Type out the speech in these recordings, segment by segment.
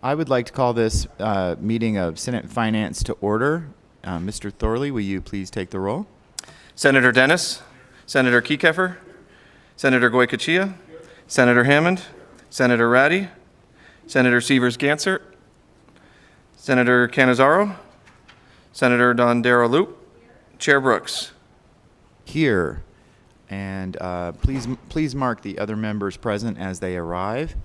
I would like to call this meeting of Senate Finance to order. Mr. Thorley, will you please take the roll? Senator Dennis, Senator Kiekefer, Senator Goycochea, Senator Hammond, Senator Ratty, Senator Severs-Gansert, Senator Cannizzaro, Senator Dondero-Loop, Chair Brooks. Here. And please mark the other members present as they arrive.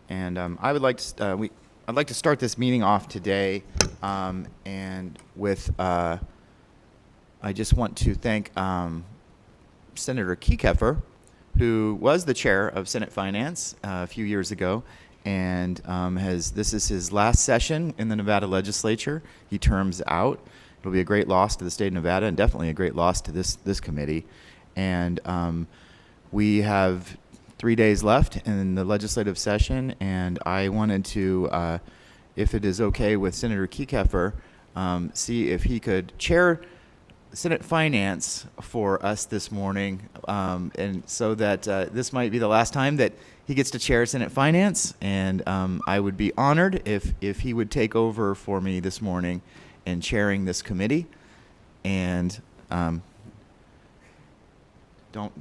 And I'd like to start this meeting off today, and with I just want to thank Senator Kiekefer, who was the chair of Senate Finance a few years ago, and this is his last session in the Nevada Legislature. He terms out. It'll be a great loss to the state of Nevada, and definitely a great loss to this committee. And we have 3 days left in the legislative session, and I wanted to, if it is okay with Senator Kiekefer, see if he could chair Senate Finance for us this morning, and so that this might be the last time that he gets to chair Senate Finance, and I would be honored if he would take over for me this morning in chairing this committee. And don't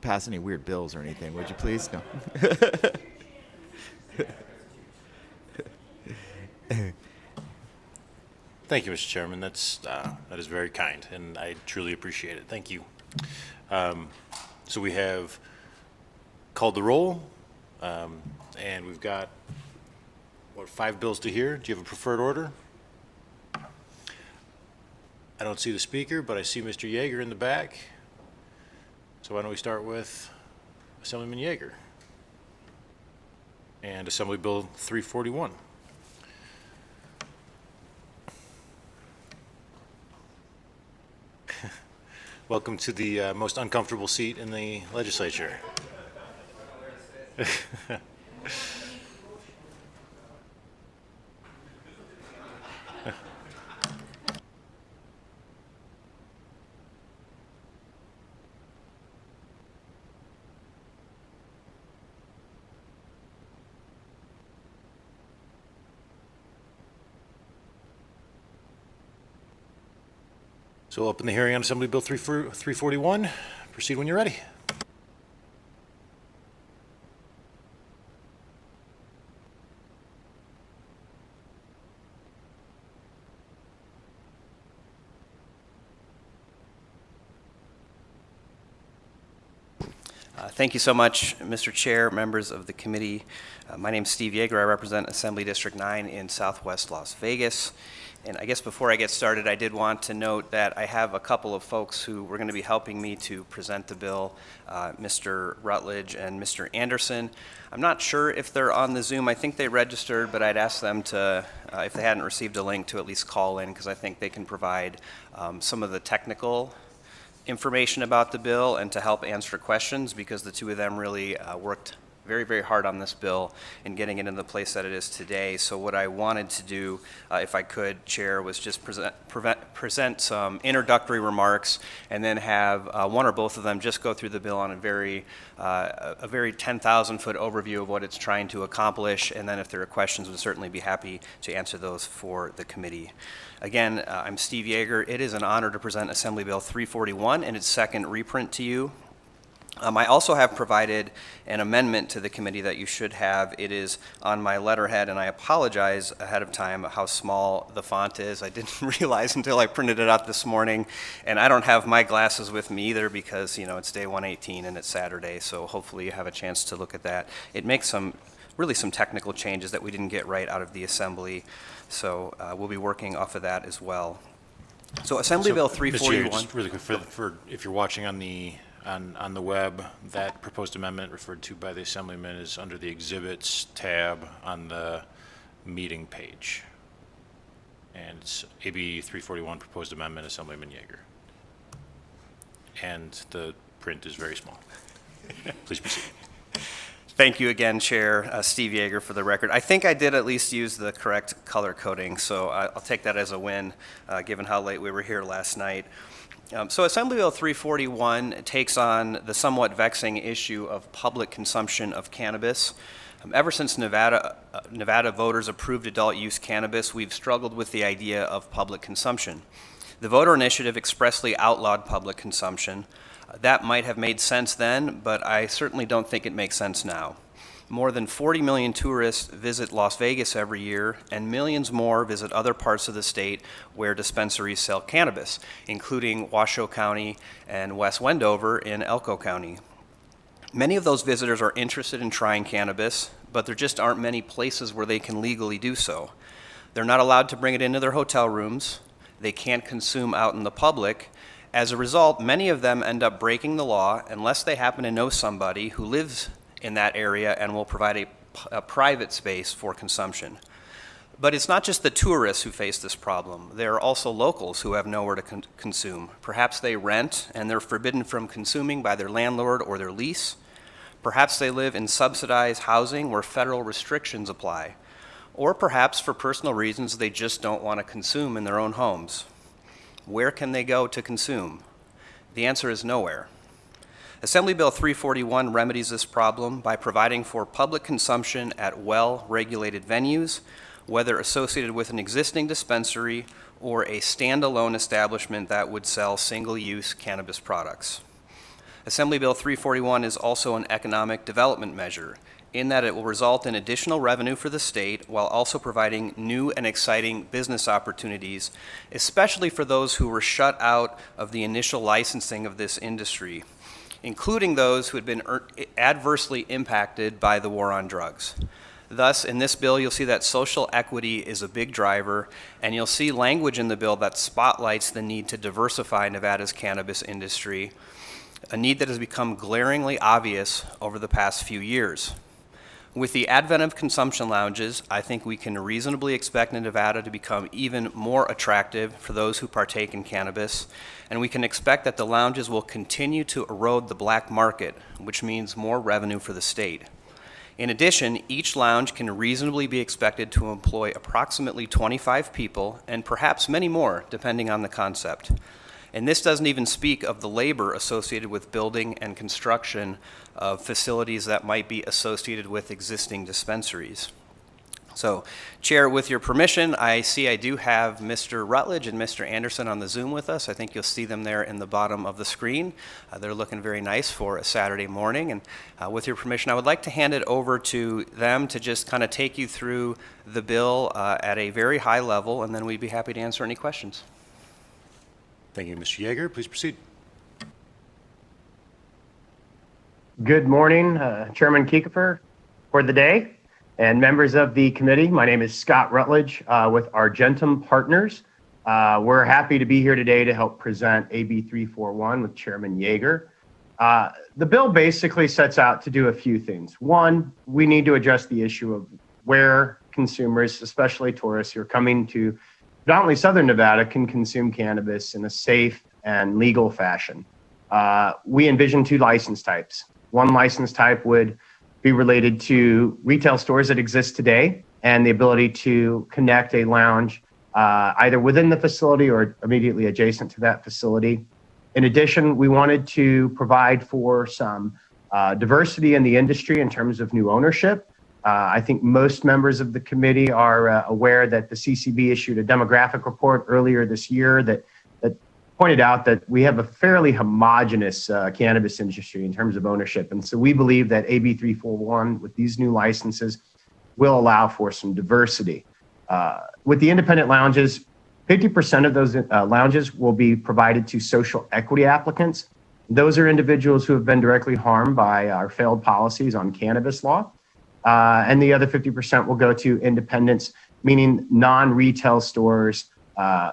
pass any weird bills or anything, would you please? No. Thank you, Mr. Chairman. That is very kind, and I truly appreciate it. Thank you. So we have called the roll, and we've got, 5 bills to hear. Do you have a preferred order? I don't see the speaker, but I see Mr. Yeager in the back. So why don't we start with Assemblyman Yeager and Assembly Bill 341. Welcome to the most uncomfortable seat in the legislature. So we'll open the hearing on Assembly Bill 341. Proceed when you're ready. Thank you so much, Mr. Chair, members of the committee. My name is Steve Yeager. I represent Assembly District 9 in Southwest Las Vegas. And I guess before I get started, I did want to note that I have a couple of folks who were going to be helping me to present the bill, Mr. Rutledge and Mr. Anderson. I'm not sure if they're on the Zoom. I think they registered, but I'd ask them to, if they hadn't received a link, to at least call in, because I think they can provide some of the technical information about the bill and to help answer questions, because the two of them really worked very, very hard on this bill and getting it in the place that it is today. So what I wanted to do, if I could, Chair, was just present some introductory remarks, and then have one or both of them just go through the bill on a very 10,000-foot overview of what it's trying to accomplish. And then if there are questions, we'd certainly be happy to answer those for the committee. Again, I'm Steve Yeager. It is an honor to present Assembly Bill 341 in its second reprint to you. I also have provided an amendment to the committee that you should have. It is on my letterhead, and I apologize ahead of time how small the font is. I didn't realize until I printed it out this morning, and I don't have my glasses with me either, because it's day 118 and it's Saturday, so hopefully you have a chance to look at that. It makes some technical changes that we didn't get right out of the assembly, so we'll be working off of that as well. So Assembly Bill 341. Just really quick, for if you're watching on the web, that proposed amendment referred to by the Assemblyman is under the Exhibits tab on the meeting page. And it's AB 341, proposed amendment, Assemblyman Yeager. And the print is very small. Please proceed. Thank you again, Chair. Steve Yeager for the record. I think I did at least use the correct color coding, so I'll take that as a win, given how late we were here last night. So Assembly Bill 341 takes on the somewhat vexing issue of public consumption of cannabis. Ever since Nevada voters approved adult use cannabis, we've struggled with the idea of public consumption. The voter initiative expressly outlawed public consumption. That might have made sense then, but I certainly don't think it makes sense now. More than 40 million tourists visit Las Vegas every year, and millions more visit other parts of the state where dispensaries sell cannabis, including Washoe County and West Wendover in Elko County. Many of those visitors are interested in trying cannabis, but there just aren't many places where they can legally do so. They're not allowed to bring it into their hotel rooms. They can't consume out in the public. As a result, many of them end up breaking the law unless they happen to know somebody who lives in that area and will provide a private space for consumption. But it's not just the tourists who face this problem. There are also locals who have nowhere to consume. Perhaps they rent and they're forbidden from consuming by their landlord or their lease. Perhaps they live in subsidized housing where federal restrictions apply. Or perhaps for personal reasons they just don't want to consume in their own homes. Where can they go to consume? The answer is nowhere. Assembly Bill 341 remedies this problem by providing for public consumption at well-regulated venues, whether associated with an existing dispensary or a standalone establishment that would sell single-use cannabis products. Assembly Bill 341 is also an economic development measure in that it will result in additional revenue for the state while also providing new and exciting business opportunities, especially for those who were shut out of the initial licensing of this industry, including those who had been adversely impacted by the war on drugs. Thus, in this bill, you'll see that social equity is a big driver, and you'll see language in the bill that spotlights the need to diversify Nevada's cannabis industry, a need that has become glaringly obvious over the past few years. With the advent of consumption lounges, I think we can reasonably expect Nevada to become even more attractive for those who partake in cannabis, and we can expect that the lounges will continue to erode the black market, which means more revenue for the state. In addition, each lounge can reasonably be expected to employ approximately 25 people, and perhaps many more, depending on the concept. And this doesn't even speak of the labor associated with building and construction of facilities that might be associated with existing dispensaries. So, Chair, with your permission, I do have Mr. Rutledge and Mr. Anderson on the Zoom with us. I think you'll see them there in the bottom of the screen. They're looking very nice for a Saturday morning. And with your permission, I would like to hand it over to them to just kind of take you through the bill at a very high level, and then we'd be happy to answer any questions. Thank you, Mr. Yeager. Please proceed. Good morning, Chairman Kiefer for the day and members of the committee. My name is Scott Rutledge with Argentum Partners. We're happy to be here today to help present AB 341 with Chairman Yeager. The bill basically sets out to do a few things. One, we need to address the issue of where consumers, especially tourists who are coming to predominantly Southern Nevada, can consume cannabis in a safe and legal fashion. We envision two license types. One license type would be related to retail stores that exist today and the ability to connect a lounge either within the facility or immediately adjacent to that facility. In addition, we wanted to provide for some diversity in the industry in terms of new ownership. I think most members of the committee are aware that the CCB issued a demographic report earlier this year that pointed out that we have a fairly homogenous cannabis industry in terms of ownership. And so we believe that AB 341 with these new licenses will allow for some diversity. With the independent lounges, 50% of those lounges will be provided to social equity applicants. Those are individuals who have been directly harmed by our failed policies on cannabis law. And the other 50% will go to independents, meaning non-retail stores.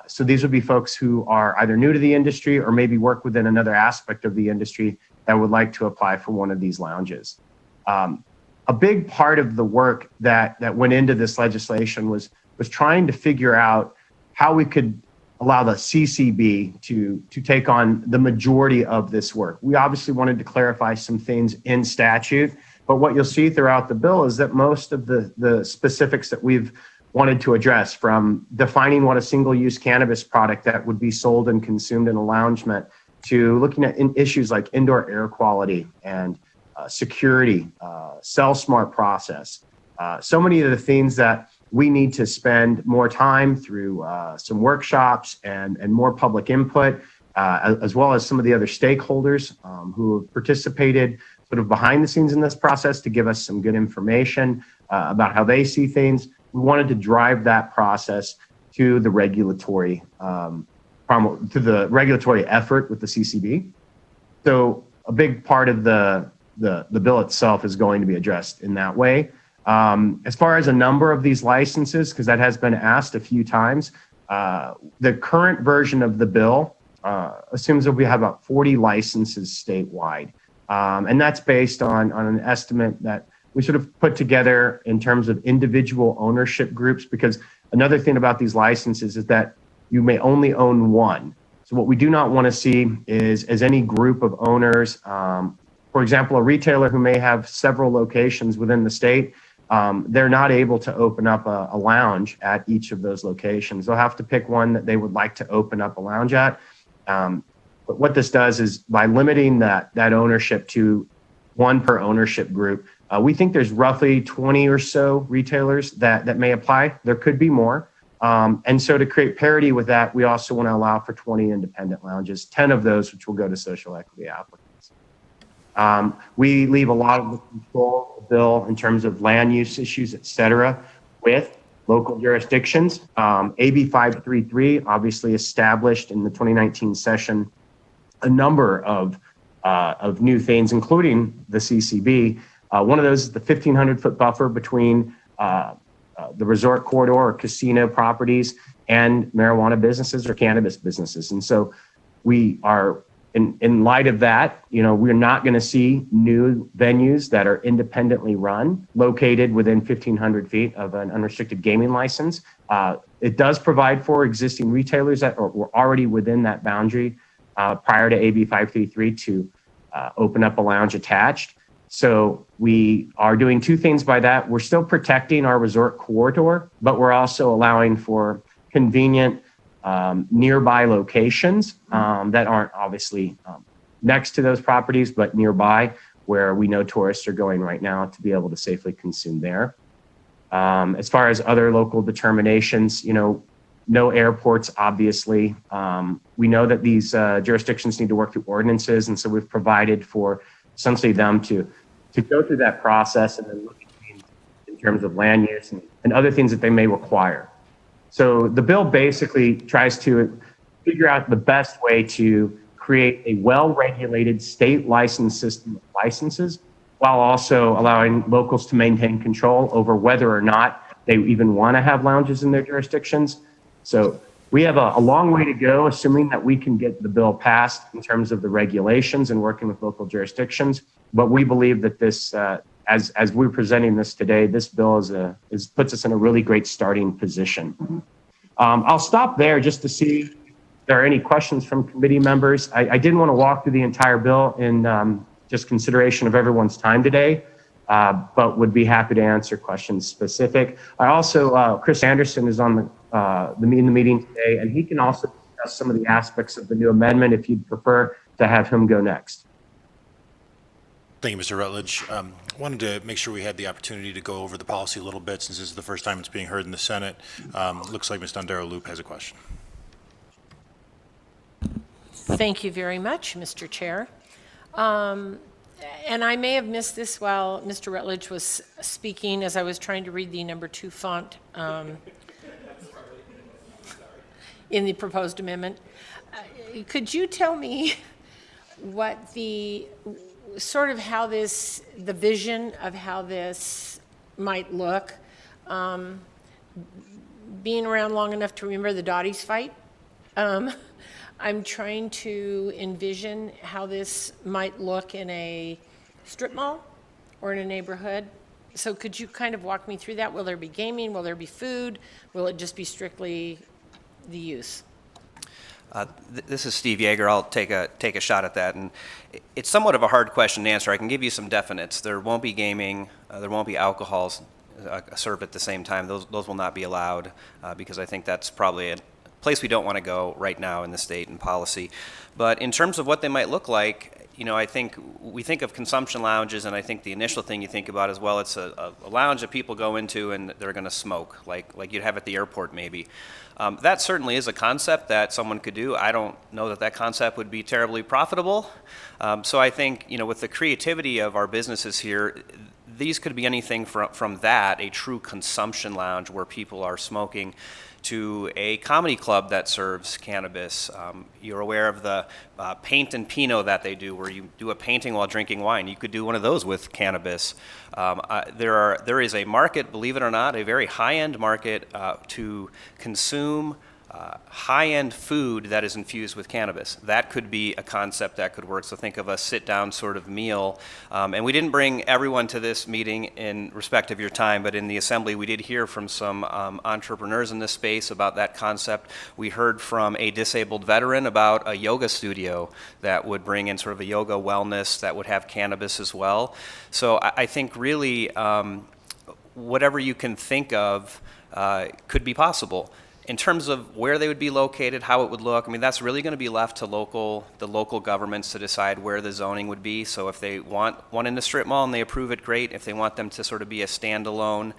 So these would be folks who are either new to the industry or maybe work within another aspect of the industry that would like to apply for one of these lounges. A big part of the work that went into this legislation was trying to figure out how we could allow the CCB to take on the majority of this work. We obviously wanted to clarify some things in statute, but what you'll see throughout the bill is that most of the specifics that we've wanted to address, from defining what a single-use cannabis product that would be sold and consumed in a lounge meant, to looking at issues like indoor air quality and security, sell smart process, so many of the things that we need to spend more time through some workshops and more public input, as well as some of the other stakeholders who have participated sort of behind the scenes in this process to give us some good information about how they see things. We wanted to drive that process to the regulatory effort with the CCB. So a big part of the bill itself is going to be addressed in that way. As far as a number of these licenses, because that has been asked a few times, the current version of the bill assumes that we have about 40 licenses statewide. And that's based on an estimate that we sort of put together in terms of individual ownership groups, because another thing about these licenses is that you may only own one. So what we do not want to see is any group of owners, for example, a retailer who may have several locations within the state, they're not able to open up a lounge at each of those locations. They'll have to pick one that they would like to open up a lounge at. But what this does is by limiting that ownership to one per ownership group, we think there's roughly 20 or so retailers that may apply. There could be more. And so to create parity with that, we also want to allow for 20 independent lounges, 10 of those which will go to social equity applicants. We leave a lot of the control of the bill in terms of land use issues, et cetera, with local jurisdictions. AB 533 obviously established in the 2019 session a number of new things, including the CCB. One of those is the 1,500-foot buffer between the resort corridor or casino properties and marijuana businesses or cannabis businesses. And so we are, in light of that, we're not going to see new venues that are independently run located within 1,500 feet of an unrestricted gaming license. It does provide for existing retailers that were already within that boundary prior to AB 533 to open up a lounge attached. So we are doing two things by that. We're still protecting our resort corridor, but we're also allowing for convenient nearby locations that aren't obviously next to those properties, but nearby where we know tourists are going right now to be able to safely consume there. As far as other local determinations, no airports, obviously. We know that these jurisdictions need to work through ordinances, and so we've provided for essentially them to go through that process and then look at things in terms of land use and other things that they may require. So the bill basically tries to figure out the best way to create a well-regulated state license system of licenses while also allowing locals to maintain control over whether or not they even want to have lounges in their jurisdictions. So we have a long way to go, assuming that we can get the bill passed in terms of the regulations and working with local jurisdictions. But we believe that this, as we're presenting this today, this bill puts us in a really great starting position. I'll stop there just to see if there are any questions from committee members. I didn't want to walk through the entire bill in just consideration of everyone's time today, but would be happy to answer questions specific. I also, Chris Anderson is on the meeting today, and he can also discuss some of the aspects of the new amendment if you'd prefer to have him go next. Thank you, Mr. Rutledge. Wanted to make sure we had the opportunity to go over the policy a little bit since this is the first time it's being heard in the Senate. Looks like Ms. Dondero-Loop has a question. Thank you very much, Mr. Chair. And I may have missed this while Mr. Rutledge was speaking as I was trying to read the number 2 font in the proposed amendment. Could you tell me what the vision of how this might look? Being around long enough to remember the Dotties fight, I'm trying to envision how this might look in a strip mall or in a neighborhood. So could you kind of walk me through that? Will there be gaming? Will there be food? Will it just be strictly the use? This is Steve Yeager. I'll take a shot at that. And it's somewhat of a hard question to answer. I can give you some definites. There won't be gaming. There won't be alcohol served at the same time. Those will not be allowed because I think that's probably a place we don't want to go right now in the state and policy. But in terms of what they might look like, I think we think of consumption lounges, and I think the initial thing you think about is, well, it's a lounge that people go into and they're going to smoke, like you'd have at the airport maybe. That certainly is a concept that someone could do. I don't know that concept would be terribly profitable. So I think, with the creativity of our businesses here, these could be anything from that, a true consumption lounge where people are smoking, to a comedy club that serves cannabis. You're aware of the paint and Pinot that they do, where you do a painting while drinking wine. You could do one of those with cannabis. There is a market, believe it or not, a very high-end market to consume high-end food that is infused with cannabis. That could be a concept that could work. So think of a sit-down sort of meal. And we didn't bring everyone to this meeting in respect of your time, but in the assembly we did hear from some entrepreneurs in this space about that concept. We heard from a disabled veteran about a yoga studio that would bring in sort of a yoga wellness that would have cannabis as well. So I think really whatever you can think of could be possible. In terms of where they would be located, how it would look, that's really going to be left to the local governments to decide where the zoning would be. So if they want one in the strip mall and they approve it, great. If they want them to sort of be a standalone,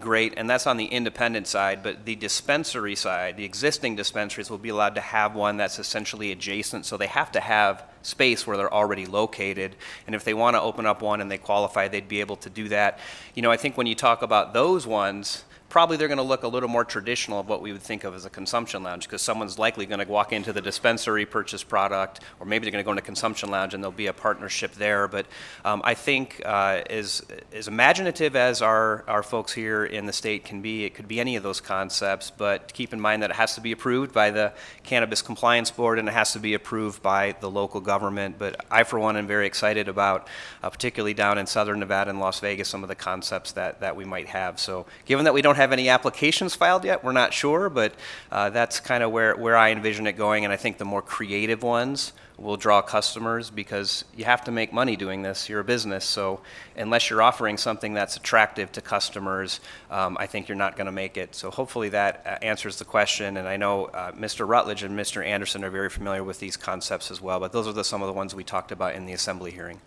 great. And that's on the independent side. But the dispensary side, the existing dispensaries will be allowed to have one that's essentially adjacent. So they have to have space where they're already located. And if they want to open up one and they qualify, they'd be able to do that. I think when you talk about those ones, probably they're going to look a little more traditional of what we would think of as a consumption lounge, because someone's likely going to walk into the dispensary, purchase product, or maybe they're going to go into consumption lounge and there'll be a partnership there. But I think as imaginative as our folks here in the state can be, it could be any of those concepts, but keep in mind that it has to be approved by the Cannabis Compliance Board and it has to be approved by the local government. But I, for one, am very excited about, particularly down in southern Nevada and Las Vegas, some of the concepts that we might have. So given that we don't have any applications filed yet, we're not sure, but that's kind of where I envision it going. And I think the more creative ones will draw customers, because you have to make money doing this. You're a business, so unless you're offering something that's attractive to customers, I think you're not going to make it. So hopefully that answers the question. And I know Mr. Rutledge and Mr. Anderson are very familiar with these concepts as well, but those are some of the ones we talked about in the assembly hearing.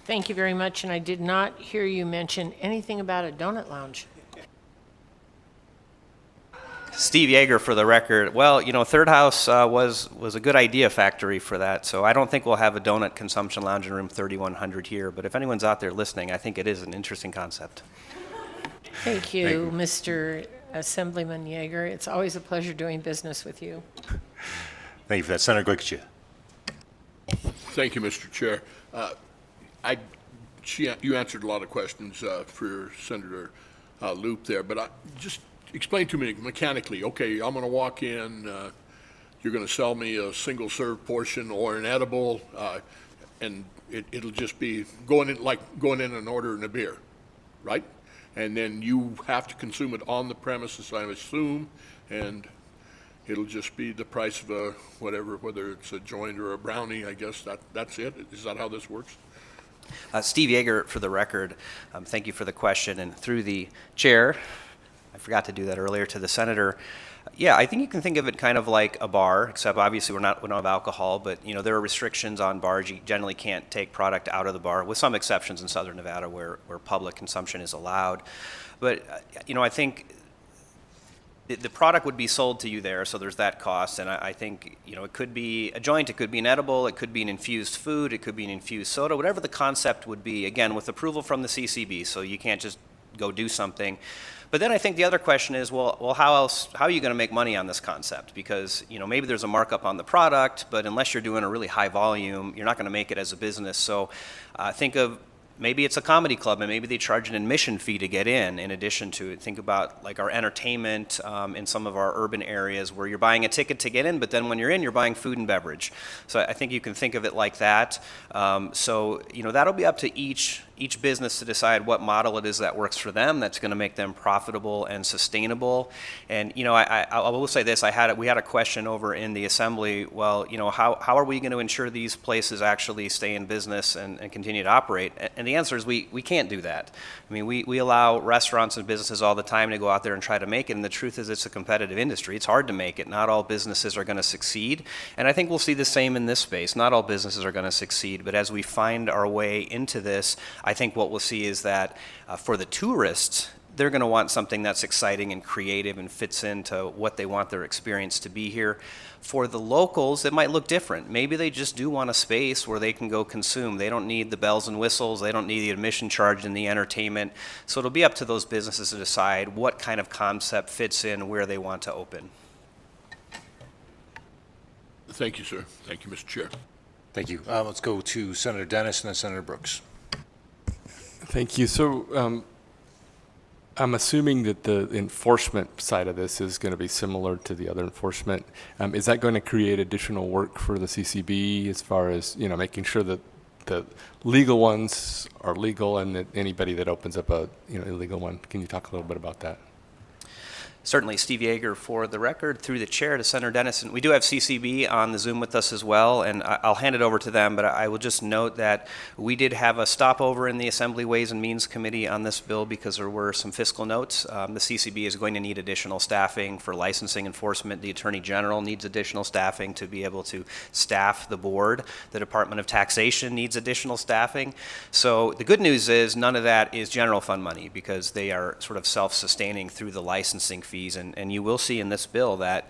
Thank you very much, and I did not hear you mention anything about a donut lounge. Steve Yeager, for the record. Well, Third House was a good idea factory for that, so I don't think we'll have a donut consumption lounge in room 3100 here, but if anyone's out there listening, I think it is an interesting concept. Thank you, Mr. Assemblyman Yeager. It's always a pleasure doing business with you. Thank you for that. Senator Goycochea. Thank you, Mr. Chair. You answered a lot of questions for Senator Loop there, but just explain to me mechanically. Okay, I'm going to walk in. You're going to sell me a single-serve portion or an edible, and it'll just be going in and ordering a beer, right? And then you have to consume it on the premises, I assume, and it'll just be the price of a whatever, whether it's a joint or a brownie. I guess that's it. Is that how this works? Steve Yeager, for the record, thank you for the question. And through the chair, I forgot to do that earlier, to the senator. Yeah, I think you can think of it kind of like a bar, except obviously we don't have alcohol, but there are restrictions on bars. You generally can't take product out of the bar, with some exceptions in southern Nevada where public consumption is allowed. But I think the product would be sold to you there, so there's that cost. And I think it could be a joint, it could be an edible, it could be an infused food, it could be an infused soda, whatever the concept would be. Again, with approval from the CCB, so you can't just go do something. But then I think the other question is, well, how are you going to make money on this concept? Because, maybe there's a markup on the product, but unless you're doing a really high volume, you're not going to make it as a business. So think of, maybe it's a comedy club and maybe they charge an admission fee to get in addition to it. Think about like our entertainment in some of our urban areas where you're buying a ticket to get in, but then when you're in, you're buying food and beverage. So I think you can think of it like that. So that'll be up to each each business to decide what model it is that works for them, that's going to make them profitable and sustainable. And, you know, I will say this, we had a question over in the assembly, well, you know, how are we going to ensure these places actually stay in business and continue to operate? And the answer is we can't do that. I mean, we allow restaurants and businesses all the time to go out there and try to make it, and the truth is it's a competitive industry. It's hard to make it. Not all businesses are going to succeed, and I think we'll see the same in this space. Not all businesses are going to succeed, but as we find our way into this, I think what we'll see is that for the tourists, they're going to want something that's exciting and creative and fits into what they want their experience to be here. For the locals, it might look different. Maybe they just do want a space where they can go consume. They don't need the bells and whistles. They don't need the admission charge and the entertainment. So it'll be up to those businesses to decide what kind of concept fits in where they want to open. Thank you, sir. Thank you, Mr. Chair. Thank you. Let's go to Senator Dennis and then Senator Brooks. Thank you. So I'm assuming that the enforcement side of this is going to be similar to the other enforcement. Is that going to create additional work for the CCB as far as, you know, making sure that the legal ones are legal and that anybody that opens up a, you know, illegal one? Can you talk a little bit about that? Certainly, Steve Yeager for the record, through the chair to Senator Dennison. We do have CCB on the Zoom with us as well, and I'll hand it over to them, but I will just note that we did have a stopover in the Assembly Ways and Means Committee on this bill because there were some fiscal notes. The CCB is going to need additional staffing for licensing enforcement. The Attorney General needs additional staffing to be able to staff the board. The Department of Taxation needs additional staffing. So the good news is none of that is general fund money because they are sort of self-sustaining through the licensing fees, and you will see in this bill that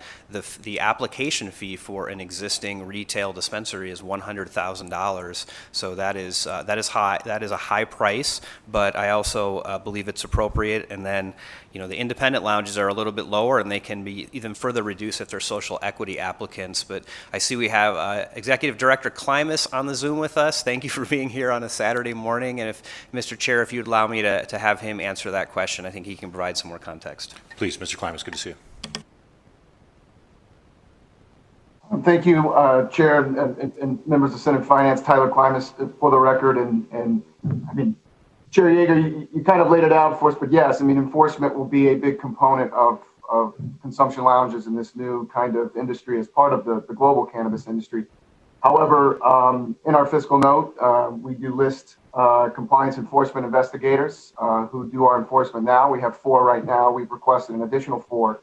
the application fee for an existing retail dispensary is $100,000. So that is high. That is a high price, but I also believe it's appropriate. And then, you know, the independent lounges are a little bit lower, and they can be even further reduced if they're social equity applicants. But I see we have Executive Director Klimas on the Zoom with us. Thank you for being here on a Saturday morning. And if Mr. Chair, if you'd allow me to have him answer that question, I think he can provide some more context. Please, Mr. Klimas, good to see you. Thank you, Chair and members of Senate Finance. Tyler Klimas for the record. And I mean, Chair Yeager, you kind of laid it out for us, but yes, I mean, enforcement will be a big component of consumption lounges in this new kind of industry as part of the global cannabis industry. However, in our fiscal note, we do list compliance enforcement investigators who do our enforcement now. We have 4 right now. We've requested an additional 4.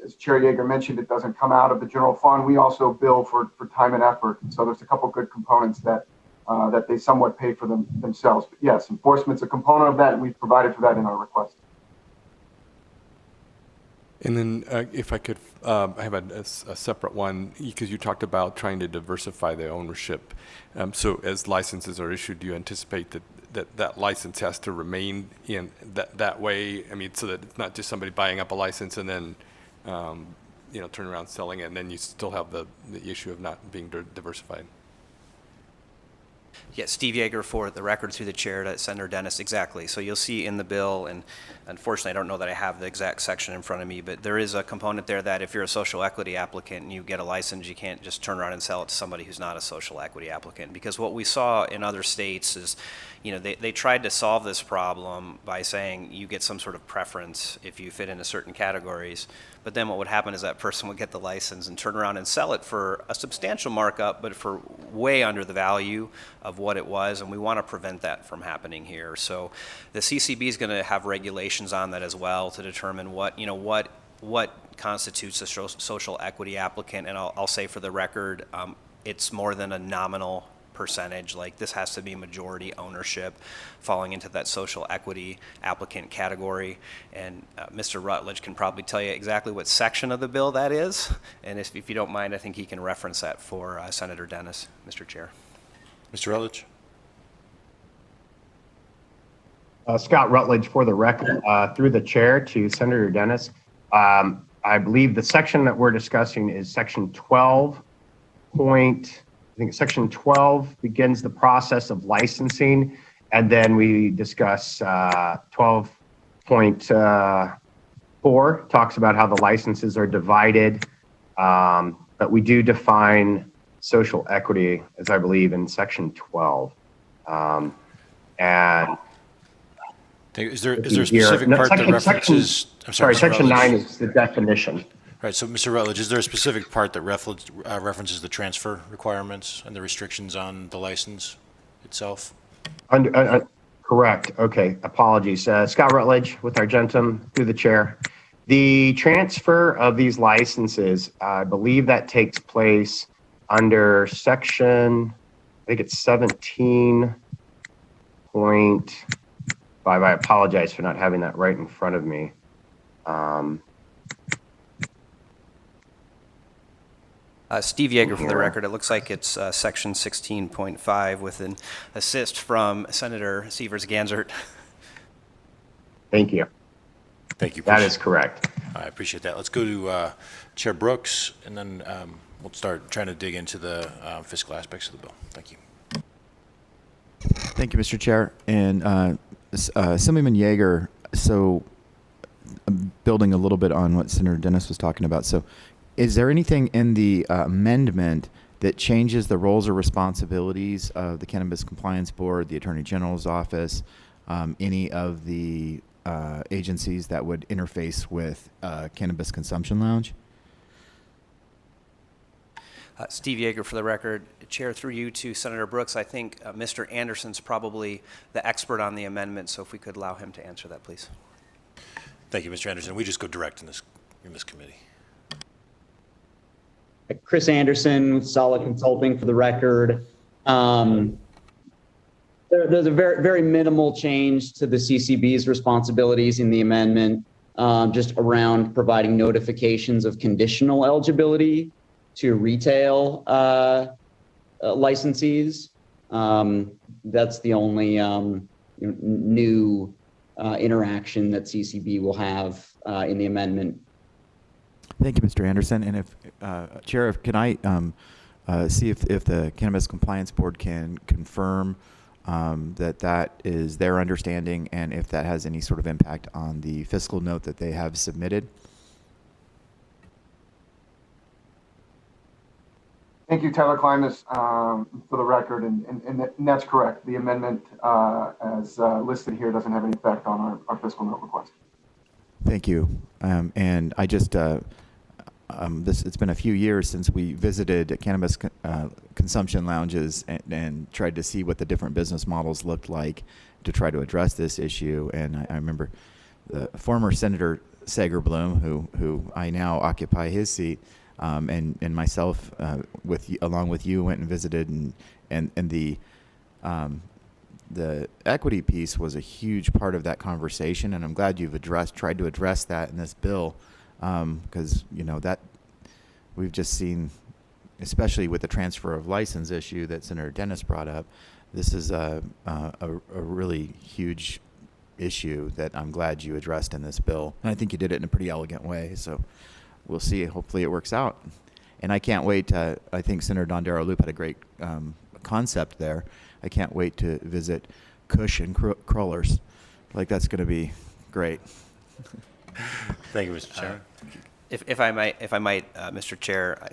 As Chair Yeager mentioned, it doesn't come out of the general fund. We also bill for time and effort. And so there's a couple good components that they somewhat pay for themselves. But yes, enforcement's a component of that, and we've provided for that in our request. And then if I could, I have a separate one, because you talked about trying to diversify the ownership. So as licenses are issued, do you anticipate that license has to remain in that way? I mean, so that it's not just somebody buying up a license and then, you know, turn around selling it, and then you still have the issue of not being diversified. Yes, Steve Yeager for the record, through the chair to Senator Dennis. Exactly. So you'll see in the bill, and unfortunately I don't know that I have the exact section in front of me, but there is a component there that if you're a social equity applicant and you get a license, you can't just turn around and sell it to somebody who's not a social equity applicant. Because what we saw in other states is, you know, they tried to solve this problem by saying you get some sort of preference if you fit into certain categories. But then what would happen is that person would get the license and turn around and sell it for a substantial markup, but for way under the value of what it was, and we want to prevent that from happening here. So the CCB is going to have regulations on that as well to determine what constitutes a social equity applicant. And I'll say for the record, it's more than a nominal percentage. Like, this has to be majority ownership falling into that social equity applicant category. And Mr. Rutledge can probably tell you exactly what section of the bill that is. And if you don't mind, I think he can reference that for Senator Dennis, Mr. Chair. Mr. Rutledge. Scott Rutledge for the record, through the chair to Senator Dennis. I believe the section that we're discussing is section 12. I think section 12 begins the process of licensing, and then we discuss 12.4 talks about how the licenses are divided, but we do define social equity, as I believe, in section 12. And Is there a here- specific no, part that section- references? I'm sorry, Mr. Section Rutledge. 9 is the definition. Right, so Mr. Rutledge, is there a specific part that references the transfer requirements and the restrictions on the license itself? Correct. Okay. Apologies. Scott Rutledge with Argentum through the chair. The transfer of these licenses, I believe that takes place under section, I think it's 17.5. I apologize for not having that right in front of me. Steve Yeager, for the record. It looks like it's section 16.5 with an assist from Senator Sievers-Gansert. Thank you. Thank you. That is correct. I appreciate that. Let's go to Chair Brooks, and then we'll start trying to dig into the fiscal aspects of the bill. Thank you. Thank you, Mr. Chair. And Assemblyman Yeager, so building a little bit on what Senator Dennis was talking about. So is there anything in the amendment that changes the roles or responsibilities of the Cannabis Compliance Board, the Attorney General's office, any of the agencies that would interface with Cannabis Consumption Lounge? Steve Yeager, for the record. Chair, through you to Senator Brooks, I think Mr. Anderson's probably the expert on the amendment, so if we could allow him to answer that, please. Thank you, Mr. Anderson. We just go direct in this committee. Chris Anderson with Solid Consulting, for the record. There's a very, very minimal change to the CCB's responsibilities in the amendment, just around providing notifications of conditional eligibility to retail licensees. That's the only new interaction that CCB will have in the amendment. Thank you, Mr. Anderson. And if, Chair, can I see if the Cannabis Compliance Board can confirm that is their understanding, and if that has any sort of impact on the fiscal note that they have submitted? Thank you, Tyler Klimas, for the record, and that's correct. The amendment, as listed here, doesn't have any effect on our fiscal note request. Thank you. And I just, it's been a few years since we visited cannabis consumption lounges and tried to see what the different business models looked like to try to address this issue. And I remember the former Senator Sager-Bloom, who I now occupy his seat, and myself, along with you, went and visited, and the equity piece was a huge part of that conversation, and I'm glad you've tried to address that in this bill, because that we've just seen, especially with the transfer of license issue that Senator Dennis brought up. This is a really huge issue that I'm glad you addressed in this bill, and I think you did it in a pretty elegant way. So we'll see. Hopefully it works out. And I can't wait to, I think Senator Dondero Loop had a great concept there. I can't wait to visit Kush and Crullers. Like, that's going to be great. Thank you, Mr. Chairman. If I might, Mr. Chair,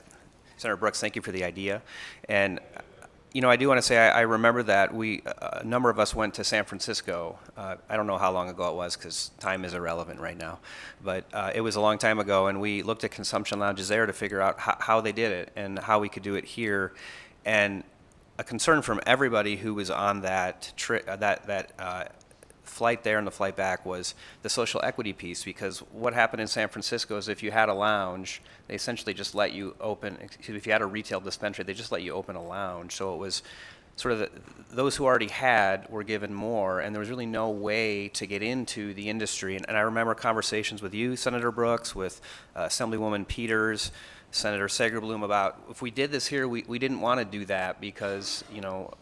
Senator Brooks, thank you for the idea. And I do want to say I remember that a number of us went to San Francisco. I don't know how long ago it was because time is irrelevant right now, but it was a long time ago, and we looked at consumption lounges there to figure out how they did it and how we could do it here. And a concern from everybody who was on that flight there and the flight back was the social equity piece, because what happened in San Francisco is if you had a lounge, they essentially just let you open, if you had a retail dispensary, they just let you open a lounge. So it was sort of those who already had were given more, and there was really no way to get into the industry. And I remember conversations with you, Senator Brooks, with Assemblywoman Peters, Senator Sager-Bloom, about if we did this here, we didn't want to do that because,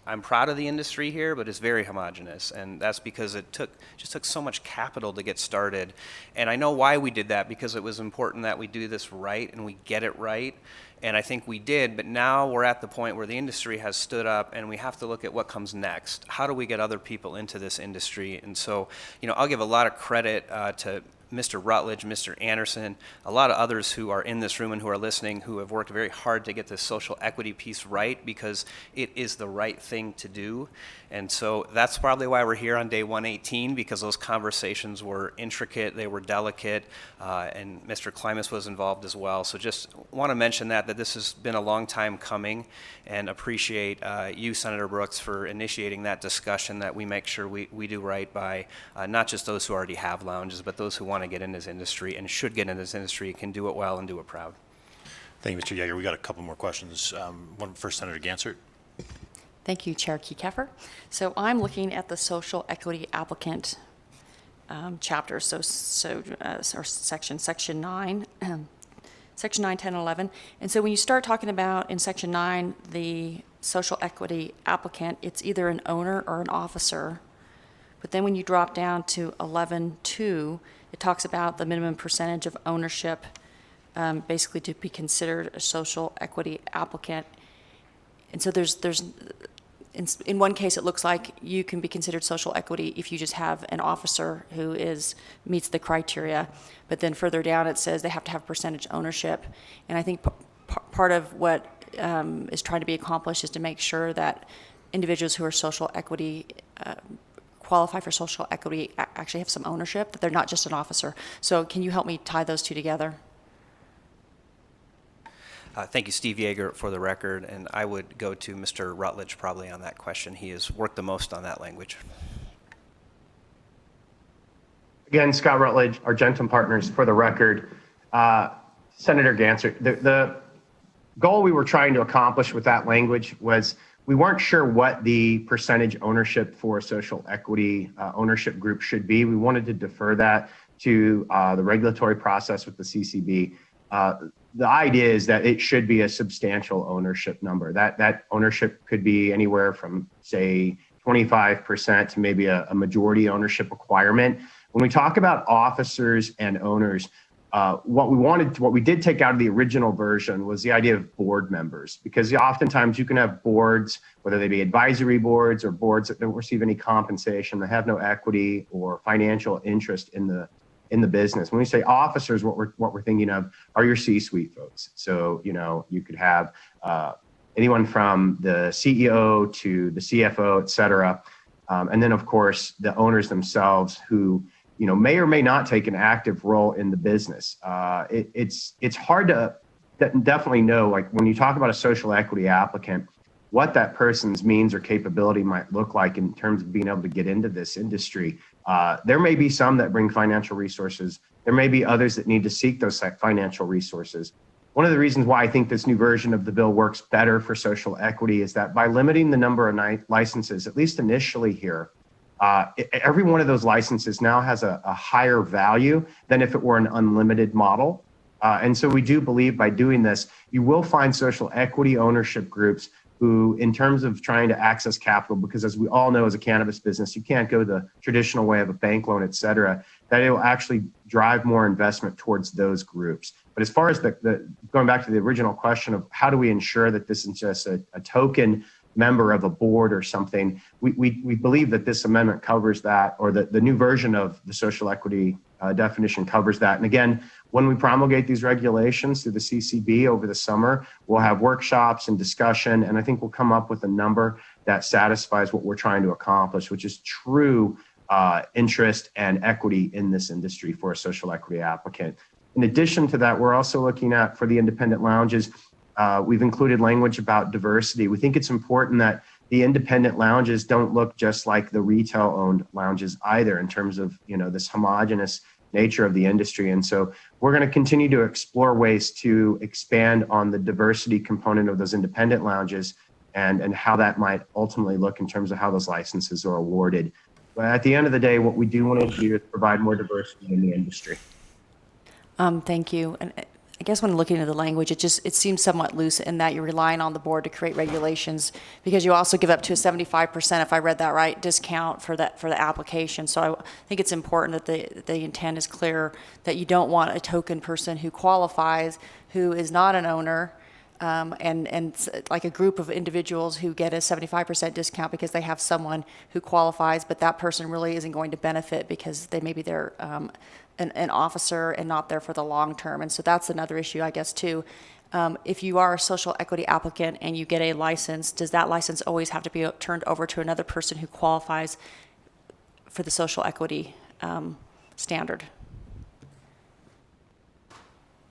I'm proud of the industry here, but it's very homogenous. And that's because it just took so much capital to get started. And I know why we did that, because it was important that we do this right and we get it right. And I think we did, but now we're at the point where the industry has stood up and we have to look at what comes next. How do we get other people into this industry? And so, I'll give a lot of credit to Mr. Rutledge, Mr. Anderson, a lot of others who are in this room and who are listening who have worked very hard to get this social equity piece right because it is the right thing to do. And so that's probably why we're here on day 118, because those conversations were intricate, they were delicate, and Mr. Klimas was involved as well. So just want to mention that this has been a long time coming, and appreciate you, Senator Brooks, for initiating that discussion, that we make sure we do right by not just those who already have lounges, but those who want to get in this industry and should get in this industry, can do it well and do it proud. Thank you, Mr. Yeager. We got a couple more questions. One first, Senator Gansert. Thank you, Chair Keycaffer. So I'm looking at the social equity applicant chapter, or section 9, section 9, 10, 11. And so when you start talking about in section 9, the social equity applicant, it's either an owner or an officer. But then when you drop down to 11.2, it talks about the minimum percentage of ownership, basically to be considered a social equity applicant. And so in one case, it looks like you can be considered social equity if you just have an officer who meets the criteria. But then further down, it says they have to have percentage ownership. And I think part of what is trying to be accomplished is to make sure that individuals who are social equity, qualify for social equity, actually have some ownership, that they're not just an officer. So can you help me tie those two together? Thank you, Steve Yeager, for the record, and I would go to Mr. Rutledge probably on that question. He has worked the most on that language. Again, Scott Rutledge, Argentum Partners, for the record. Senator Gansert, the goal we were trying to accomplish with that language was we weren't sure what the percentage ownership for a social equity ownership group should be. We wanted to defer that to the regulatory process with the CCB. The idea is that it should be a substantial ownership number. That ownership could be anywhere from, say, 25% to maybe a majority ownership requirement. When we talk about officers and owners, what we did take out of the original version was the idea of board members, because oftentimes you can have boards, whether they be advisory boards or boards that don't receive any compensation, that have no equity or financial interest in the business. When we say officers, what we're thinking of are your C-suite folks. So, you could have anyone from the CEO to the CFO, et cetera. And then, of course, the owners themselves who, may or may not take an active role in the business. It's hard to definitely know, like when you talk about a social equity applicant, what that person's means or capability might look like in terms of being able to get into this industry. There may be some that bring financial resources. There may be others that need to seek those financial resources. One of the reasons why I think this new version of the bill works better for social equity is that by limiting the number of licenses, at least initially here, every one of those licenses now has a higher value than if it were an unlimited model. And so we do believe by doing this, you will find social equity ownership groups who, in terms of trying to access capital, because as we all know, as a cannabis business, you can't go the traditional way of a bank loan, et cetera, that it will actually drive more investment towards those groups. But as far as going back to the original question of how do we ensure that this is just a token member of a board or something, we believe that this amendment covers that, or the new version of the social equity definition covers that. And again, when we promulgate these regulations through the CCB over the summer, we'll have workshops and discussion, and I think we'll come up with a number that satisfies what we're trying to accomplish, which is true interest and equity in this industry for a social equity applicant. In addition to that, we're also looking at, for the independent lounges, we've included language about diversity. We think it's important that the independent lounges don't look just like the retail-owned lounges either, in terms of this homogenous nature of the industry. And so we're going to continue to explore ways to expand on the diversity component of those independent lounges and how that might ultimately look in terms of how those licenses are awarded. But at the end of the day, what we do want to do is provide more diversity in the industry. Thank you. And I guess when looking at the language, it seems somewhat loose in that you're relying on the board to create regulations, because you also give up to a 75%, if I read that right, discount for the application. So I think it's important that the intent is clear, that you don't want a token person who qualifies, who is not an owner, like a group of individuals who get a 75% discount because they have someone who qualifies, but that person really isn't going to benefit because maybe they're an officer and not there for the long term. And so that's another issue, I guess, too. If you are a social equity applicant and you get a license, does that license always have to be turned over to another person who qualifies for the social equity standard?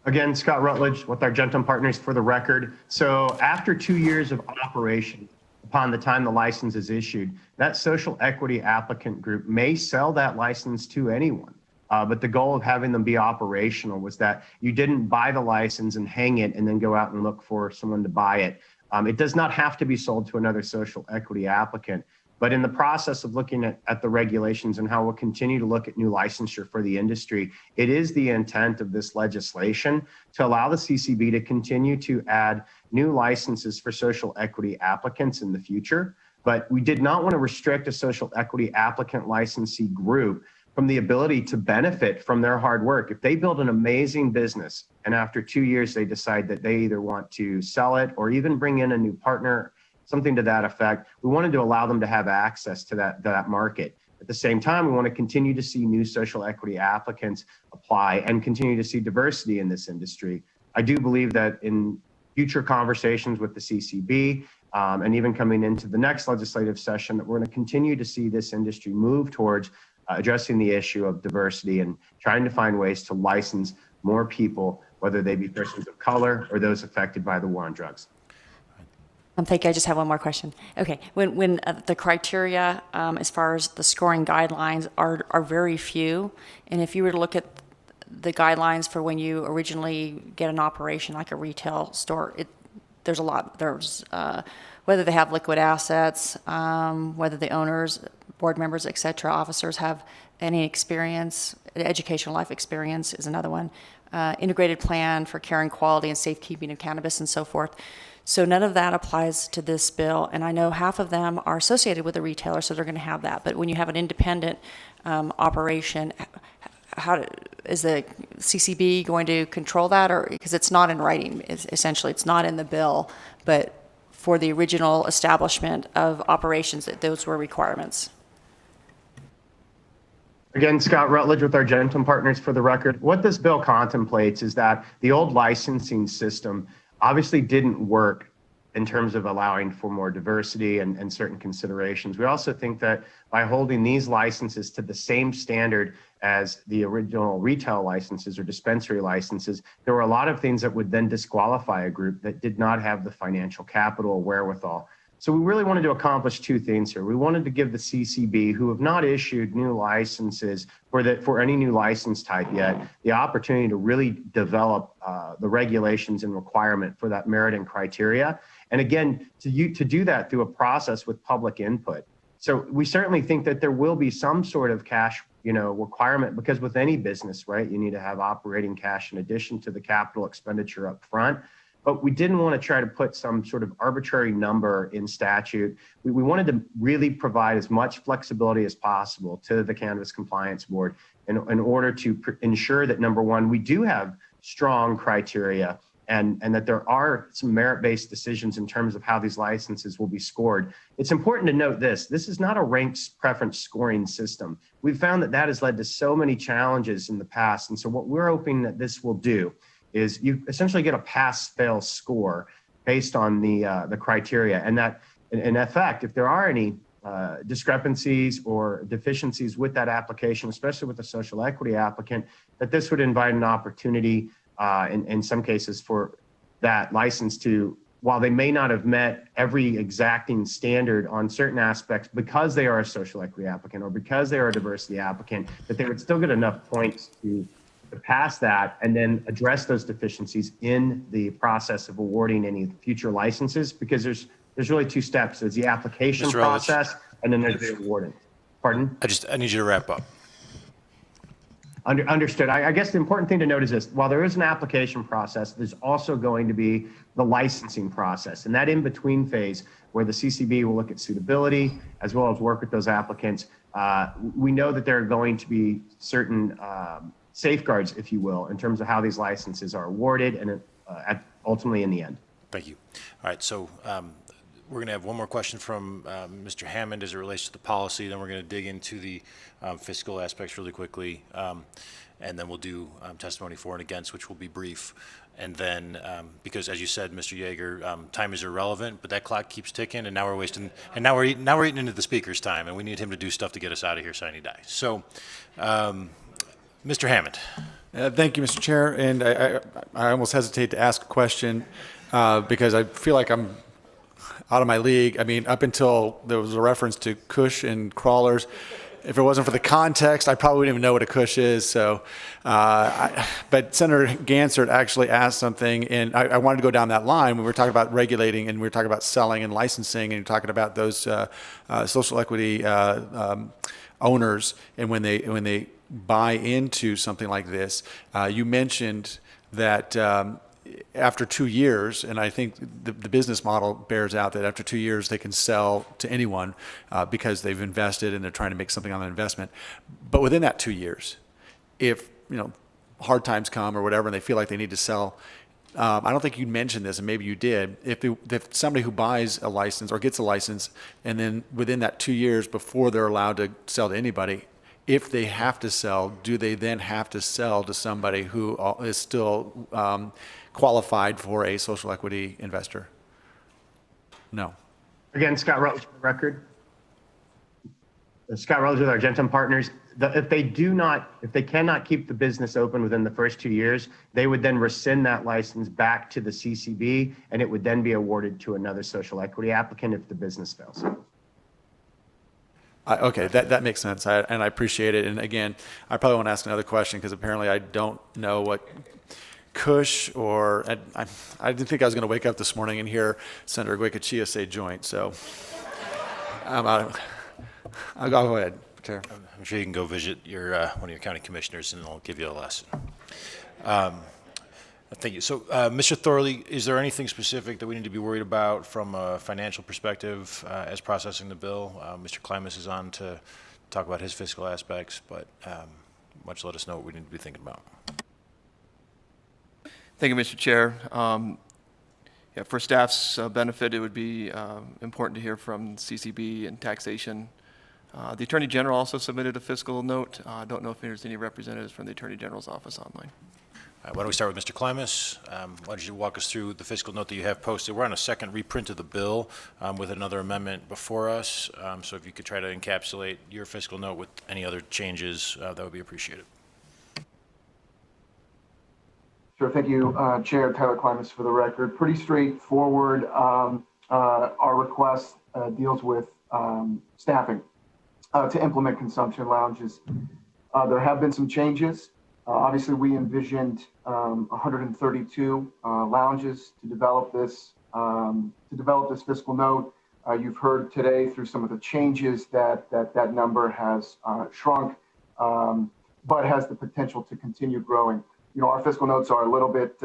Again, Scott Rutledge with our Argentum Partners for the record. So after 2 years of operation, upon the time the license is issued, that social equity applicant group may sell that license to anyone. But the goal of having them be operational was that you didn't buy the license and hang it and then go out and look for someone to buy it. It does not have to be sold to another social equity applicant. But in the process of looking at the regulations and how we'll continue to look at new licensure for the industry, it is the intent of this legislation to allow the CCB to continue to add new licenses for social equity applicants in the future. But we did not want to restrict a social equity applicant licensee group from the ability to benefit from their hard work. If they build an amazing business and after 2 years they decide that they either want to sell it or even bring in a new partner, something to that effect, we wanted to allow them to have access to that market. At the same time, we want to continue to see new social equity applicants apply and continue to see diversity in this industry. I do believe that in future conversations with the CCB and even coming into the next legislative session, that we're going to continue to see this industry move towards addressing the issue of diversity and trying to find ways to license more people, whether they be persons of color or those affected by the war on drugs. Thank you. I just have one more question. Okay, when the criteria as far as the scoring guidelines are very few, and if you were to look at the guidelines for when you originally get an operation like a retail store, there's a lot. There's whether they have liquid assets, whether the owners, board members, et cetera, officers have any experience, educational life experience is another one, integrated plan for care and quality and safekeeping of cannabis and so forth. So none of that applies to this bill, and I know half of them are associated with a retailer, so they're going to have that. But when you have an independent operation, is the CCB going to control that, or because it's not in writing? Essentially, it's not in the bill, but for the original establishment of operations, that those were requirements. Again, Scott Rutledge with our Argentum Partners for the record. What this bill contemplates is that the old licensing system obviously didn't work in terms of allowing for more diversity and certain considerations. We also think that by holding these licenses to the same standard as the original retail licenses or dispensary licenses, there were a lot of things that would then disqualify a group that did not have the financial capital wherewithal. So we really wanted to accomplish two things here. We wanted to give the CCB, who have not issued new licenses for any new license type yet, the opportunity to really develop the regulations and requirement for that merit and criteria. And again, to do that through a process with public input. So we certainly think that there will be some sort of cash, requirement, because with any business, right, you need to have operating cash in addition to the capital expenditure up front. But we didn't want to try to put some sort of arbitrary number in statute. We wanted to really provide as much flexibility as possible to the Cannabis Compliance Board in order to ensure that, number one, we do have strong criteria and that there are some merit-based decisions in terms of how these licenses will be scored. It's important to note this is not a ranked preference scoring system. We've found that has led to so many challenges in the past. And so what we're hoping that this will do is you essentially get a pass-fail score based on the criteria. And that, in effect, if there are any discrepancies or deficiencies with that application, especially with the social equity applicant, that this would invite an opportunity in some cases for that license to, while they may not have met every exacting standard on certain aspects because they are a social equity applicant or because they are a diversity applicant, that they would still get enough points to pass that and then address those deficiencies in the process of awarding any future licenses, because there's really two steps. There's the application Mr. Rutledge. process and then there's the awarding. Pardon? I need you to wrap up. Understood. I guess the important thing to note is this: while there is an application process, there's also going to be the licensing process, and that in-between phase where the CCB will look at suitability as well as work with those applicants. We know that there are going to be certain safeguards, if you will, in terms of how these licenses are awarded and ultimately in the end. Thank you. All right, so we're going to have one more question from Mr. Hammond as it relates to the policy. Then we're going to dig into the fiscal aspects really quickly. And then we'll do testimony for and against, which will be brief. And then, because as you said, Mr. Yeager, time is irrelevant, but that clock keeps ticking, and now we're wasting, and now we're eating into the speaker's time, and we need him to do stuff to get us out of here, sign he die. So, Mr. Hammond. Thank you, Mr. Chair. And I almost hesitate to ask a question because I feel like I'm out of my league. I mean, up until there was a reference to Kush and crawlers, if it wasn't for the context, I probably wouldn't even know what a Kush is. So, but Senator Gansert actually asked something, and I wanted to go down that line. We were talking about regulating, and we were talking about selling and licensing, and you're talking about those social equity owners, and when they buy into something like this. You mentioned that after 2 years, and I think the business model bears out that after 2 years they can sell to anyone because they've invested and they're trying to make something on an investment. But within that 2 years, if hard times come or whatever, and they feel like they need to sell, I don't think you mentioned this, and maybe you did. If somebody who buys a license or gets a license, and then within that 2 years before they're allowed to sell to anybody, if they have to sell, do they then have to sell to somebody who is still qualified for a social equity investor? No. Again, Scott Rutledge for the record. Scott Rutledge with Argentum Partners. If they cannot keep the business open within the first 2 years, they would then rescind that license back to the CCB, and it would then be awarded to another social equity applicant if the business fails. Okay, that makes sense, and I appreciate it. And again, I probably want to ask another question because apparently I don't know what Kush or I didn't think I was going to wake up this morning and hear Senator Goycochea say joint. So I'll go ahead, Chair. I'm sure you can go visit your one of your county commissioners, and they'll give you a lesson. Thank you. So, Mr. Thorley, is there anything specific that we need to be worried about from a financial perspective as processing the bill? Mr. Klimas is on to talk about his fiscal aspects, but why don't you let us know what we need to be thinking about? Thank you, Mr. Chair. For staff's benefit, it would be important to hear from CCB and Taxation. The Attorney General also submitted a fiscal note. I don't know if there's any representatives from the Attorney General's office online. Why don't we start with Mr. Klimas? Why don't you walk us through the fiscal note that you have posted? We're on a second reprint of the bill with another amendment before us. So if you could try to encapsulate your fiscal note with any other changes, that would be appreciated. Sure. Thank you, Chair Tyler Klimas for the record. Pretty straightforward. Our request deals with staffing to implement consumption lounges. There have been some changes. Obviously, we envisioned 132 lounges to develop this fiscal note. You've heard today through some of the changes that number has shrunk, but has the potential to continue growing. Our fiscal notes are a little bit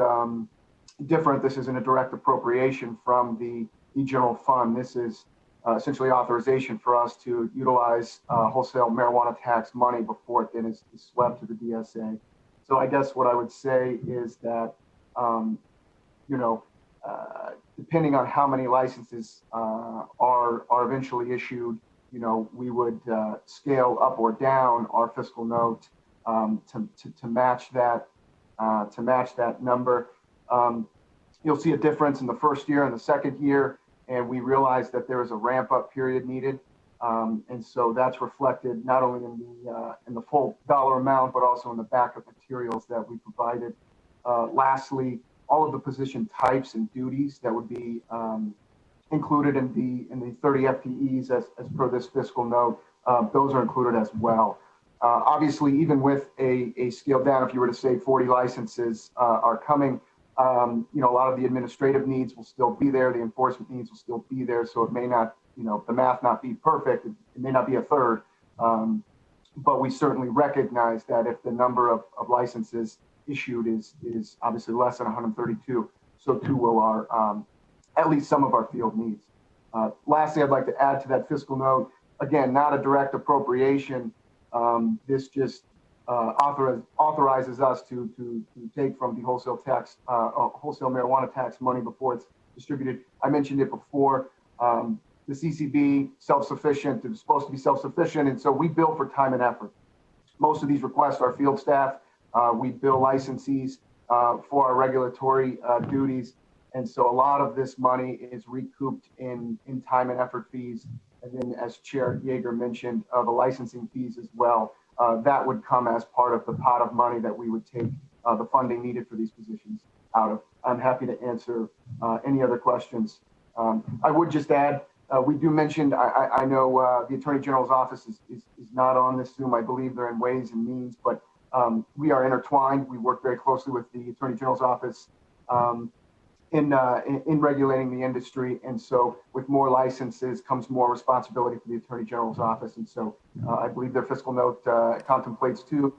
different. This isn't a direct appropriation from the general fund. This is essentially authorization for us to utilize wholesale marijuana tax money before it then is swept to the DSA. So I guess what I would say is that, depending on how many licenses are eventually issued, we would scale up or down our fiscal note to match that number. You'll see a difference in the first year and the second year, and we realized that there is a ramp-up period needed. And so that's reflected not only in the full dollar amount, but also in the backup materials that we provided. Lastly, all of the position types and duties that would be included in the 30 FTEs as per this fiscal note, those are included as well. Obviously, even with a scale down, if you were to say 40 licenses are coming, a lot of the administrative needs will still be there. The enforcement needs will still be there. So it may not, the math not be perfect. It may not be a third. But we certainly recognize that if the number of licenses issued is obviously less than 132, so too will our, at least some of our field needs. Lastly, I'd like to add to that fiscal note, again, not a direct appropriation. This just authorizes us to take from the wholesale marijuana tax money before it's distributed. I mentioned it before. The CCB, self-sufficient, it's supposed to be self-sufficient, and so we bill for time and effort. Most of these requests are field staff. We bill licensees for our regulatory duties. And so a lot of this money is recouped in time and effort fees. And then as Chair Yeager mentioned, the licensing fees as well. That would come as part of the pot of money that we would take the funding needed for these positions out of. I'm happy to answer any other questions. I would just add, we do mention, I know the Attorney General's office is not on this Zoom. I believe they're in Ways and Means, but we are intertwined. We work very closely with the Attorney General's office in regulating the industry. And so with more licenses comes more responsibility for the Attorney General's office. And so I believe their fiscal note contemplates two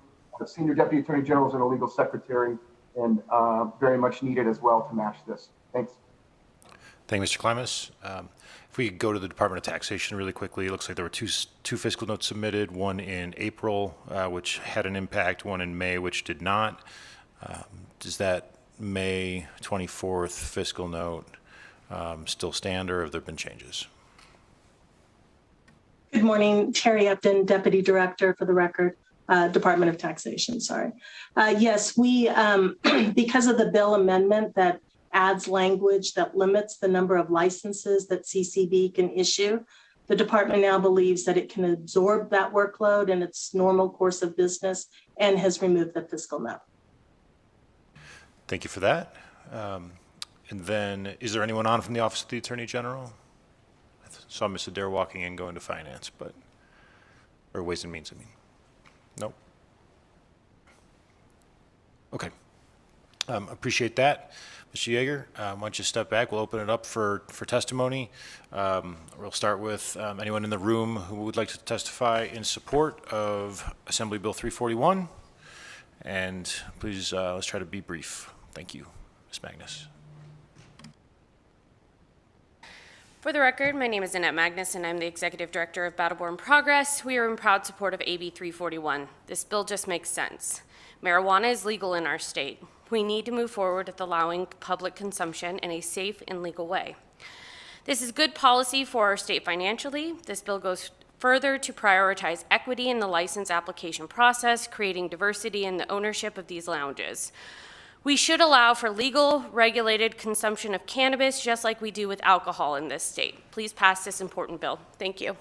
senior deputy attorney generals and a legal secretary, and very much needed as well to match this. Thanks. Thank you, Mr. Klimas. If we could go to the Department of Taxation really quickly, it looks like there were two fiscal notes submitted, one in April, which had an impact, one in May, which did not. Does that May 24th fiscal note still stand, or have there been changes? Good morning, Terry Upton, Deputy Director for the record, Department of Taxation, sorry. Yes, we, because of the bill amendment that adds language that limits the number of licenses that CCB can issue, the department now believes that it can absorb that workload in its normal course of business and has removed the fiscal note. Thank you for that. And then, is there anyone on from the Office of the Attorney General? I saw Ms. Adair walking in going to Finance, or Ways and Means, I mean. Nope. Okay. Appreciate that. Mr. Yeager, why don't you step back? We'll open it up for testimony. We'll start with anyone in the room who would like to testify in support of Assembly Bill 341. And please, let's try to be brief. Thank you. Ms. Magnus. For the record, my name is Annette Magnus, and I'm the Executive Director of Battleborn Progress. We are in proud support of AB 341. This bill just makes sense. Marijuana is legal in our state. We need to move forward with allowing public consumption in a safe and legal way. This is good policy for our state financially. This bill goes further to prioritize equity in the license application process, creating diversity in the ownership of these lounges. We should allow for legal, regulated consumption of cannabis, just like we do with alcohol in this state. Please pass this important bill. Thank you.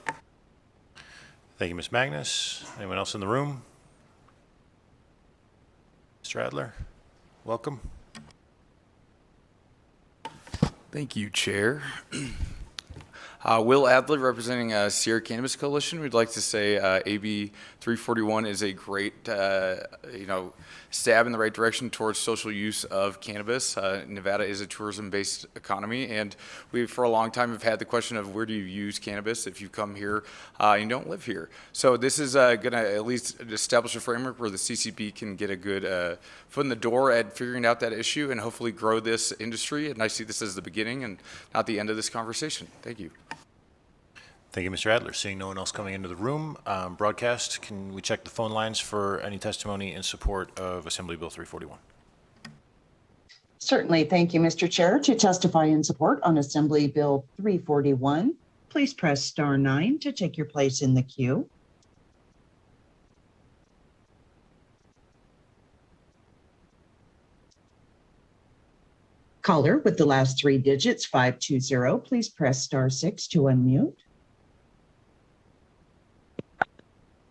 Thank you, Ms. Magnus. Anyone else in the room? Mr. Adler, welcome. Thank you, Chair. Will Adler, representing Sierra Cannabis Coalition. We'd like to say AB 341 is a great, stab in the right direction towards social use of cannabis. Nevada is a tourism-based economy, and we, for a long time, have had the question of where do you use cannabis if you come here and you don't live here. So this is going to at least establish a framework where the CCB can get a good foot in the door at figuring out that issue and hopefully grow this industry. And I see this as the beginning and not the end of this conversation. Thank you. Thank you, Mr. Adler. Seeing no one else coming into the room, broadcast, can we check the phone lines for any testimony in support of Assembly Bill 341? Certainly. Thank you, Mr. Chair. To testify in support on Assembly Bill 341, please press star 9 to take your place in the queue. Caller with the last 3 digits, 520, please press star 6 to unmute.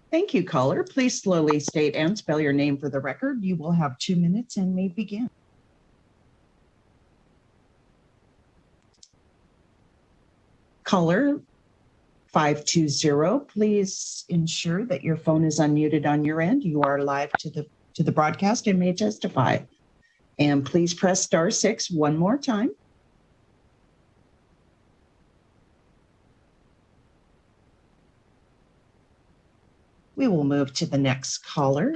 Thank you, caller. Please slowly state and spell your name for the record. You will have 2 minutes and may begin. Caller 520, please ensure that your phone is unmuted on your end. You are live to the broadcast and may testify. And please press star 6 one more time. We will move to the next caller.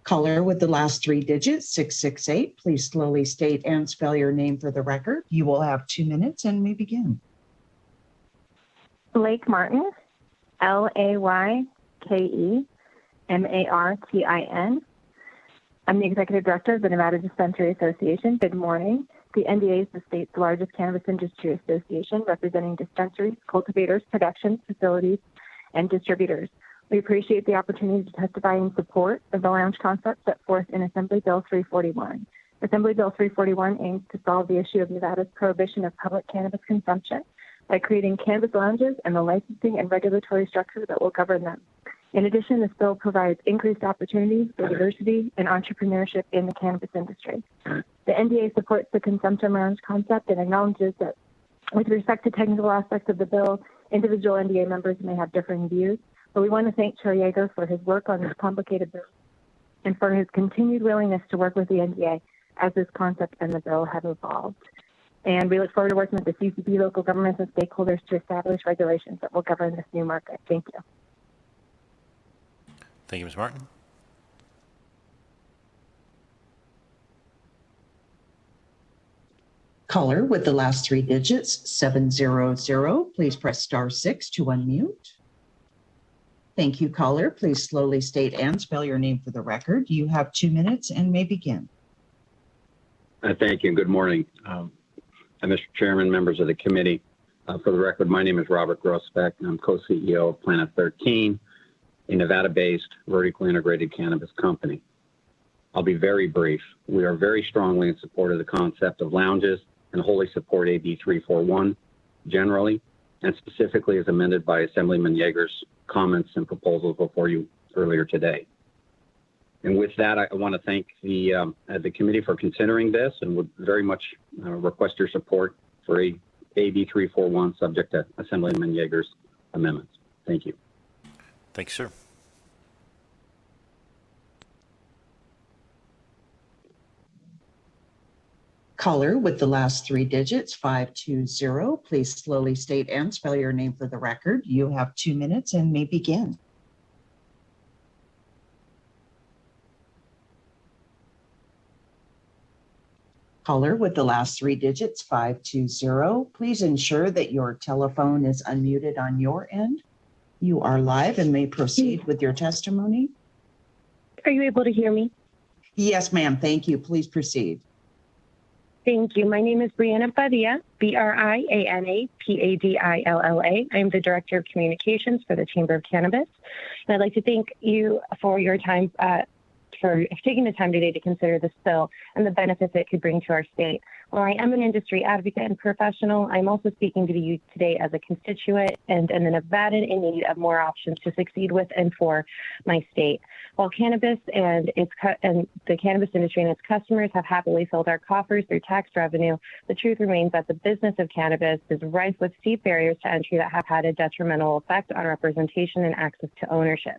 Caller with the last 3 digits, 668. Please slowly state and spell your name for the record. You will have 2 minutes and may begin. Blake Martin, LAYKEMARTIN. I'm the Executive Director of the Nevada Dispensary Association. Good morning. The NDA is the state's largest cannabis industry association, representing dispensaries, cultivators, production facilities, and distributors. We appreciate the opportunity to testify in support of the lounge concept set forth in Assembly Bill 341. Assembly Bill 341 aims to solve the issue of Nevada's prohibition of public cannabis consumption by creating cannabis lounges and the licensing and regulatory structure that will govern them. In addition, this bill provides increased opportunities for diversity and entrepreneurship in the cannabis industry. The NDA supports the consumption lounge concept and acknowledges that with respect to technical aspects of the bill, individual NDA members may have differing views, but we want to thank Chair Yeager for his work on this complicated bill and for his continued willingness to work with the NDA as this concept and the bill have evolved. And we look forward to working with the CCB, local governments, and stakeholders to establish regulations that will govern this new market. Thank you. Thank you, Ms. Martin. Caller with the last three digits, 700, please press *6 to unmute. Thank you, caller. Please slowly state and spell your name for the record. You have 2 minutes and may begin. Thank you. Good morning. Mr. Chairman, members of the committee. For the record, my name is Robert Grossbeck, and I'm co-CEO of Planet 13, a Nevada-based vertically integrated cannabis company. I'll be very brief. We are very strongly in support of the concept of lounges and wholly support AB 341 generally, and specifically as amended by Assemblyman Yeager's comments and proposals before you earlier today. And with that, I want to thank the committee for considering this and would very much request your support for AB 341 subject to Assemblyman Yeager's amendments. Thank you. Thank you, sir. Caller with the last three digits, 520, please slowly state and spell your name for the record. You have 2 minutes and may begin. Caller with the last three digits, 520, please ensure that your telephone is unmuted on your end. You are live and may proceed with your testimony. Are you able to hear me? Yes, ma'am. Thank you. Please proceed. Thank you. My name is Brianna Padilla, Brianna Padilla. I'm the Director of Communications for the Chamber of Cannabis. And I'd like to thank you for your time, for taking the time today to consider this bill and the benefits it could bring to our state. While I am an industry advocate and professional, I'm also speaking to you today as a constituent and a Nevadan in need of more options to succeed with and for my state. While cannabis and the cannabis industry and its customers have happily filled our coffers through tax revenue, the truth remains that the business of cannabis is rife with steep barriers to entry that have had a detrimental effect on representation and access to ownership,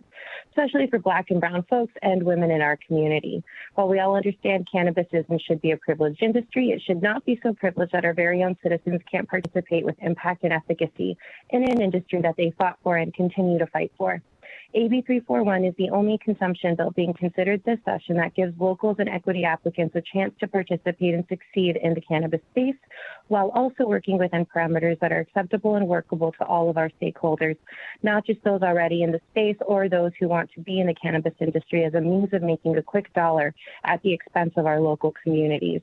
especially for Black and brown folks and women in our community. While we all understand cannabis is and should be a privileged industry, it should not be so privileged that our very own citizens can't participate with impact and efficacy in an industry that they fought for and continue to fight for. AB 341 is the only consumption bill being considered this session that gives locals and equity applicants a chance to participate and succeed in the cannabis space, while also working within parameters that are acceptable and workable to all of our stakeholders, not just those already in the space or those who want to be in the cannabis industry as a means of making a quick dollar at the expense of our local communities.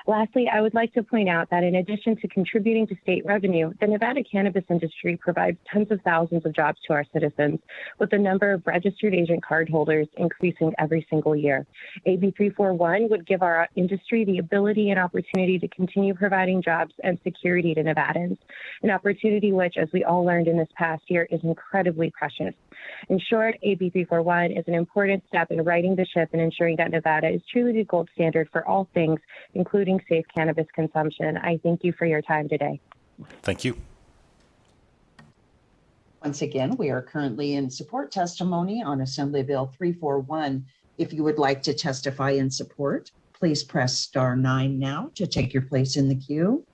Lastly, I would like to point out that in addition to contributing to state revenue, the Nevada cannabis industry provides tens of thousands of jobs to our citizens, with the number of registered agent card holders increasing every single year. AB 341 would give our industry the ability and opportunity to continue providing jobs and security to Nevadans, an opportunity which, as we all learned in this past year, is incredibly precious. In short, AB 341 is an important step in righting the ship and ensuring that Nevada is truly the gold standard for all things, including safe cannabis consumption. I thank you for your time today. Thank you. Once again, we are currently in support testimony on Assembly Bill 341. If you would like to testify in support, please press *9 now to take your place in the queue.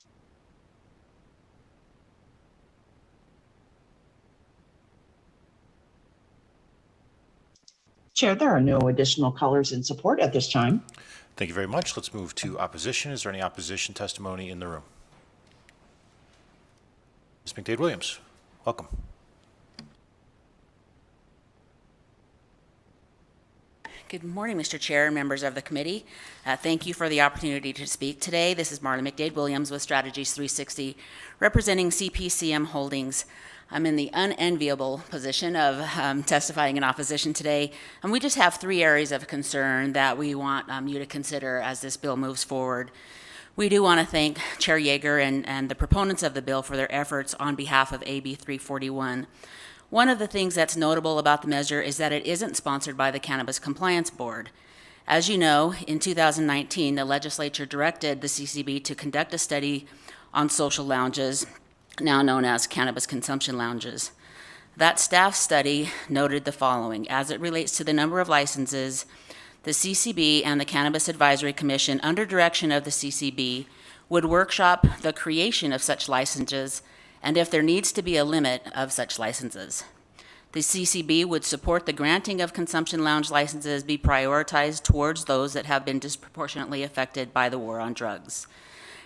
Chair, there are no additional callers in support at this time. Thank you very much. Let's move to opposition. Is there any opposition testimony in the room? Ms. McDade-Williams, welcome. Good morning, Mr. Chair and members of the committee. Thank you for the opportunity to speak today. This is Marla McDade-Williams with Strategies 360, representing CPCM Holdings. I'm in the unenviable position of testifying in opposition today, and we just have 3 areas of concern that we want you to consider as this bill moves forward. We do want to thank Chair Yeager and the proponents of the bill for their efforts on behalf of AB 341. One of the things that's notable about the measure is that it isn't sponsored by the Cannabis Compliance Board. As you know, in 2019, the legislature directed the CCB to conduct a study on social lounges, now known as cannabis consumption lounges. That staff study noted the following: as it relates to the number of licenses, the CCB and the Cannabis Advisory Commission, under direction of the CCB, would workshop the creation of such licenses and if there needs to be a limit of such licenses. The CCB would support the granting of consumption lounge licenses be prioritized towards those that have been disproportionately affected by the war on drugs.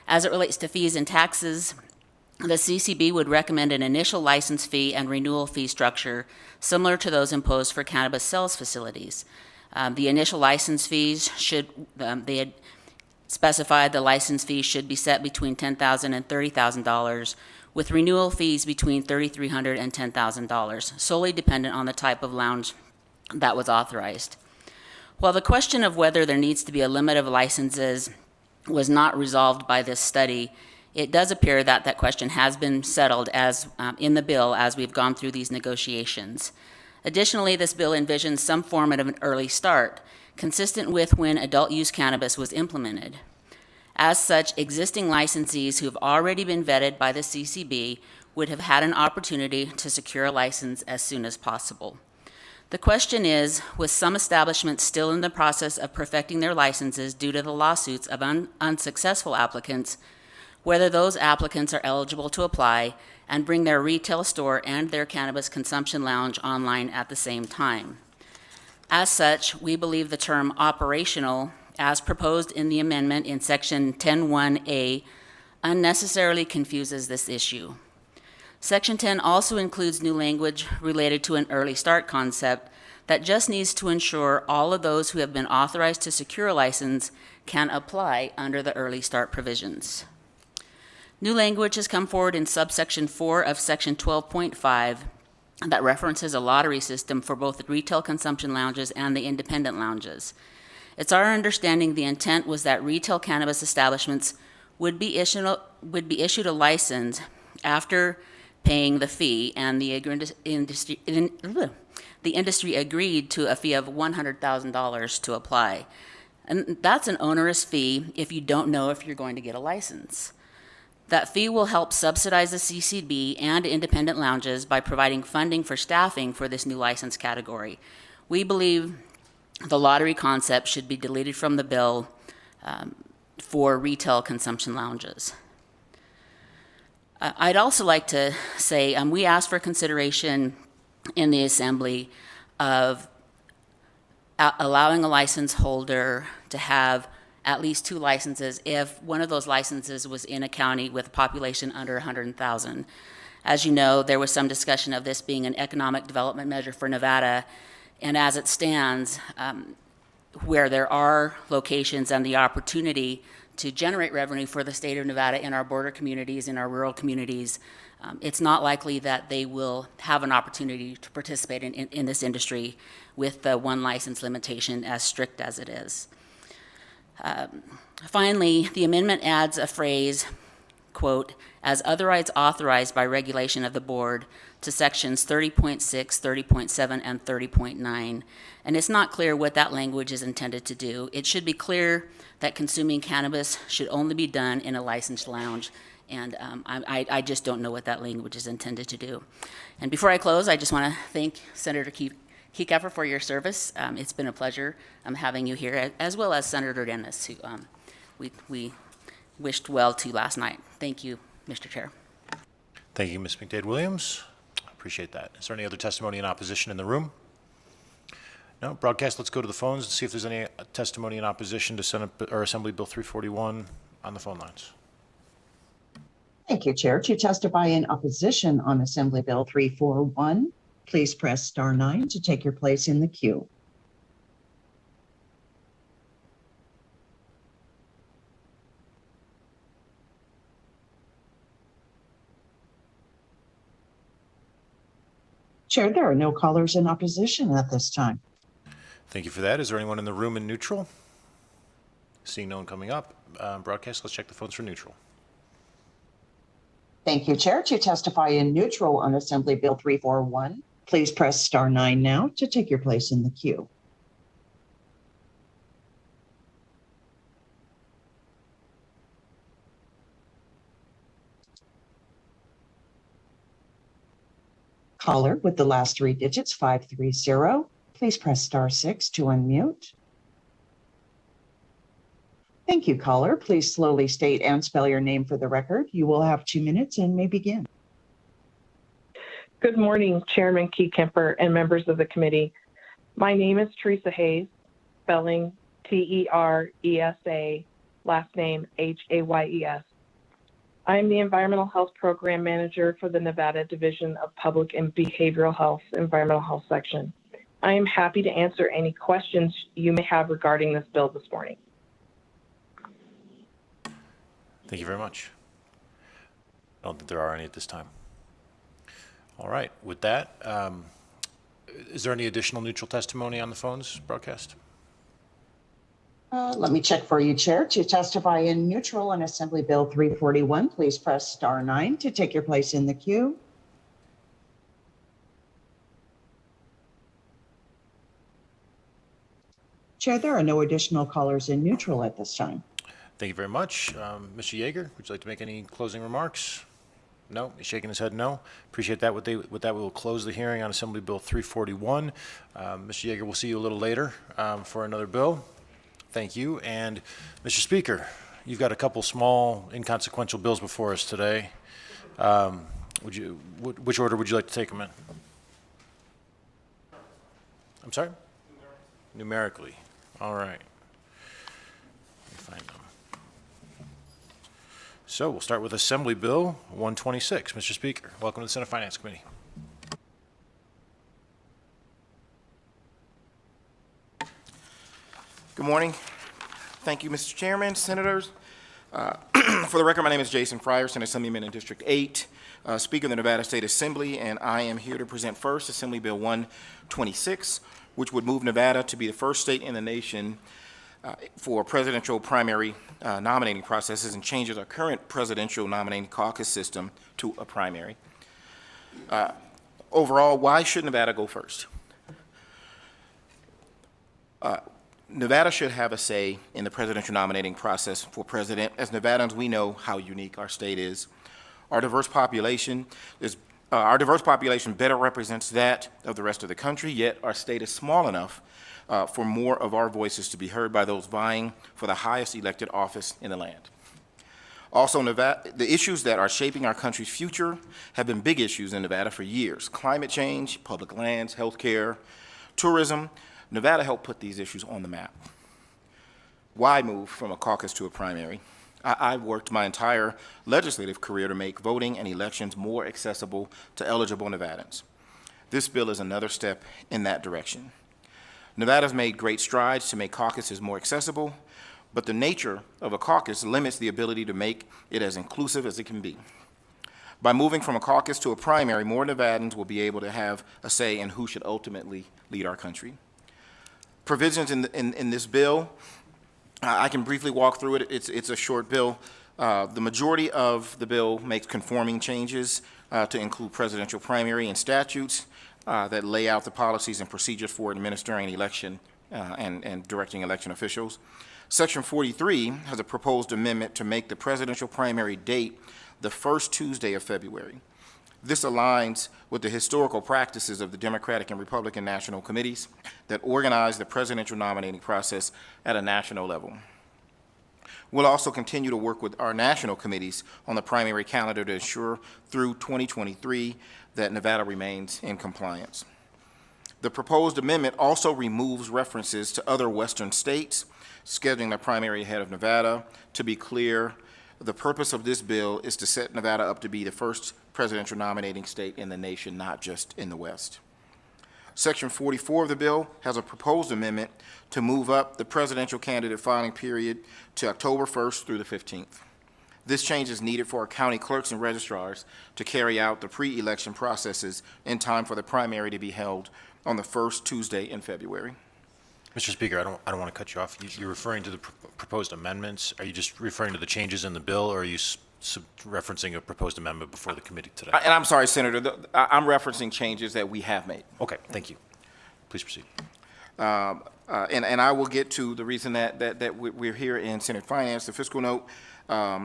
As it relates to fees and taxes, the CCB would recommend an initial license fee and renewal fee structure similar to those imposed for cannabis sales facilities. The initial license fees they had specified the license fees should be set between $10,000 and $30,000, with renewal fees between $3,300 and $10,000, solely dependent on the type of lounge that was authorized. While the question of whether there needs to be a limit of licenses was not resolved by this study, it does appear that that question has been settled as in the bill as we've gone through these negotiations. Additionally, this bill envisions some form of an early start, consistent with when adult use cannabis was implemented. As such, existing licensees who have already been vetted by the CCB would have had an opportunity to secure a license as soon as possible. The question is, with some establishments still in the process of perfecting their licenses due to the lawsuits of unsuccessful applicants, whether those applicants are eligible to apply and bring their retail store and their cannabis consumption lounge online at the same time. As such, we believe the term operational, as proposed in the amendment in Section 10(1)A, unnecessarily confuses this issue. Section 10 also includes new language related to an early start concept that just needs to ensure all of those who have been authorized to secure a license can apply under the early start provisions. New language has come forward in subsection 4 of Section 12.5 that references a lottery system for both the retail consumption lounges and the independent lounges. It's our understanding the intent was that retail cannabis establishments would be issued a license after paying the fee, and the industry agreed to a fee of $100,000 to apply. And that's an onerous fee if you don't know if you're going to get a license. That fee will help subsidize the CCB and independent lounges by providing funding for staffing for this new license category. We believe the lottery concept should be deleted from the bill for retail consumption lounges. I'd also like to say we asked for consideration in the Assembly of allowing a license holder to have at least 2 licenses if one of those licenses was in a county with a population under 100,000. As you know, there was some discussion of this being an economic development measure for Nevada, and as it stands, where there are locations and the opportunity to generate revenue for the state of Nevada in our border communities, in our rural communities, it's not likely that they will have an opportunity to participate in this industry with the 1 license limitation as strict as it is. Finally, the amendment adds a phrase, quote, as otherwise authorized by regulation of the board, to sections 30.6, 30.7, and 30.9. And it's not clear what that language is intended to do. It should be clear that consuming cannabis should only be done in a licensed lounge. And I just don't know what that language is intended to do. And before I close, I just want to thank Senator Kieckhofer for your service. It's been a pleasure having you here, as well as Senator Dennis, who we wished well to last night. Thank you, Mr. Chair. Thank you, Ms. McDade-Williams. Appreciate that. Is there any other testimony in opposition in the room? No? Broadcast, let's go to the phones and see if there's any testimony in opposition to Senate or Assembly Bill 341 on the phone lines. Thank you, Chair. To testify in opposition on Assembly Bill 341, please press *9 to take your place in the queue. Chair, there are no callers in opposition at this time. Thank you for that. Is there anyone in the room in neutral? Seeing no one coming up, broadcast, let's check the phones for neutral. Thank you, Chair. To testify in neutral on Assembly Bill 341, please press star 9 now to take your place in the queue. Caller with the last 3 digits, 530, please press star 6 to unmute. Thank you, caller. Please slowly state and spell your name for the record. You will have 2 minutes and may begin. Good morning, Chairman Kemper and members of the committee. My name is Theresa Hayes, spelling Teresa, last name Hayes. I am the Environmental Health Program Manager for the Nevada Division of Public and Behavioral Health, Environmental Health Section. I am happy to answer any questions you may have regarding this bill this morning. Thank you very much. I don't think there are any at this time. All right, with that, is there any additional neutral testimony on the phones broadcast? Let me check for you, Chair. To testify in neutral on Assembly Bill 341, please press star 9 to take your place in the queue. Chair, there are no additional callers in neutral at this time. Thank you very much. Mr. Yeager, would you like to make any closing remarks? No, he's shaking his head no. Appreciate that. With that, we will close the hearing on Assembly Bill 341. Mr. Yeager, we'll see you a little later for another bill. Thank you. And Mr. Speaker, you've got a couple small inconsequential bills before us today. Which order would you like to take them in? I'm sorry? Numerically. All right. Let me find them. So we'll start with Assembly Bill 126. Mr. Speaker, welcome to the Senate Finance Committee. Good morning. Thank you, Mr. Chairman, Senators. For the record, my name is Jason Fryer, Senate Assemblyman in District 8, Speaker of the Nevada State Assembly, and I am here to present first Assembly Bill 126, which would move Nevada to be the first state in the nation for presidential primary nominating processes and changes our current presidential nominating caucus system to a primary. Overall, why should Nevada go first? Nevada should have a say in the presidential nominating process for president. As Nevadans, we know how unique our state is. Our diverse population better represents that of the rest of the country, yet our state is small enough for more of our voices to be heard by those vying for the highest elected office in the land. Also, Nevada, the issues that are shaping our country's future have been big issues in Nevada for years. Climate change, public lands, healthcare, tourism. Nevada helped put these issues on the map. Why move from a caucus to a primary? I've worked my entire legislative career to make voting and elections more accessible to eligible Nevadans. This bill is another step in that direction. Nevada's made great strides to make caucuses more accessible, but the nature of a caucus limits the ability to make it as inclusive as it can be. By moving from a caucus to a primary, more Nevadans will be able to have a say in who should ultimately lead our country. Provisions in this bill, I can briefly walk through it. It's a short bill. The majority of the bill makes conforming changes to include presidential primary and statutes that lay out the policies and procedures for administering an election and directing election officials. Section 43 has a proposed amendment to make the presidential primary date the first Tuesday of February. This aligns with the historical practices of the Democratic and Republican national committees that organize the presidential nominating process at a national level. We'll also continue to work with our national committees on the primary calendar to ensure through 2023 that Nevada remains in compliance. The proposed amendment also removes references to other Western states scheduling the primary ahead of Nevada. To be clear, the purpose of this bill is to set Nevada up to be the first presidential nominating state in the nation, not just in the West. Section 44 of the bill has a proposed amendment to move up the presidential candidate filing period to October 1st through the 15th. This change is needed for our county clerks and registrars to carry out the pre-election processes in time for the primary to be held on the first Tuesday in February. Mr. Speaker, I don't want to cut you off. You're referring to the proposed amendments. Are you just referring to the changes in the bill, or are you referencing a proposed amendment before the committee today? And I'm sorry, Senator, I'm referencing changes that we have made. Okay, thank you. Please proceed. And I will get to the reason that we're here in Senate Finance, the fiscal note.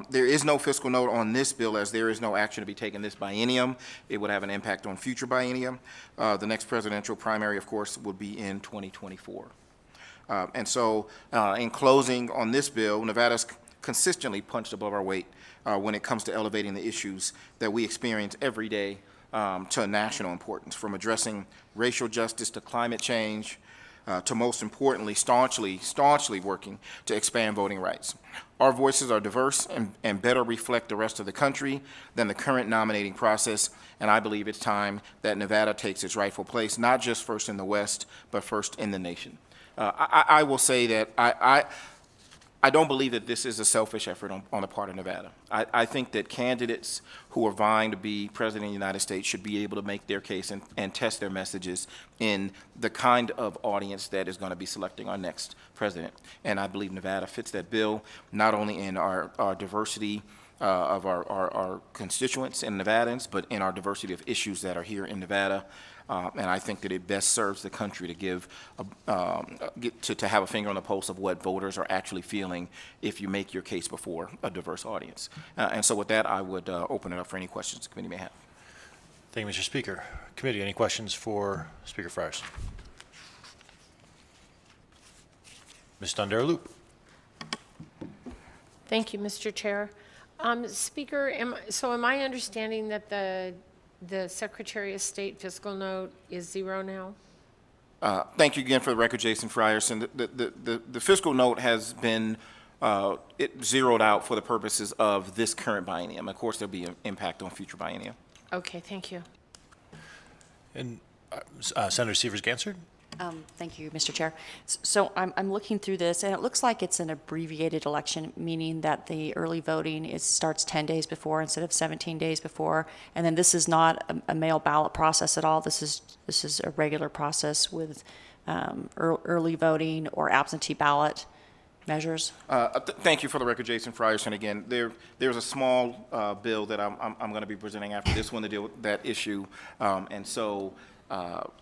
There is no fiscal note on this bill, as there is no action to be taken this biennium. It would have an impact on future biennium. The next presidential primary, of course, will be in 2024. And so, in closing on this bill, Nevada's consistently punched above our weight when it comes to elevating the issues that we experience every day to national importance, from addressing racial justice to climate change, to most importantly, staunchly working to expand voting rights. Our voices are diverse and better reflect the rest of the country than the current nominating process, and I believe it's time that Nevada takes its rightful place, not just first in the West, but first in the nation. I will say that I don't believe that this is a selfish effort on the part of Nevada. I think that candidates who are vying to be president of the United States should be able to make their case and test their messages in the kind of audience that is going to be selecting our next president. And I believe Nevada fits that bill, not only in our diversity of our constituents and Nevadans, but in our diversity of issues that are here in Nevada. And I think that it best serves the country to to have a finger on the pulse of what voters are actually feeling if you make your case before a diverse audience. And so with that, I would open it up for any questions the committee may have. Thank you, Mr. Speaker. Committee, any questions for Speaker Friars? Ms. Dundar-Loop. Thank you, Mr. Chair. Speaker, am I understanding that the Secretary of State fiscal note is zero now? Thank you again for the record, Jason Frierson. The fiscal note has been zeroed out for the purposes of this current biennium. Of course, there'll be an impact on future biennium. Okay, thank you. And Senator Severs-Gansard? Thank you, Mr. Chair. So I'm looking through this, and it looks like it's an abbreviated election, meaning that the early voting starts 10 days before instead of 17 days before. And then this is not a mail ballot process at all. This is a regular process with early voting or absentee ballot measures. Thank you for the record, Jason Frierson. Again, there's a small bill that I'm going to be presenting after this one to deal with that issue, and so.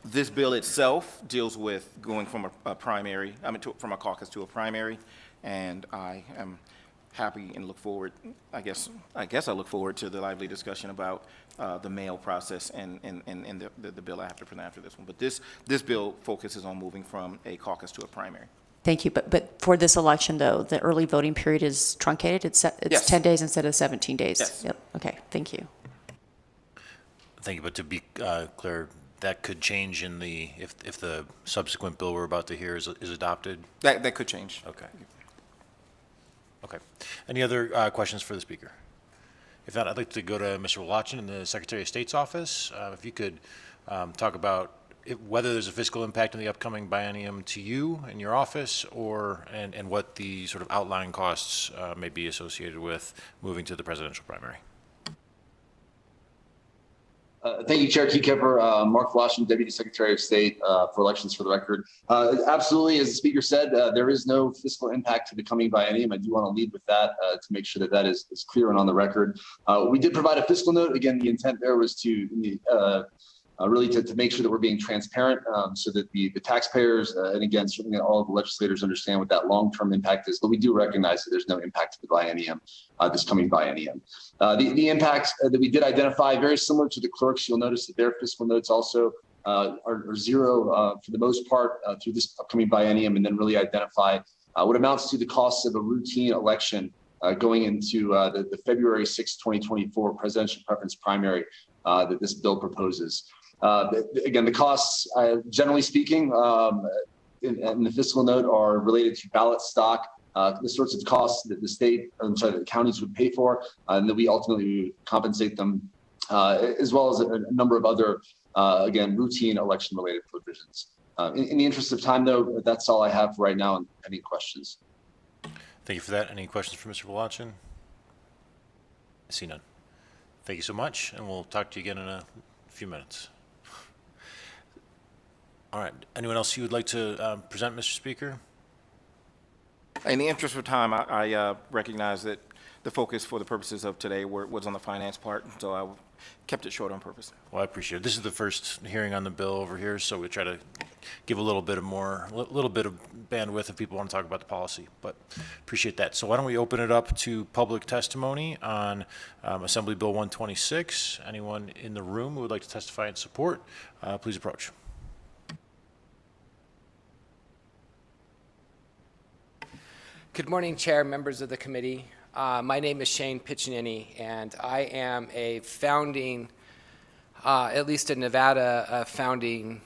This bill itself deals with going from a primary, from a caucus to a primary, and I am happy and look forward. I guess I look forward to the lively discussion about the mail process and the bill I have to present after this one. But this bill focuses on moving from a caucus to a primary. Thank you. But for this election, though, the early voting period is truncated. It's Yes. 10 days instead of 17 days. Yes. Yep. Okay. Thank you. Thank you, but to be clear, that could change if the subsequent bill we're about to hear is adopted? That could change. Okay. Okay. Any other questions for the Speaker? If not, I'd like to go to Mr. Wlodkin in the Secretary of State's office. If you could talk about whether there's a fiscal impact in the upcoming biennium to you and your office, and what the sort of outlying costs may be associated with moving to the presidential primary. Thank you, Chair Keykeeper. Mark Washington, Deputy Secretary of State for Elections, for the record. Absolutely, as the Speaker said, there is no fiscal impact to the coming biennium. I do want to lead with that to make sure that is clear and on the record. We did provide a fiscal note. Again, the intent there was to really to make sure that we're being transparent so that the taxpayers, and again, certainly all of the legislators understand what that long-term impact is, but we do recognize that there's no impact to the biennium, this coming biennium. The impact that we did identify, very similar to the clerks, you'll notice that their fiscal notes also are zero for the most part through this upcoming biennium, and then really identify what amounts to the costs of a routine election going into the February 6, 2024 presidential preference primary that this bill proposes. Again, the costs, generally speaking, in the fiscal note are related to ballot stock, the sorts of costs that the counties would pay for, and that we ultimately would compensate them, as well as a number of other, again, routine election-related provisions. In the interest of time, though, that's all I have right now. And any questions? Thank you for that. Any questions for Mr. Wlodkin? See none. Thank you so much, and we'll talk to you again in a few minutes. All right. Anyone else you would like to present, Mr. Speaker? In the interest of time, I recognize that the focus for the purposes of today was on the finance part, so I kept it short on purpose. Well, I appreciate it. This is the first hearing on the bill over here, so we try to give a little bit of bandwidth if people want to talk about the policy, but appreciate that. So why don't we open it up to public testimony on Assembly Bill 126. Anyone in the room who would like to testify in support, please approach. Good morning, Chair, members of the committee. My name is Shane Piccinini, and I am a founding, at least in Nevada, a founding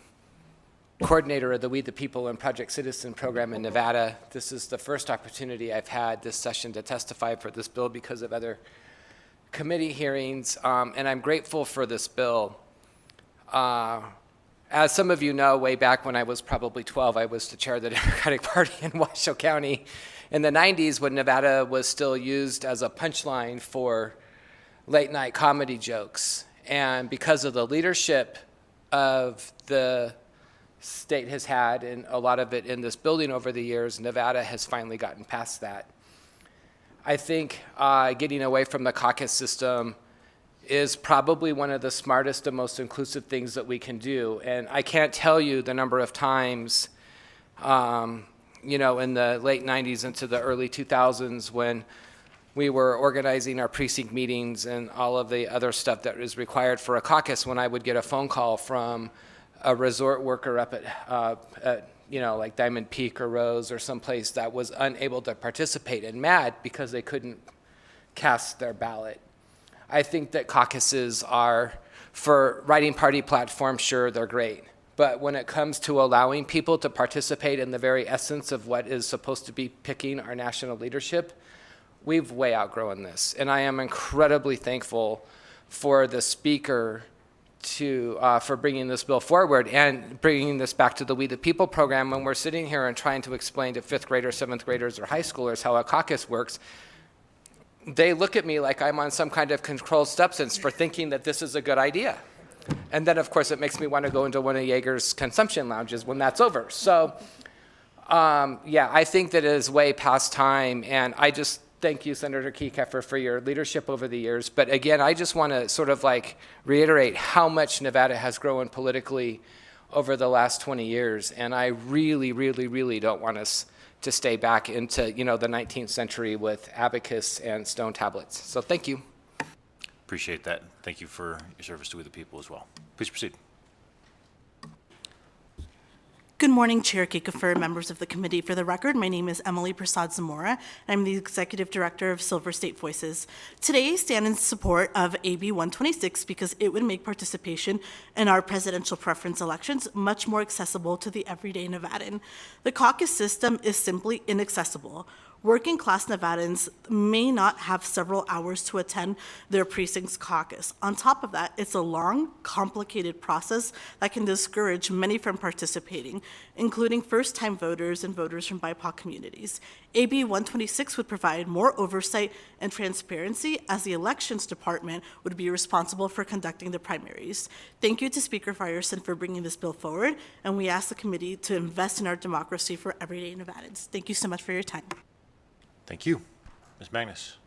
coordinator of the We the People and Project Citizen program in Nevada. This is the first opportunity I've had this session to testify for this bill because of other committee hearings, and I'm grateful for this bill. As some of you know, way back when I was probably 12, I was the chair of the Democratic Party in Washoe County in the 90s when Nevada was still used as a punchline for late night comedy jokes. And because of the leadership of the state has had, and a lot of it in this building over the years, Nevada has finally gotten past that. I think getting away from the caucus system is probably one of the smartest and most inclusive things that we can do. And I can't tell you the number of times, you know, in the late 90s into the early 2000s when we were organizing our precinct meetings and all of the other stuff that is required for a caucus, when I would get a phone call from a resort worker up at you know, like Diamond Peak or Rose or someplace that was unable to participate and mad because they couldn't cast their ballot. I think that caucuses are, for writing party platforms, sure, they're great. But when it comes to allowing people to participate in the very essence of what is supposed to be picking our national leadership, we've way outgrown this. And I am incredibly thankful for the speaker for bringing this bill forward and bringing this back to the We the People program when we're sitting here and trying to explain to 5th graders, 7th graders, or high schoolers how a caucus works. They look at me like I'm on some kind of controlled substance for thinking that this is a good idea. And then, of course, it makes me want to go into one of Jaeger's consumption lounges when that's over. So, yeah, I think that it is way past time. And I just thank you, Senator Kiekefer, for your leadership over the years. But again, I just want to sort of like reiterate how much Nevada has grown politically over the last 20 years. And I really, really, really don't want us to stay back into, you know, the 19th century with abacus and stone tablets. So thank you. Appreciate that. Thank you for your service to We the People as well. Please proceed. Good morning, Chair Kiekefer, members of the committee. For the record, my name is Emily Prasad Zamora, and I'm the Executive Director of Silver State Voices. Today, I stand in support of AB 126 because it would make participation in our presidential preference elections much more accessible to the everyday Nevadan. The caucus system is simply inaccessible. Working class Nevadans may not have several hours to attend their precinct's caucus. On top of that, it's a long, complicated process that can discourage many from participating, including first-time voters and voters from BIPOC communities. AB 126 would provide more oversight and transparency, as the elections department would be responsible for conducting the primaries. Thank you to Speaker Frierson for bringing this bill forward, and we ask the committee to invest in our democracy for everyday Nevadans. Thank you so much for your time. Thank you. Ms. Magnus.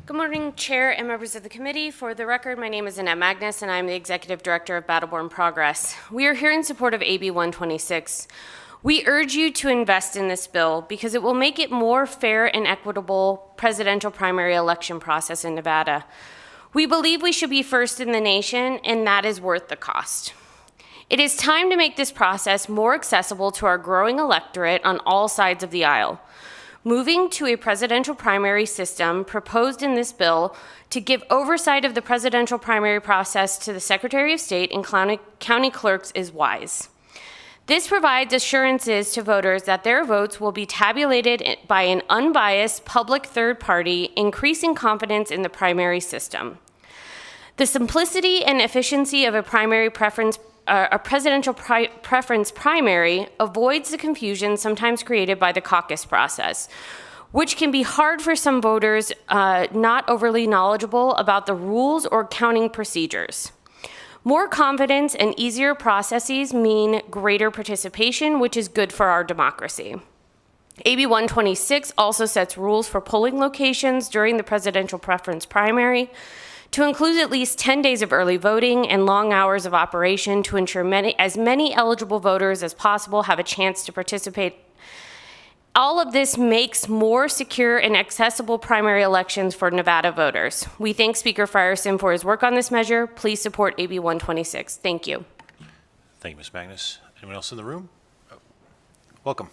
Good morning, Chair and members of the committee. For the record, my name is Annette Magnus, and I'm the Executive Director of Battleborn Progress. We are here in support of AB 126. We urge you to invest in this bill because it will make it more fair and equitable presidential primary election process in Nevada. We believe we should be first in the nation, and that is worth the cost. It is time to make this process more accessible to our growing electorate on all sides of the aisle. Moving to a presidential primary system proposed in this bill to give oversight of the presidential primary process to the Secretary of State and county clerks is wise. This provides assurances to voters that their votes will be tabulated by an unbiased public third party, increasing confidence in the primary system. The simplicity and efficiency of a primary preference presidential preference primary avoids the confusion sometimes created by the caucus process, which can be hard for some voters not overly knowledgeable about the rules or counting procedures. More confidence and easier processes mean greater participation, which is good for our democracy. AB 126 also sets rules for polling locations during the presidential preference primary to include at least 10 days of early voting and long hours of operation to ensure as many eligible voters as possible have a chance to participate. All of this makes more secure and accessible primary elections for Nevada voters. We thank Speaker Frierson for his work on this measure. Please support AB 126. Thank you. Thank you, Ms. Magnus. Anyone else in the room? Oh, welcome.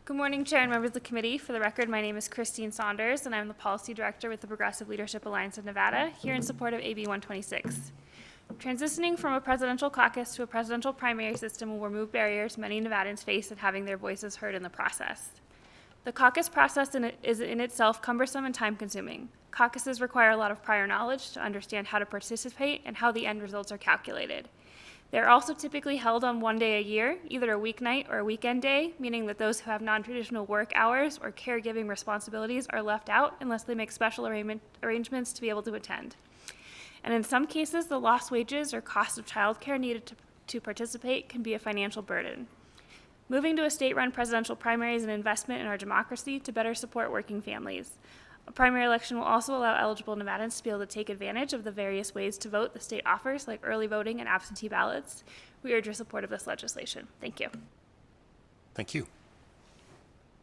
Good morning, Chair and members of the committee. For the record, my name is Christine Saunders, and I'm the Policy Director with the Progressive Leadership Alliance of Nevada, here in support of AB 126. Transitioning from a presidential caucus to a presidential primary system will remove barriers many Nevadans face in having their voices heard in the process. The caucus process is in itself cumbersome and time-consuming. Caucuses require a lot of prior knowledge to understand how to participate and how the end results are calculated. They're also typically held on one day a year, either a weeknight or a weekend day, meaning that those who have non-traditional work hours or caregiving responsibilities are left out unless they make special arrangements to be able to attend. And in some cases, the lost wages or cost of childcare needed to participate can be a financial burden. Moving to a state-run presidential primary is an investment in our democracy to better support working families. A primary election will also allow eligible Nevadans to be able to take advantage of the various ways to vote the state offers, like early voting and absentee ballots. We urge your support of this legislation. Thank you. Thank you.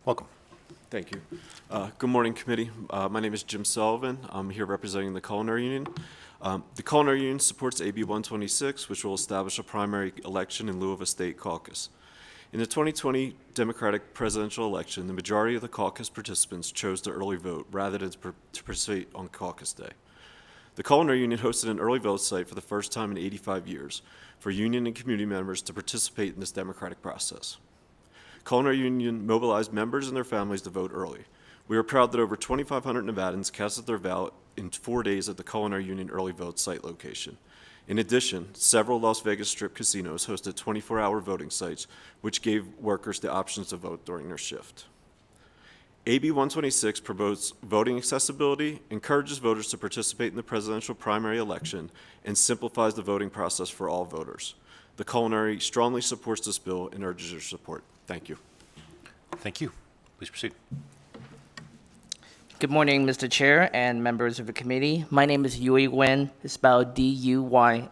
Welcome. Thank you. Good morning, committee. My name is Jim Sullivan. I'm here representing the Culinary Union. The Culinary Union supports AB 126, which will establish a primary election in lieu of a state caucus. In the 2020 Democratic presidential election, the majority of the caucus participants chose to early vote rather than to participate on caucus day. The Culinary Union hosted an early vote site for the first time in 85 years for union and community members to participate in this democratic process. Culinary Union mobilized members and their families to vote early. We are proud that over 2,500 Nevadans casted their ballot in 4 days at the Culinary Union early vote site location. In addition, several Las Vegas Strip casinos hosted 24-hour voting sites, which gave workers the options to vote during their shift. AB 126 promotes voting accessibility, encourages voters to participate in the presidential primary election, and simplifies the voting process for all voters. The Culinary strongly supports this bill and urges your support. Thank you. Thank you. Please proceed. Good morning, Mr. Chair and members of the committee. My name is Yui Nguyen, spelled D-U-Y-N-G-U-Y-E-N,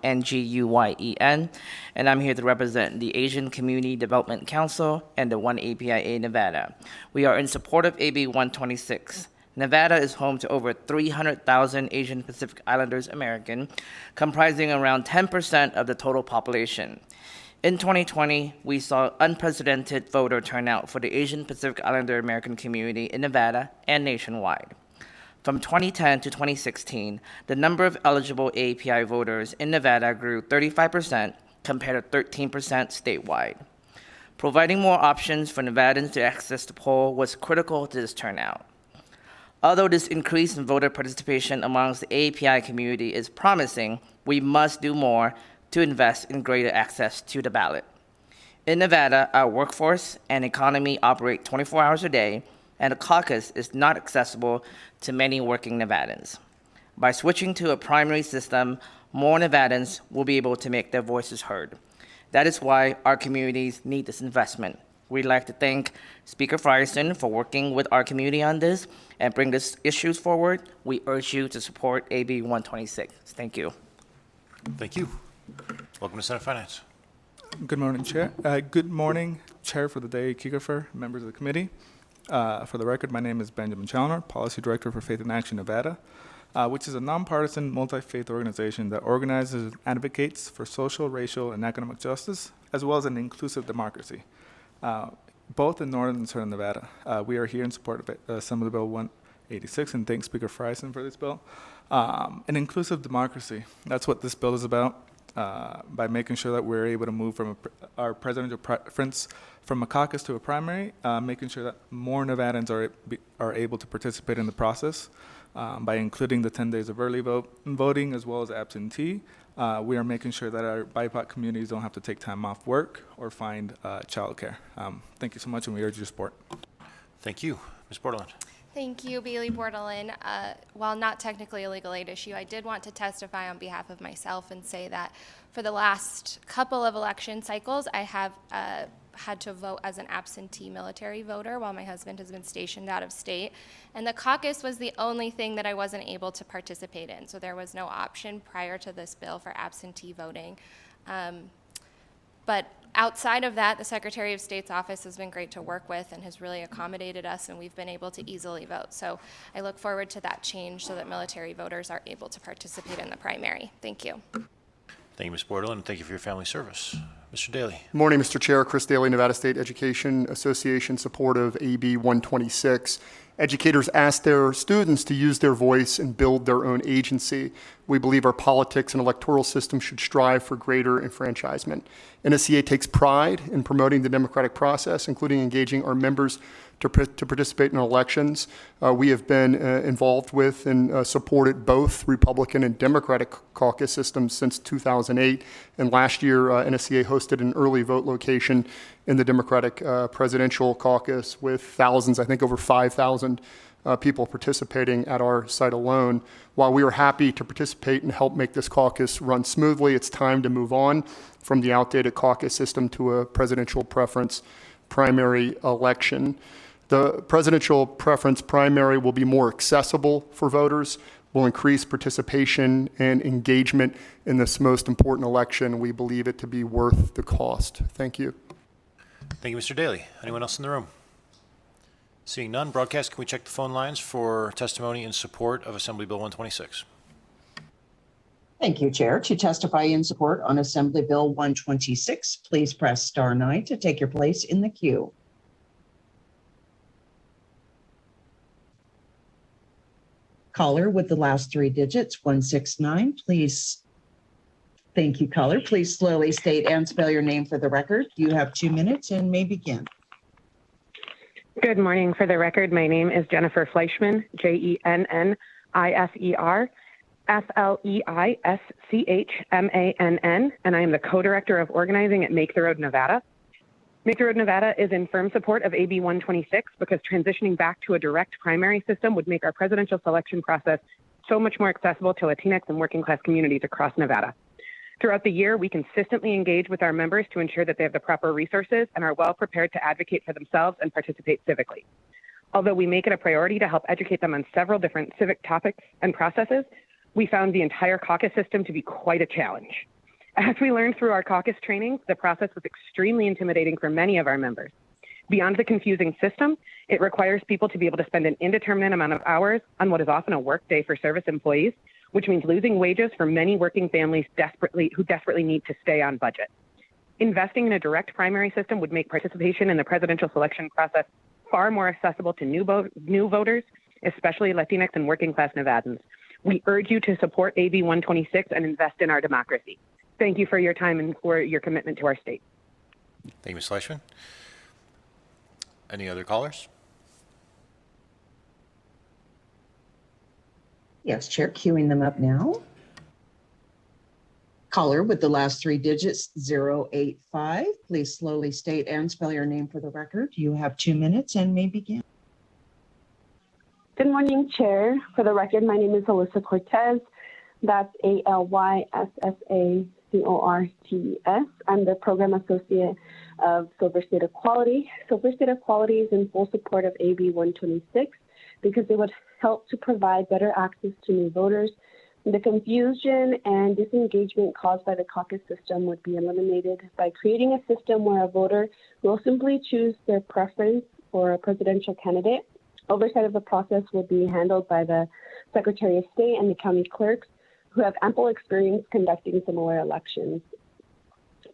and I'm here to represent the Asian Community Development Council and the One APIA Nevada. We are in support of AB 126. Nevada is home to over 300,000 Asian Pacific Islanders American, comprising around 10% of the total population. In 2020, we saw unprecedented voter turnout for the Asian Pacific Islander American community in Nevada and nationwide. From 2010 to 2016, the number of eligible API voters in Nevada grew 35% compared to 13% statewide. Providing more options for Nevadans to access the poll was critical to this turnout. Although this increase in voter participation amongst the API community is promising, we must do more to invest in greater access to the ballot. In Nevada, our workforce and economy operate 24 hours a day, and the caucus is not accessible to many working Nevadans. By switching to a primary system, more Nevadans will be able to make their voices heard. That is why our communities need this investment. We'd like to thank Speaker Frierson for working with our community on this and bring these issues forward. We urge you to support AB 126. Thank you. Thank you. Welcome to Senate Finance. Good morning, Chair. Good morning, Chair for the day, Kiefer, members of the committee. For the record, my name is Benjamin Challoner, Policy Director for Faith in Action Nevada, which is a nonpartisan multi-faith organization that organizes and advocates for social, racial, and economic justice, as well as an inclusive democracy, both in northern and southern Nevada. We are here in support of Assembly Bill 186, and thanks Speaker Frierson for this bill. An inclusive democracy, that's what this bill is about. By making sure that we're able to move from our presidential preference from a caucus to a primary, making sure that more Nevadans are able to participate in the process. By including the 10 days of early voting as well as absentee, we are making sure that our BIPOC communities don't have to take time off work or find childcare. Thank you so much, and we urge your support. Thank you. Ms. Bordelon. Thank you, Bailey Bordelon. While not technically a legal aid issue, I did want to testify on behalf of myself and say that for the last couple of election cycles, I have had to vote as an absentee military voter while my husband has been stationed out of state. And the caucus was the only thing that I wasn't able to participate in. So there was no option prior to this bill for absentee voting. But outside of that, the Secretary of State's office has been great to work with and has really accommodated us, and we've been able to easily vote. So I look forward to that change so that military voters are able to participate in the primary. Thank you. Thank you, Ms. Bordelon, and thank you for your family service. Mr. Daly. Good morning, Mr. Chair. Chris Daly, Nevada State Education Association, support of AB 126. Educators ask their students to use their voice and build their own agency. We believe our politics and electoral system should strive for greater enfranchisement. NSCA takes pride in promoting the democratic process, including engaging our members to participate in elections. We have been involved with and supported both Republican and Democratic caucus systems since 2008. And last year, NSCA hosted an early vote location in the Democratic presidential caucus with thousands, I think over 5,000 people participating at our site alone. While we are happy to participate and help make this caucus run smoothly, it's time to move on from the outdated caucus system to a presidential preference primary election. The presidential preference primary will be more accessible for voters, will increase participation and engagement in this most important election. We believe it to be worth the cost. Thank you. Thank you, Mr. Daly. Anyone else in the room? Seeing none, broadcast, can we check the phone lines for testimony in support of Assembly Bill 126? Thank you, Chair. To testify in support on Assembly Bill 126, please press star 9 to take your place in the queue. Caller with the last 3 digits, 169, please. Thank you, caller. Please slowly state and spell your name for the record. You have 2 minutes and may begin. Good morning. For the record, my name is Jennifer Fleischman, Jennifer Fleischmann, and I am the co-director of organizing at Make the Road Nevada. Make the Road Nevada is in firm support of AB 126 because transitioning back to a direct primary system would make our presidential selection process so much more accessible to Latinx and working class communities across Nevada. Throughout the year, we consistently engage with our members to ensure that they have the proper resources and are well prepared to advocate for themselves and participate civically. Although we make it a priority to help educate them on several different civic topics and processes, we found the entire caucus system to be quite a challenge. As we learned through our caucus trainings, the process was extremely intimidating for many of our members. Beyond the confusing system, it requires people to be able to spend an indeterminate amount of hours on what is often a work day for service employees, which means losing wages for many working families who desperately need to stay on budget. Investing in a direct primary system would make participation in the presidential selection process far more accessible to new voters, especially Latinx and working class Nevadans. We urge you to support AB 126 and invest in our democracy. Thank you for your time and for your commitment to our state. Thank you, Ms. Fleischman. Any other callers? Yes, Chair, queuing them up now. Caller with the last 3 digits, 085. Please slowly state and spell your name for the record. You have 2 minutes and may begin. Good morning, Chair. For the record, my name is Alyssa Cortez. That's ALYSSACORTES. I'm the Program Associate of Silver State Equality. Silver State Equality is in full support of AB 126 because it would help to provide better access to new voters. The confusion and disengagement caused by the caucus system would be eliminated by creating a system where a voter will simply choose their preference for a presidential candidate. Oversight of the process will be handled by the Secretary of State and the county clerks, who have ample experience conducting similar elections.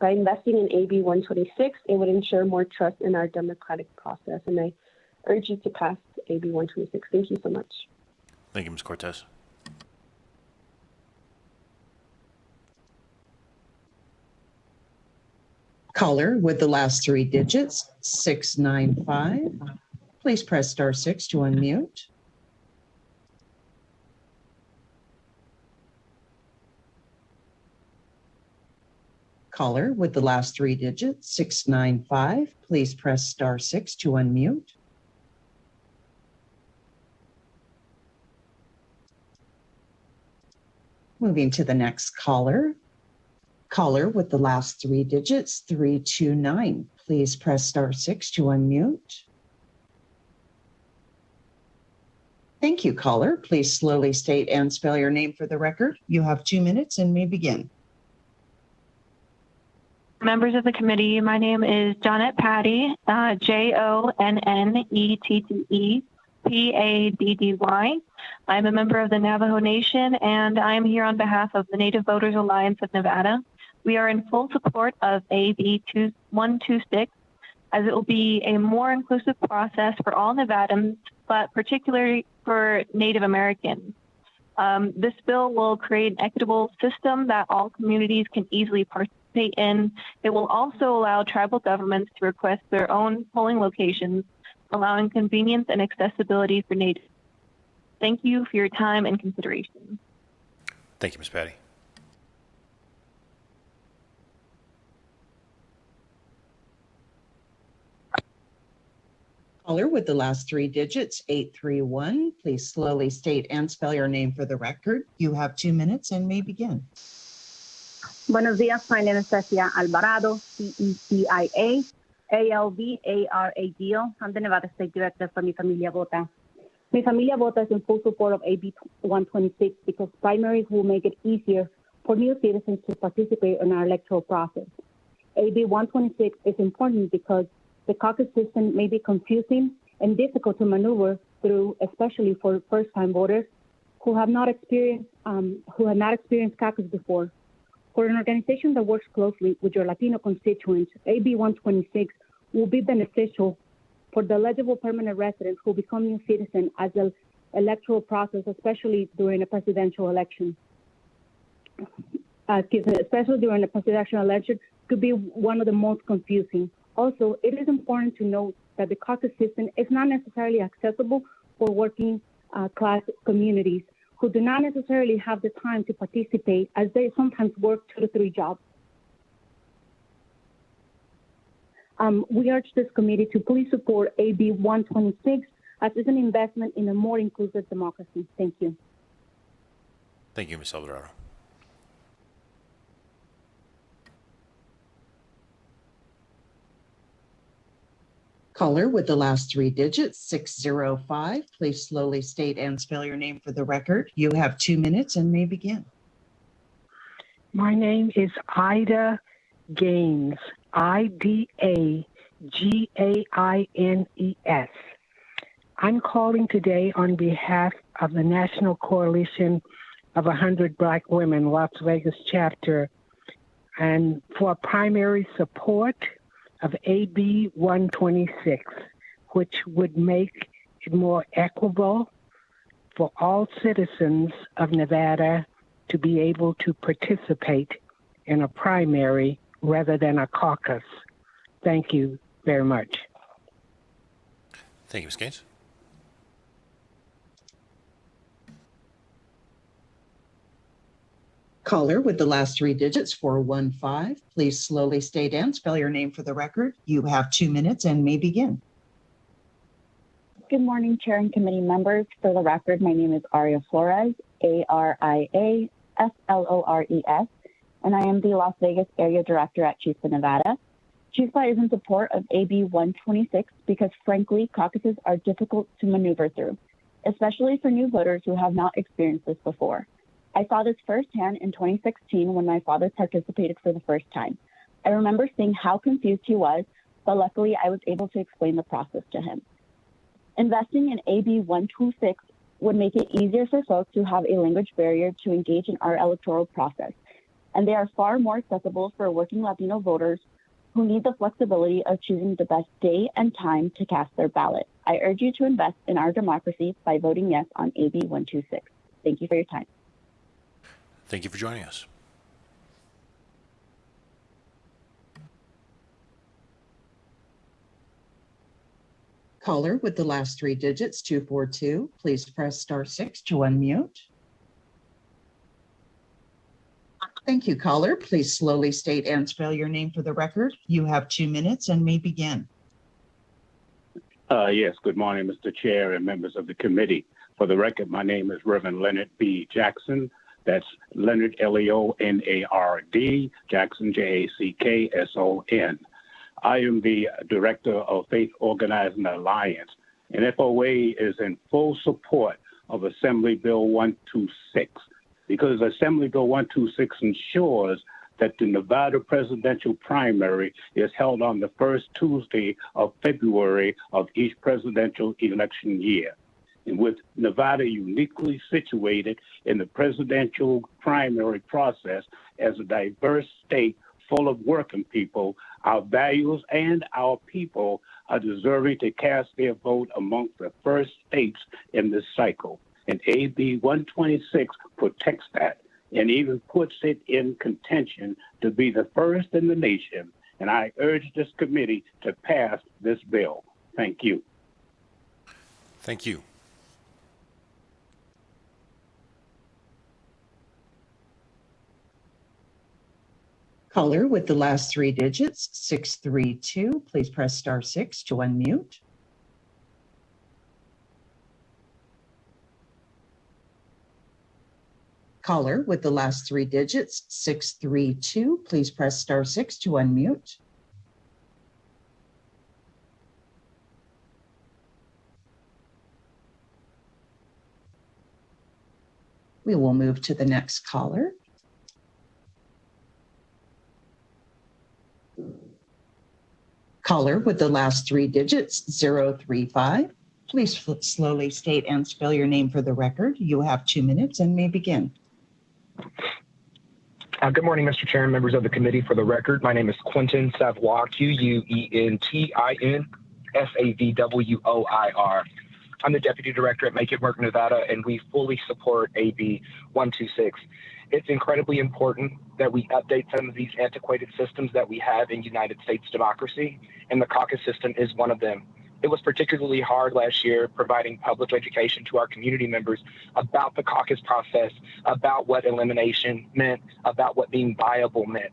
By investing in AB 126, it would ensure more trust in our democratic process, and I urge you to pass AB 126. Thank you so much. Thank you, Ms. Cortez. Caller with the last 3 digits, 695. Please press star 6 to unmute. Caller with the last three digits, 695, please press star 6 to unmute. Moving to the next caller. Caller with the last three digits, 329, please press star 6 to unmute. Thank you, caller. Please slowly state and spell your name for the record. You have 2 minutes and may begin. Members of the committee, my name is Jonette Patty, JONNETTE I'm a member of the Navajo Nation, and I am here on behalf of the Native Voters Alliance of Nevada. We are in full support of AB 126, as it will be a more inclusive process for all Nevadans, but particularly for Native Americans. This bill will create an equitable system that all communities can easily participate in. It will also allow tribal governments to request their own polling locations, allowing convenience and accessibility for Natives. Thank you for your time and consideration. Thank you, Ms. Patty. Caller with the last three digits, 831, please slowly state and spell your name for the record. You have 2 minutes and may begin. Buenos días, my name is Cecia Alvarado, CECIA, ALVARADO. I'm the Nevada State Director for Mi Familia Vota. Mi Familia Vota is in full support of AB 126 because primaries will make it easier for new citizens to participate in our electoral process. AB 126 is important because the caucus system may be confusing and difficult to maneuver through, especially for first-time voters who have not experienced caucus before. For an organization that works closely with your Latino constituents, AB 126 will be beneficial for the eligible permanent residents who become new citizens as the electoral process, especially during a presidential election. Especially during a presidential election, could be one of the most confusing. Also, it is important to note that the caucus system is not necessarily accessible for working class communities who do not necessarily have the time to participate, as they sometimes work 2 to 3 jobs. We urge this committee to please support AB 126 as it's an investment in a more inclusive democracy. Thank you. Thank you, Ms. Alvarado. Caller with the last three digits, 605, please slowly state and spell your name for the record. You have 2 minutes and may begin. My name is Ida Gaines, IDAGAINES. I'm calling today on behalf of the National Coalition of 100 Black Women, Las Vegas chapter, and for primary support of AB 126, which would make it more equitable for all citizens of Nevada to be able to participate in a primary rather than a caucus. Thank you very much. Thank you, Ms. Gaines. Caller with the last three digits, 415, please slowly state and spell your name for the record. You have 2 minutes and may begin. Good morning, Chair and committee members. For the record, my name is Aria Flores, ARIAFLORES, and I am the Las Vegas Area Director at CHISPA, Nevada. CHISPA is in support of AB 126 because, frankly, caucuses are difficult to maneuver through, especially for new voters who have not experienced this before. I saw this firsthand in 2016 when my father participated for the first time. I remember seeing how confused he was, but luckily I was able to explain the process to him. Investing in AB 126 would make it easier for folks who have a language barrier to engage in our electoral process, and they are far more accessible for working Latino voters who need the flexibility of choosing the best day and time to cast their ballot. I urge you to invest in our democracy by voting yes on AB 126. Thank you for your time. Thank you for joining us. Caller with the last three digits, 242, please press star 6 to unmute. Thank you, caller. Please slowly state and spell your name for the record. You have 2 minutes and may begin. Yes, good morning, Mr. Chair and members of the committee. For the record, my name is Reverend Leonard B. Jackson. That's Leonard, Leonard, Jackson, Jackson. I am the Director of Faith Organizing Alliance, and FOA is in full support of Assembly Bill 126, because Assembly Bill 126 ensures that the Nevada presidential primary is held on the first Tuesday of February of each presidential election year. And with Nevada uniquely situated in the presidential primary process as a diverse state full of working people, our values and our people are deserving to cast their vote amongst the first states in this cycle. And AB 126 protects that and even puts it in contention to be the first in the nation. And I urge this committee to pass this bill. Thank you. Thank you. Caller with the last 3 digits, 632. Please press *6 to unmute. Caller with the last 3 digits, 632. Please press *6 to unmute. We will move to the next caller. Caller with the last 3 digits, 035. Please slowly state and spell your name for the record. You have 2 minutes and may begin. Good morning, Mr. Chair and members of the committee. For the record, my name is Quentin Savoy, QUENTIN SAVWOIR. I'm the Deputy Director at Make It Work Nevada, and we fully support AB 126. It's incredibly important that we update some of these antiquated systems that we have in United States democracy, and the caucus system is one of them. It was particularly hard last year providing public education to our community members about the caucus process, about what elimination meant, about what being viable meant.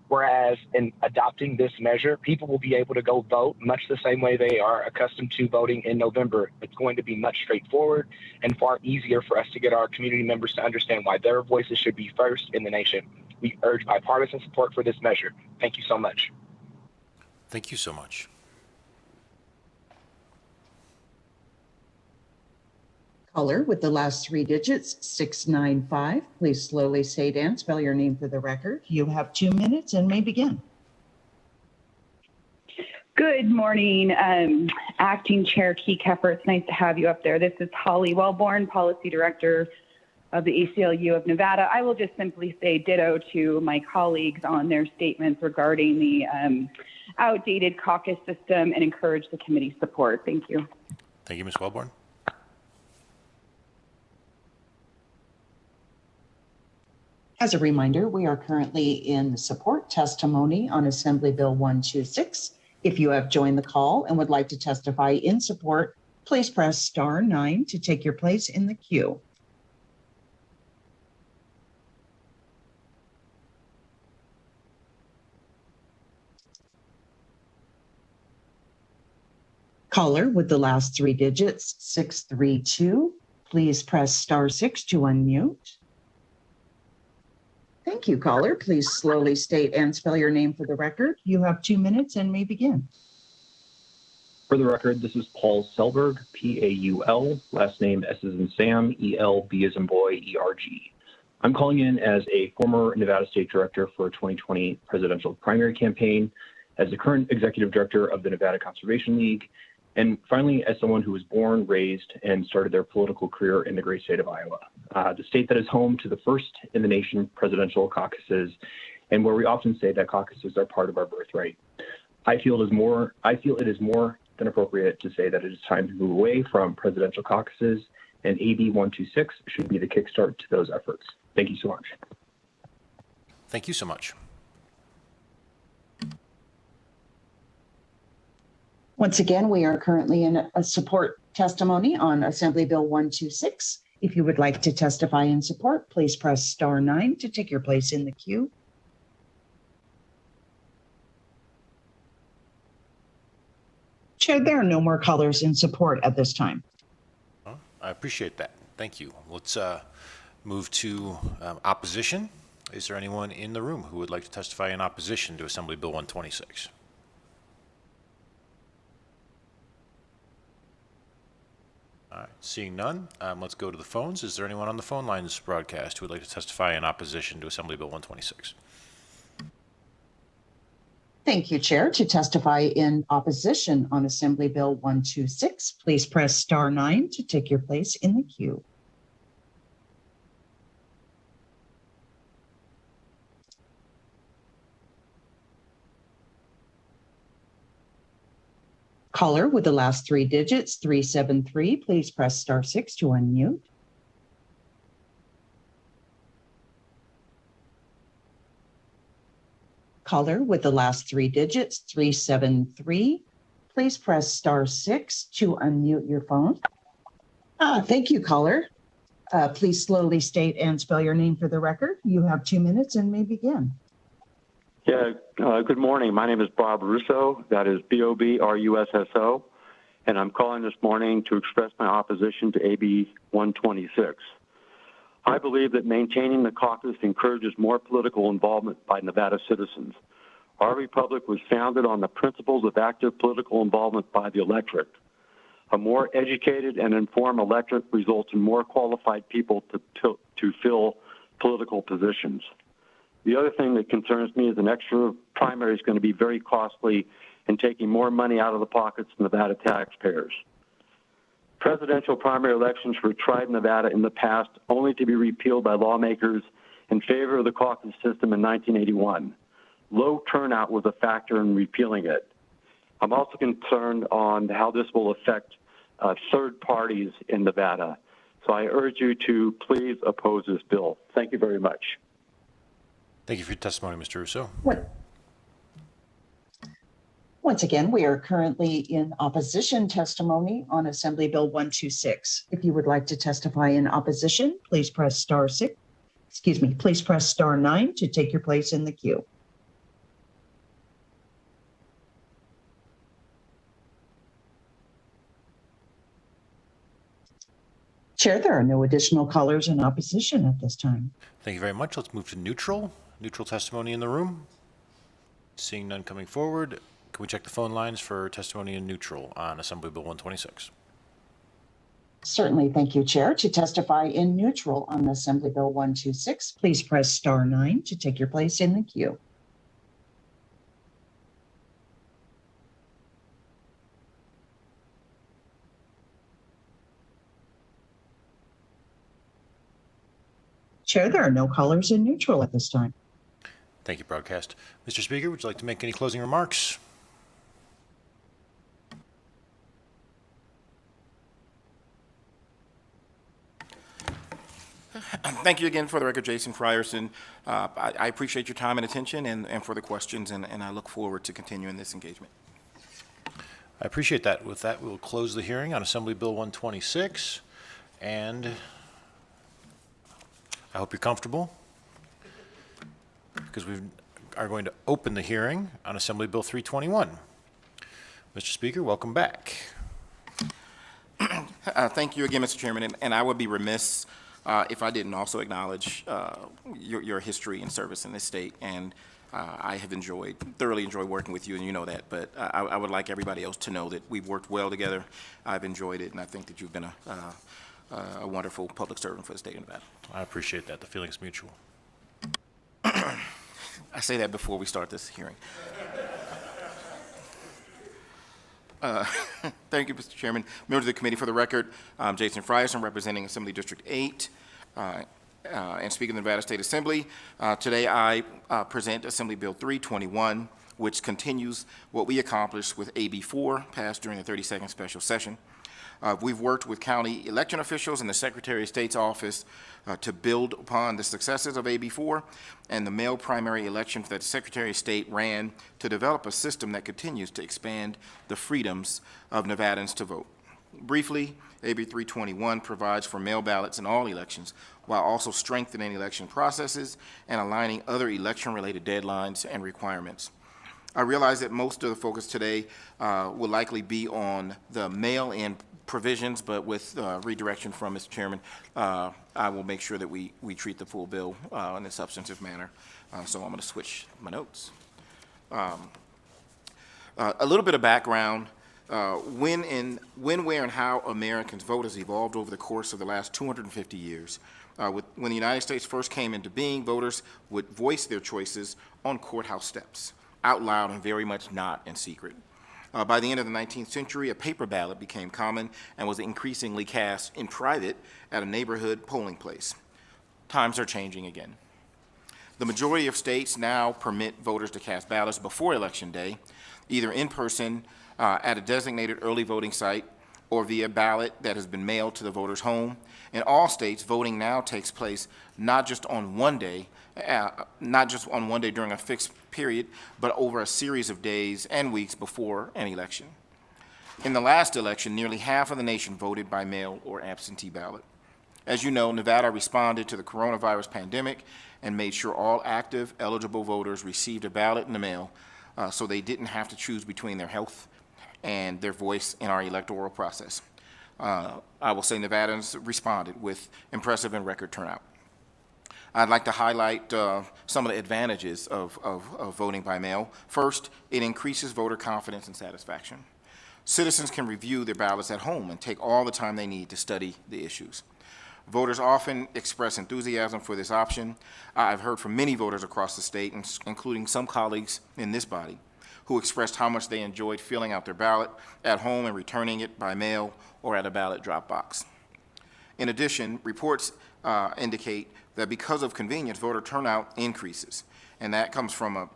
Whereas in adopting this measure, people will be able to go vote much the same way they are accustomed to voting in November. It's going to be much straightforward and far easier for us to get our community members to understand why their voices should be first in the nation. We urge bipartisan support for this measure. Thank you so much. Thank you so much. Caller with the last 3 digits, 695. Please slowly state and spell your name for the record. You have 2 minutes and may begin. Good morning, Acting Chair Key Keffer. It's nice to have you up there. This is Holly Wellborn, Policy Director of the ACLU of Nevada. I will just simply say ditto to my colleagues on their statements regarding the outdated caucus system and encourage the committee's support. Thank you. Thank you, Ms. Wellborn. As a reminder, we are currently in support testimony on Assembly Bill 126. If you have joined the call and would like to testify in support, please press *9 to take your place in the queue. Caller with the last 3 digits, 632. Please press *6 to unmute. Thank you, caller. Please slowly state and spell your name for the record. You have 2 minutes and may begin. For the record, this is Paul Selberg, Paul, last name S as in Sam, ELB as in boy, ERG. I'm calling in as a former Nevada State Director for 2020 presidential primary campaign, as the current Executive Director of the Nevada Conservation League, and finally as someone who was born, raised, and started their political career in the great state of Iowa, the state that is home to the first in the nation presidential caucuses, and where we often say that caucuses are part of our birthright. I feel it is more than appropriate to say that it is time to move away from presidential caucuses, and AB 126 should be the kickstart to those efforts. Thank you so much. Thank you so much. Once again, we are currently in a support testimony on Assembly Bill 126. If you would like to testify in support, please press star 9 to take your place in the queue. Chair, there are no more callers in support at this time. I appreciate that. Thank you. Let's move to opposition. Is there anyone in the room who would like to testify in opposition to Assembly Bill 126? All right, seeing none, let's go to the phones. Is there anyone on the phone lines broadcast who would like to testify in opposition to Assembly Bill 126? Thank you, Chair. To testify in opposition on Assembly Bill 126, please press star 9 to take your place in the queue. Caller with the last 3 digits, 373, please press star 6 to unmute. Caller with the last 3 digits, 373, please press star 6 to unmute your phone. Thank you, caller. Please slowly state and spell your name for the record. You have 2 minutes and may begin. Yeah, good morning. My name is Bob Russo. That is Bobrusso. And I'm calling this morning to express my opposition to AB 126. I believe that maintaining the caucus encourages more political involvement by Nevada citizens. Our republic was founded on the principles of active political involvement by the electorate. A more educated and informed electorate results in more qualified people to fill political positions. The other thing that concerns me is an extra primary is going to be very costly and taking more money out of the pockets of Nevada taxpayers. Presidential primary elections were tried in Nevada in the past, only to be repealed by lawmakers in favor of the caucus system in 1981. Low turnout was a factor in repealing it. I'm also concerned on how this will affect third parties in Nevada. So I urge you to please oppose this bill. Thank you very much. Thank you for your testimony, Mr. Russo. Once again, we are currently in opposition testimony on Assembly Bill 126. If you would like to testify in opposition, please press star 6. Please press star 9 to take your place in the queue. Chair, there are no additional callers in opposition at this time. Thank you very much. Let's move to neutral. Neutral testimony in the room. Seeing none coming forward, can we check the phone lines for testimony in neutral on Assembly Bill 126? Certainly. Thank you, Chair. To testify in neutral on Assembly Bill 126, please press star 9 to take your place in the queue. Chair, there are no callers in neutral at this time. Thank you, broadcast. Mr. Speaker, would you like to make any closing remarks? Thank you again for the record, Jason Frierson. I appreciate your time and attention and for the questions, and I look forward to continuing this engagement. I appreciate that. With that, we'll close the hearing on Assembly Bill 126, and I hope you're comfortable, because we are going to open the hearing on Assembly Bill 321. Mr. Speaker, welcome back. Thank you again, Mr. Chairman, and I would be remiss if I didn't also acknowledge your history and service in this state, and I have thoroughly enjoyed working with you, and you know that, but I would like everybody else to know that we've worked well together. I've enjoyed it, and I think that you've been a wonderful public servant for the state of Nevada. I appreciate that. The feeling's mutual. I say that before we start this hearing. Thank you, Mr. Chairman. Members of the committee, for the record, I'm Jason Frierson, representing Assembly District 8 and Speaker of the Nevada State Assembly. Today I present Assembly Bill 321, which continues what we accomplished with AB 4, passed during the 32nd special session. We've worked with county election officials and the Secretary of State's office to build upon the successes of AB 4 and the male primary election that the Secretary of State ran to develop a system that continues to expand the freedoms of Nevadans to vote. Briefly, AB 321 provides for mail ballots in all elections while also strengthening election processes and aligning other election-related deadlines and requirements. I realize that most of the focus today will likely be on the mail-in provisions, but with redirection from Mr. Chairman, I will make sure that we treat the full bill in a substantive manner. So I'm going to switch my notes. A little bit of background. When, where, and how Americans vote has evolved over the course of the last 250 years. When the United States first came into being, voters would voice their choices on courthouse steps, out loud and very much not in secret. By the end of the 19th century, a paper ballot became common and was increasingly cast in private at a neighborhood polling place. Times are changing again. The majority of states now permit voters to cast ballots before Election Day, either in person at a designated early voting site or via ballot that has been mailed to the voter's home. In all states, voting now takes place not just on one day during a fixed period, but over a series of days and weeks before an election. In the last election, nearly half of the nation voted by mail or absentee ballot. As you know, Nevada responded to the coronavirus pandemic and made sure all active, eligible voters received a ballot in the mail so they didn't have to choose between their health and their voice in our electoral process. I will say Nevadans responded with impressive and record turnout. I'd like to highlight some of the advantages of voting by mail. First, it increases voter confidence and satisfaction. Citizens can review their ballots at home and take all the time they need to study the issues. Voters often express enthusiasm for this option. I've heard from many voters across the state, including some colleagues in this body, who expressed how much they enjoyed filling out their ballot at home and returning it by mail or at a ballot drop box. In addition, reports indicate that because of convenience, voter turnout increases, and that comes from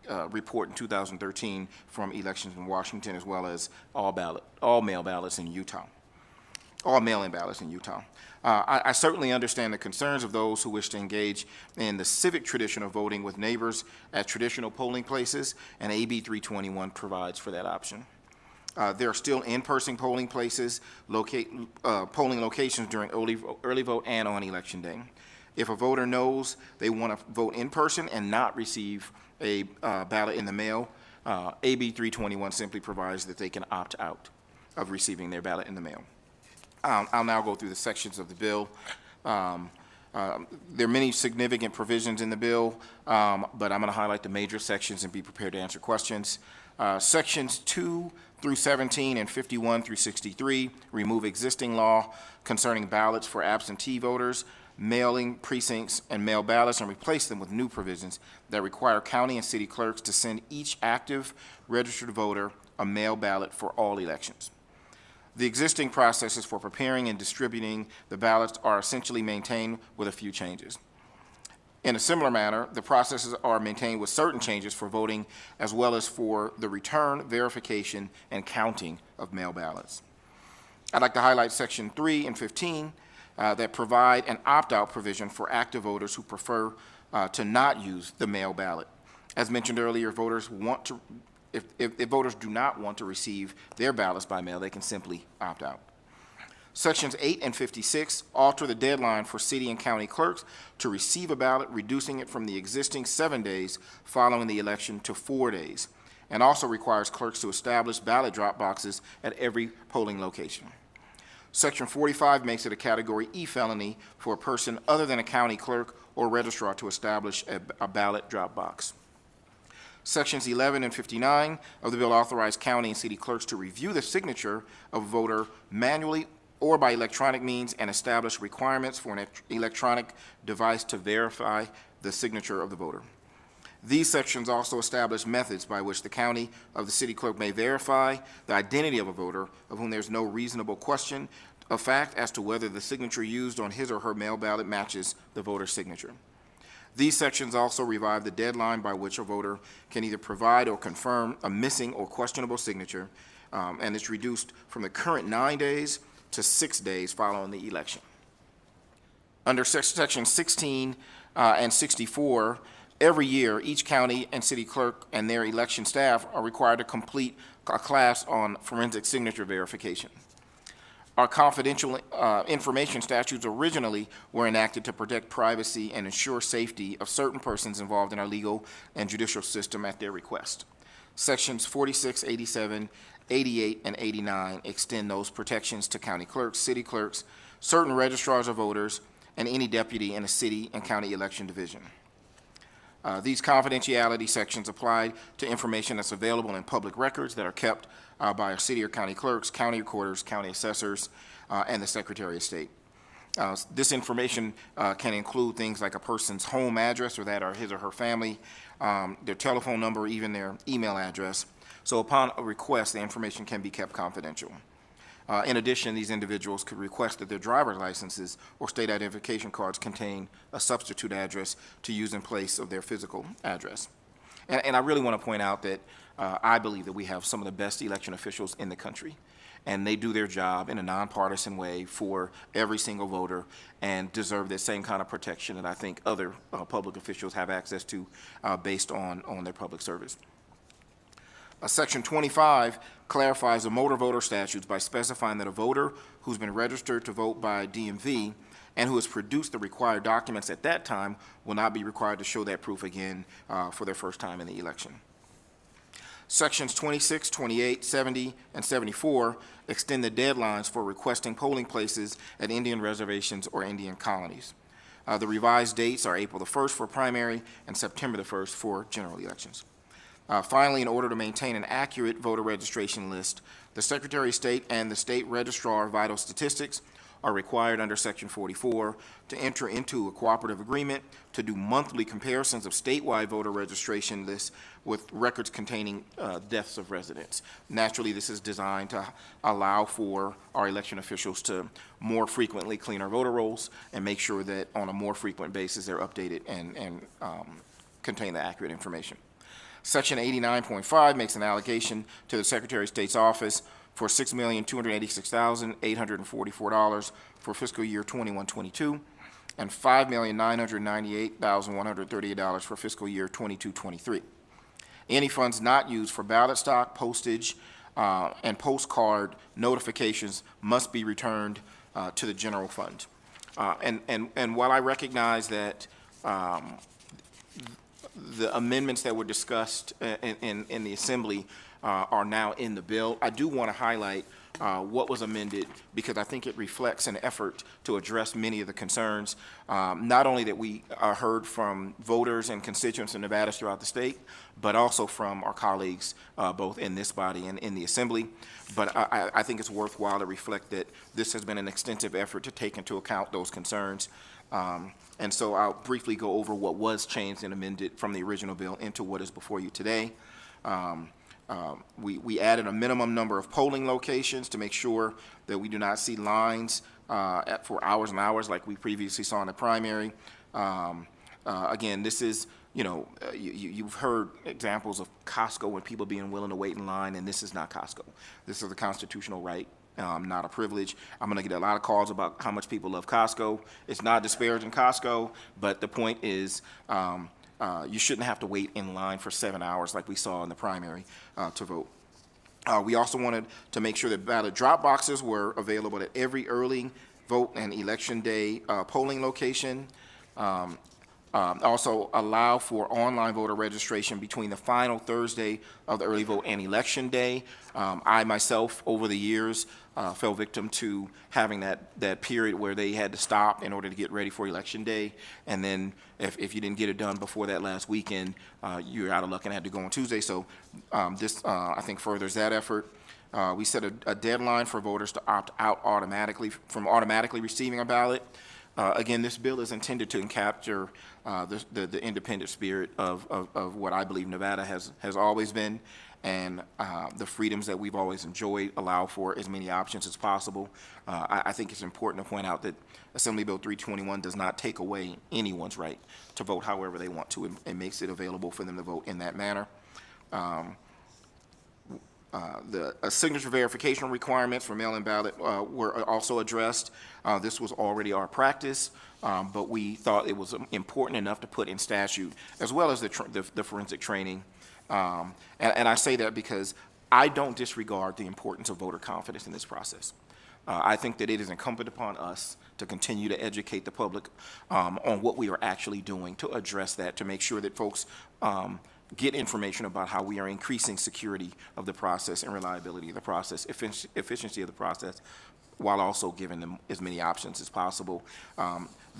a report in 2013 from elections in Washington, as well as all mail ballots in Utah. All mail-in ballots in Utah. I certainly understand the concerns of those who wish to engage in the civic tradition of voting with neighbors at traditional polling places, and AB 321 provides for that option. There are still in-person polling places, polling locations during early vote and on Election Day. If a voter knows they want to vote in person and not receive a ballot in the mail, AB 321 simply provides that they can opt out of receiving their ballot in the mail. I'll now go through the sections of the bill. There are many significant provisions in the bill, but I'm going to highlight the major sections and be prepared to answer questions. Sections 2 through 17 and 51 through 63 remove existing law concerning ballots for absentee voters, mailing precincts, and mail ballots, and replace them with new provisions that require county and city clerks to send each active registered voter a mail ballot for all elections. The existing processes for preparing and distributing the ballots are essentially maintained with a few changes. In a similar manner, the processes are maintained with certain changes for voting as well as for the return, verification, and counting of mail ballots. I'd like to highlight Section 3 and 15 that provide an opt-out provision for active voters who prefer to not use the mail ballot. As mentioned earlier, voters want to If voters do not want to receive their ballots by mail, they can simply opt out. Sections 8 and 56 alter the deadline for city and county clerks to receive a ballot, reducing it from the existing 7 days following the election to 4 days, and also requires clerks to establish ballot drop boxes at every polling location. Section 45 makes it a Category E felony for a person other than a county clerk or registrar to establish a ballot drop box. Sections 11 and 59 of the bill authorize county and city clerks to review the signature of a voter manually or by electronic means and establish requirements for an electronic device to verify the signature of the voter. These sections also establish methods by which the county or the city clerk may verify the identity of a voter of whom there's no reasonable question of fact as to whether the signature used on his or her mail ballot matches the voter's signature. These sections also revive the deadline by which a voter can either provide or confirm a missing or questionable signature, and it's reduced from the current 9 days to 6 days following the election. Under Section 16 and 64, Every year, each county and city clerk and their election staff are required to complete a class on forensic signature verification. Our confidential information statutes originally were enacted to protect privacy and ensure safety of certain persons involved in our legal and judicial system at their request. Sections 46, 87, 88, and 89 extend those protections to county clerks, city clerks, certain registrars of voters, and any deputy in a city and county election division. These confidentiality sections apply to information that's available in public records that are kept by our city or county clerks, county recorders, county assessors, and the Secretary of State. This information can include things like a person's home address or that or his or her family, their telephone number, even their email address. So upon a request, the information can be kept confidential. In addition, these individuals could request that their driver's licenses or state identification cards contain a substitute address to use in place of their physical address. And I really want to point out that I believe that we have some of the best election officials in the country, and they do their job in a nonpartisan way for every single voter and deserve the same kind of protection that I think other public officials have access to based on their public service. Section 25 clarifies the motor voter statutes by specifying that a voter who's been registered to vote by DMV and who has produced the required documents at that time will not be required to show that proof again for their first time in the election. Sections 26, 28, 70, and 74 extend the deadlines for requesting polling places at Indian reservations or Indian colonies. The revised dates are April the 1st for primary and September the 1st for general elections. Finally, in order to maintain an accurate voter registration list, the Secretary of State and the State Registrar of Vital Statistics are required under Section 44 to enter into a cooperative agreement to do monthly comparisons of statewide voter registration lists with records containing deaths of residents. Naturally, this is designed to allow for our election officials to more frequently clean our voter rolls and make sure that on a more frequent basis they're updated and contain the accurate information. Section 89.5 makes an allocation to the Secretary of State's office for $6,286,844 for fiscal year 21-22 and $5,998,138 for fiscal year 22-23. Any funds not used for ballot stock, postage, and postcard notifications must be returned to the general fund. And while I recognize that the amendments that were discussed in the Assembly are now in the bill, I do want to highlight what was amended because I think it reflects an effort to address many of the concerns, not only that we heard from voters and constituents in Nevada throughout the state, but also from our colleagues both in this body and in the Assembly. But I think it's worthwhile to reflect that this has been an extensive effort to take into account those concerns. And so I'll briefly go over what was changed and amended from the original bill into what is before you today. We added a minimum number of polling locations to make sure that we do not see lines for hours and hours like we previously saw in the primary. Again, this is, you've heard examples of Costco when people being willing to wait in line, and this is not Costco. This is a constitutional right. Not a privilege. I'm going to get a lot of calls about how much people love Costco. It's not disparaging Costco, but the point is you shouldn't have to wait in line for 7 hours like we saw in the primary to vote. We also wanted to make sure that ballot drop boxes were available at every early vote and election day polling location. Also allow for online voter registration between the final Thursday of the early vote and election day. I myself, over the years, fell victim to having that period where they had to stop in order to get ready for election day. And then if you didn't get it done before that last weekend, you're out of luck and had to go on Tuesday. So this, I think, furthers that effort. We set a deadline for voters to opt out automatically from automatically receiving a ballot. Again, this bill is intended to capture the independent spirit of what I believe Nevada has always been, and the freedoms that we've always enjoyed allow for as many options as possible. I think it's important to point out that Assembly Bill 321 does not take away anyone's right to vote however they want to. It makes it available for them to vote in that manner. The signature verification requirements for mail-in ballot were also addressed. This was already our practice, but we thought it was important enough to put in statute, as well as the forensic training. And I say that because I don't disregard the importance of voter confidence in this process. I think that it is incumbent upon us to continue to educate the public on what we are actually doing to address that, to make sure that folks get information about how we are increasing security of the process and reliability of the process, efficiency of the process, while also giving them as many options as possible.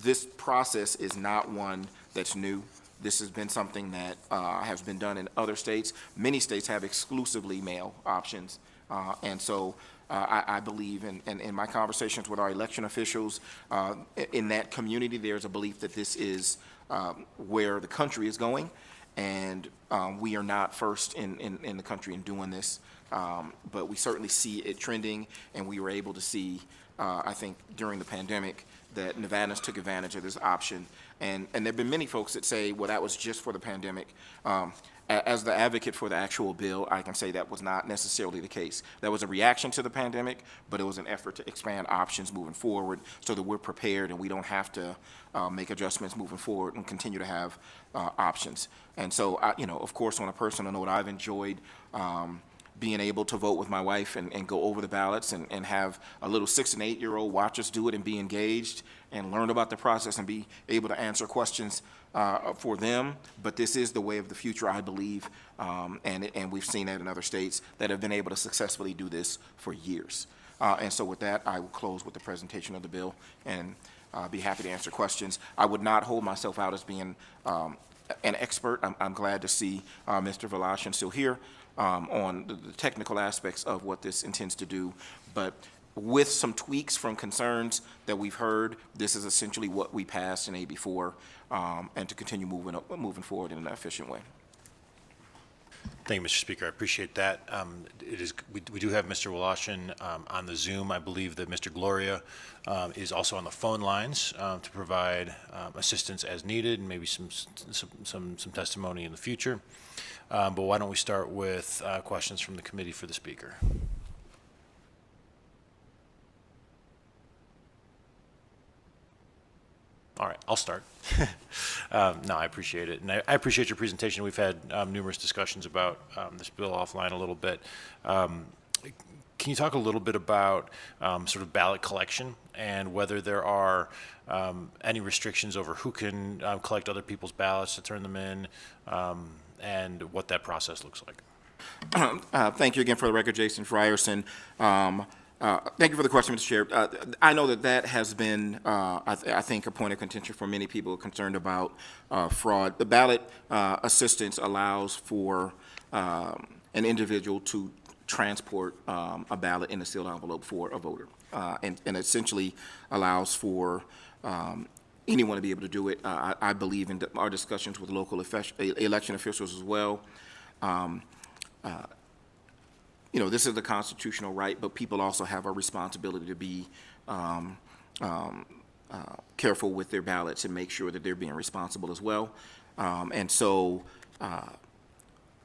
This process is not one that's new. This has been something that has been done in other states. Many states have exclusively mail options, and so I believe in my conversations with our election officials in that community, there's a belief that this is where the country is going, and we are not first in the country in doing this, but we certainly see it trending, and we were able to see, I think, during the pandemic, that Nevadans took advantage of this option. And there have been many folks that say, well, that was just for the pandemic. As the advocate for the actual bill, I can say that was not necessarily the case. That was a reaction to the pandemic, but it was an effort to expand options moving forward so that we're prepared and we don't have to make adjustments moving forward and continue to have options. And so, of course, on a personal note, I've enjoyed being able to vote with my wife and go over the ballots and have a little 6- and 8-year-old watch us do it and be engaged and learn about the process and be able to answer questions for them. But this is the way of the future, I believe, and we've seen that in other states that have been able to successfully do this for years. And so with that, I will close with the presentation of the bill and be happy to answer questions. I would not hold myself out as being an expert. I'm glad to see Mr. Velashan still here on the technical aspects of what this intends to do. But with some tweaks from concerns that we've heard, this is essentially what we passed in AB4, and to continue moving forward in an efficient way. Thank you, Mr. Speaker. I appreciate that. We do have Mr. Velashan on the Zoom. I believe that Mr. Gloria is also on the phone lines to provide assistance as needed and maybe some testimony in the future. But why don't we start with questions from the committee for the speaker? All right, I'll start. No, I appreciate it. And I appreciate your presentation. We've had numerous discussions about this bill offline a little bit. Can you talk a little bit about sort of ballot collection and whether there are any restrictions over who can collect other people's ballots to turn them in, and what that process looks like? Thank you again for the record, Jason Frierson. Thank you for the question, Mr. Chair. I know that has been, I think, a point of contention for many people concerned about fraud. The ballot assistance allows for an individual to transport a ballot in a sealed envelope for a voter, and essentially allows for anyone to be able to do it. I believe in our discussions with local election officials as well. This is a constitutional right, but people also have a responsibility to be careful with their ballots and make sure that they're being responsible as well. And so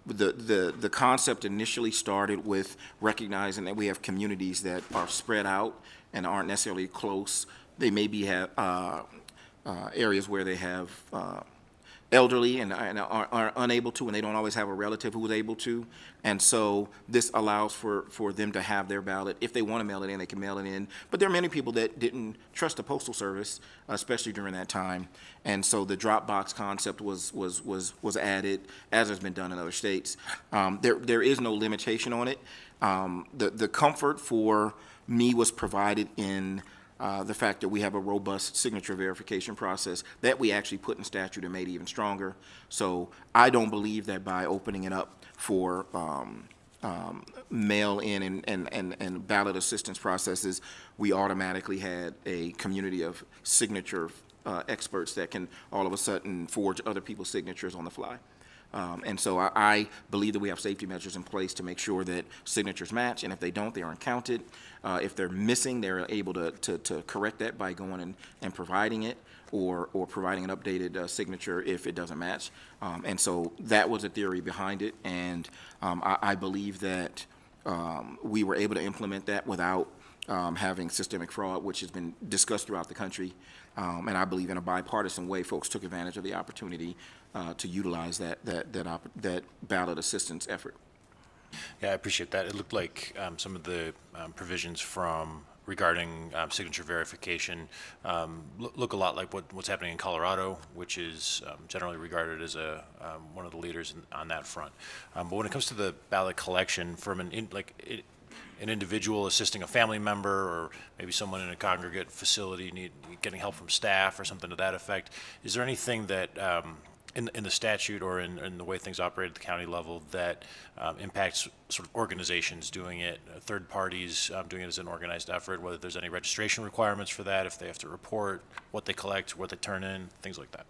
the concept initially started with recognizing that we have communities that are spread out and aren't necessarily close. They maybe have areas where they have elderly and are unable to, and they don't always have a relative who is able to. And so this allows for them to have their ballot. If they want to mail it in, they can mail it in. But there are many people that didn't trust the Postal Service, especially during that time. And so the drop box concept was added, as has been done in other states. There is no limitation on it. The comfort for me was provided in the fact that we have a robust signature verification process that we actually put in statute and made even stronger. So I don't believe that by opening it up for mail-in and ballot assistance processes, we automatically had a community of signature experts that can all of a sudden forge other people's signatures on the fly. And so I believe that we have safety measures in place to make sure that signatures match, and if they don't, they aren't counted. If they're missing, they're able to correct that by going and providing it, or providing an updated signature if it doesn't match. And so that was the theory behind it, and I believe that we were able to implement that without having systemic fraud, which has been discussed throughout the country. And I believe in a bipartisan way, folks took advantage of the opportunity to utilize that ballot assistance effort. Yeah, I appreciate that. It looked like some of the provisions regarding signature verification look a lot like what's happening in Colorado, which is generally regarded as one of the leaders on that front. But when it comes to the ballot collection from an individual assisting a family member, or maybe someone in a congregate facility getting help from staff or something to that effect, is there anything that in the statute or in the way things operate at the county level that impacts sort of organizations doing it, third parties doing it as an organized effort, whether there's any registration requirements for that, if they have to report what they collect, what they turn in, things like that?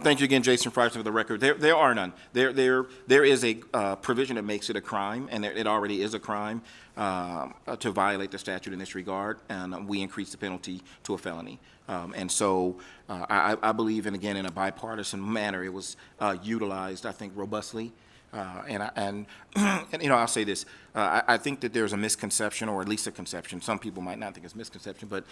Thank you again, Jason Frierson, for the record. There are none. There is a provision that makes it a crime, and it already is a crime to violate the statute in this regard, and we increase the penalty to a felony. And so I believe, and again, in a bipartisan manner, it was utilized, I think, robustly. And I'll say this, I think that there's a misconception, or at least a conception. Some people might not think it's a misconception, but